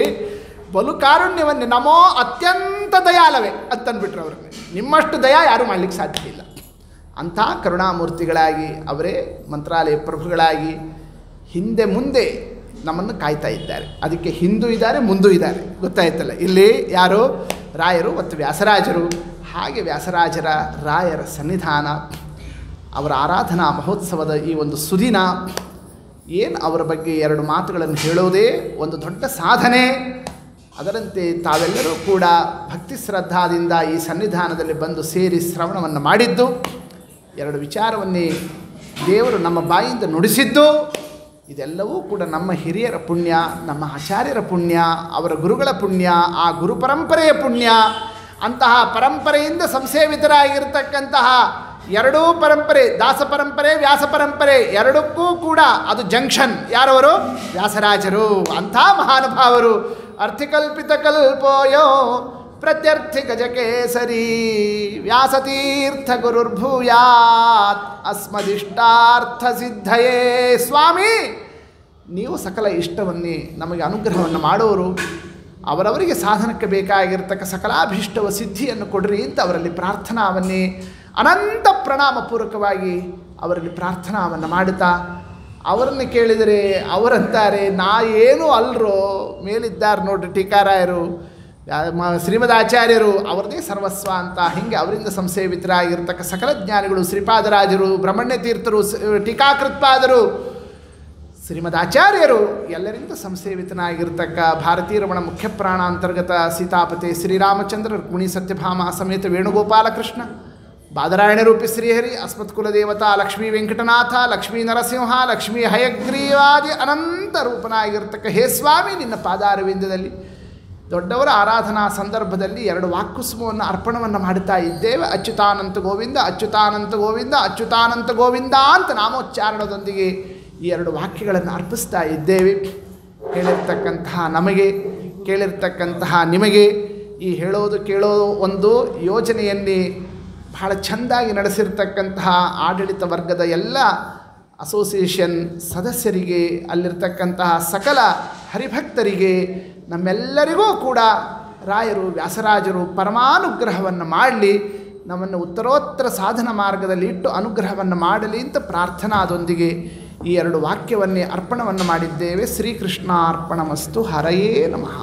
ಬಲು ಕಾರುಣ್ಯವನ್ನೇ ನಮೋ ಅತ್ಯಂತ ದಯಾಲವೇ ಅಂತಂದ್ಬಿಟ್ರು ಅವ್ರಿಗೆ. ನಿಮ್ಮಷ್ಟು ದಯಾ ಯಾರೂ ಮಾಡಲಿಕ್ಕೆ ಸಾಧ್ಯ ಇಲ್ಲ. ಅಂಥ ಕರುಣಾಮೂರ್ತಿಗಳಾಗಿ ಅವರೇ ಮಂತ್ರಾಲಯ ಪ್ರಭುಗಳಾಗಿ ಹಿಂದೆ ಮುಂದೆ ನಮ್ಮನ್ನು ಕಾಯ್ತಾ ಇದ್ದಾರೆ. ಅದಕ್ಕೆ ಹಿಂದೂ ಇದ್ದಾರೆ, ಮುಂದೂ ಇದ್ದಾರೆ. ಗೊತ್ತಾಯ್ತಲ್ಲ, ಇಲ್ಲಿ ಯಾರು? ರಾಯರು ಮತ್ತು ವ್ಯಾಸರಾಜರು. ಹಾಗೆ ವ್ಯಾಸರಾಜರ ರಾಯರ ಸನ್ನಿಧಾನ, ಅವರ ಆರಾಧನಾ ಮಹೋತ್ಸವದ ಈ ಒಂದು ಸುದಿನ, ಏನು ಅವರ ಬಗ್ಗೆ ಎರಡು ಮಾತುಗಳನ್ನು ಹೇಳೋದೇ ಒಂದು ದೊಡ್ಡ ಸಾಧನೆ. ಅದರಂತೆ ತಾವೆಲ್ಲರೂ ಕೂಡ ಭಕ್ತಿ ಶ್ರದ್ಧಾದಿಂದ ಈ ಸನ್ನಿಧಾನದಲ್ಲಿ ಬಂದು ಸೇರಿ ಶ್ರವಣವನ್ನು ಮಾಡಿದ್ದು, ಎರಡು ವಿಚಾರವನ್ನೇ ದೇವರು ನಮ್ಮ ಬಾಯಿಂದ ನುಡಿಸಿದ್ದು, ಇದೆಲ್ಲವೂ ಕೂಡ ನಮ್ಮ ಹಿರಿಯರ ಪುಣ್ಯ, ನಮ್ಮ ಆಚಾರ್ಯರ ಪುಣ್ಯ, ಅವರ ಗುರುಗಳ ಪುಣ್ಯ, ಆ ಗುರು ಪರಂಪರೆಯ ಪುಣ್ಯ. ಅಂತಹ ಪರಂಪರೆಯಿಂದ ಸಂಸೇವಿತರಾಗಿರ್ತಕ್ಕಂತಹ ಎರಡೂ ಪರಂಪರೆ, ದಾಸ ಪರಂಪರೆ, ವ್ಯಾಸ ಪರಂಪರೆ, ಎರಡಕ್ಕೂ ಕೂಡ ಅದು ಜಂಕ್ಷನ್. ಯಾರವರು? ವ್ಯಾಸರಾಜರು. ಅಂಥ ಮಹಾನುಭಾವರು. ಅರ್ಥಿಕಲ್ಪಿತ ಕಲ್ಪೋಯೋ ಪ್ರತ್ಯರ್ಥಿ ಗಜಕೇಸರಿ ವ್ಯಾಸತೀರ್ಥ ಗುರುರ್ಭೂಯಾತ್ ಅಸ್ಮದಿಷ್ಟಾರ್ಥ ಸಿದ್ಧಯೇ. ಸ್ವಾಮಿ, ನೀವು ಸಕಲ ಇಷ್ಟವನ್ನೇ ನಮಗೆ ಅನುಗ್ರಹವನ್ನು ಮಾಡೋರು, ಅವರವರಿಗೆ ಸಾಧನಕ್ಕೆ ಬೇಕಾಗಿರ್ತಕ್ಕ ಸಕಲಾಭೀಷ್ಟವ ಸಿದ್ಧಿಯನ್ನು ಕೊಡ್ರಿ ಅಂತ ಅವರಲ್ಲಿ ಪ್ರಾರ್ಥನಾವನ್ನೇ ಅನಂತ ಪ್ರಣಾಮಪೂರ್ವಕವಾಗಿ ಅವರಲ್ಲಿ ಪ್ರಾರ್ಥನಾವನ್ನು ಮಾಡುತ್ತಾ, ಅವರನ್ನು ಕೇಳಿದರೆ ಅವರಂತಾರೆ, ನಾ ಏನೂ ಅಲ್ರೋ, ಮೇಲಿದ್ದಾರೆ ನೋಡ್ರಿ ಟೀಕಾರಾಯರು, ಶ್ರೀಮದಾಚಾರ್ಯರು, ಅವರದೇ ಸರ್ವಸ್ವ ಅಂತ. ಹೀಗೆ ಅವರಿಂದ ಸಂಸೇವಿತರಾಗಿರ್ತಕ್ಕ ಸಕಲ ಜ್ಞಾನಿಗಳು, ಶ್ರೀಪಾದರಾಜರು, ಬ್ರಹ್ಮಣ್ಯ ತೀರ್ಥರು, ಟೀಕಾಕೃತ್ಪಾದರು, ಶ್ರೀಮದಾಚಾರ್ಯರು, ಎಲ್ಲರಿಂದ ಸಂಸೇವಿತನಾಗಿರ್ತಕ್ಕ ಭಾರತೀಯ ರಮಣ ಮುಖ್ಯ ಪ್ರಾಣ ಅಂತರ್ಗತ ಸೀತಾಪತಿ ಶ್ರೀರಾಮಚಂದ್ರ, ರುಕ್ಮಿಣಿ ಸತ್ಯಭಾಮ ಸಮೇತ ವೇಣುಗೋಪಾಲಕೃಷ್ಣ, ಬಾದರಾಯಣ ರೂಪಿ ಶ್ರೀಹರಿ, ಅಸ್ಮತ್ ಕುಲದೇವತಾ ಲಕ್ಷ್ಮೀ ವೆಂಕಟನಾಥ, ಲಕ್ಷ್ಮೀ ನರಸಿಂಹ, ಲಕ್ಷ್ಮೀ ಹಯಗ್ರೀವಾದಿ ಅನಂತ ರೂಪನಾಗಿರ್ತಕ್ಕ ಹೇ ಸ್ವಾಮಿ, ನಿನ್ನ ಪಾದಾರವಿಂದದಲ್ಲಿ ದೊಡ್ಡವರ ಆರಾಧನಾ ಸಂದರ್ಭದಲ್ಲಿ ಎರಡು ವಾಕ್ಕುಸುಮವನ್ನು ಅರ್ಪಣವನ್ನು ಮಾಡುತ್ತಾ ಇದ್ದೇವೆ. ಅಚ್ಯುತಾನಂತ ಗೋವಿಂದ, ಅಚ್ಯುತಾನಂತ ಗೋವಿಂದ, ಅಚ್ಯುತಾನಂತ ಗೋವಿಂದ ಅಂತ ನಾಮೋಚ್ಚಾರಣದೊಂದಿಗೆ ಈ ಎರಡು ವಾಕ್ಯಗಳನ್ನು ಅರ್ಪಿಸ್ತಾ ಇದ್ದೇವೆ. ಹೇಳಿರ್ತಕ್ಕಂತಹ ನಮಗೆ, ಕೇಳಿರ್ತಕ್ಕಂತಹ ನಿಮಗೆ ಈ ಹೇಳೋದು ಕೇಳೋ ಒಂದು ಯೋಜನೆಯಲ್ಲಿ ಬಹಳ ಚೆಂದಾಗಿ ನಡೆಸಿರ್ತಕ್ಕಂತಹ ಆಡಳಿತ ವರ್ಗದ ಎಲ್ಲ ಅಸೋಸಿಯೇಷನ್ ಸದಸ್ಯರಿಗೆ, ಅಲ್ಲಿರ್ತಕ್ಕಂತಹ ಸಕಲ ಹರಿಭಕ್ತರಿಗೆ, ನಮ್ಮೆಲ್ಲರಿಗೂ ಕೂಡ ರಾಯರು ವ್ಯಾಸರಾಜರು ಪರಮಾನುಗ್ರಹವನ್ನು ಮಾಡಲಿ, ನಮ್ಮನ್ನು ಉತ್ತರೋತ್ತರ ಸಾಧನ ಮಾರ್ಗದಲ್ಲಿ ಇಟ್ಟು ಅನುಗ್ರಹವನ್ನು ಮಾಡಲಿ ಅಂತ ಪ್ರಾರ್ಥನಾದೊಂದಿಗೆ ಈ 2 ವಾಕ್ಯವನ್ನೇ ಅರ್ಪಣವನ್ನು ಮಾಡಿದ್ದೇವೆ. ಶ್ರೀಕೃಷ್ಣ ಅರ್ಪಣಮಸ್ತು. ಹರಯೇ ನಮಃ.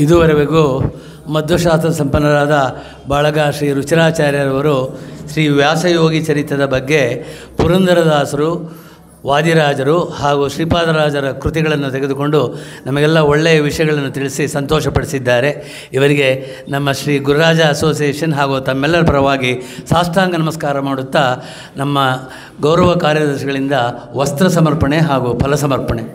ಇದುವರೆಗೂ ಮಧ್ವಶಾಸ್ತ್ರ ಸಂಪನ್ನರಾದ ಬಾಳಗ ಶ್ರೀ ರುಚಿರಾಚಾರ್ಯರವರು ಶ್ರೀ ವ್ಯಾಸಯೋಗಿ ಚರಿತ್ರದ ಬಗ್ಗೆ ಪುರಂದರದಾಸರು, ವಾದಿರಾಜರು ಹಾಗೂ ಶ್ರೀಪಾದರಾಜರ ಕೃತಿಗಳನ್ನು ತೆಗೆದುಕೊಂಡು ನಮಗೆಲ್ಲ ಒಳ್ಳೆಯ ವಿಷಯಗಳನ್ನು ತಿಳಿಸಿ ಸಂತೋಷಪಡಿಸಿದ್ದಾರೆ. ಇವರಿಗೆ ನಮ್ಮ ಶ್ರೀ ಗುರುರಾಜ ಅಸೋಸಿಯೇಷನ್ ಹಾಗೂ ತಮ್ಮೆಲ್ಲರ ಪರವಾಗಿ ಸಾಷ್ಟಾಂಗ ನಮಸ್ಕಾರ ಮಾಡುತ್ತಾ ನಮ್ಮ ಗೌರವ ಕಾರ್ಯದರ್ಶಿಗಳಿಂದ ವಸ್ತ್ರ ಸಮರ್ಪಣೆ ಹಾಗೂ ಫಲ ಸಮರ್ಪಣೆ.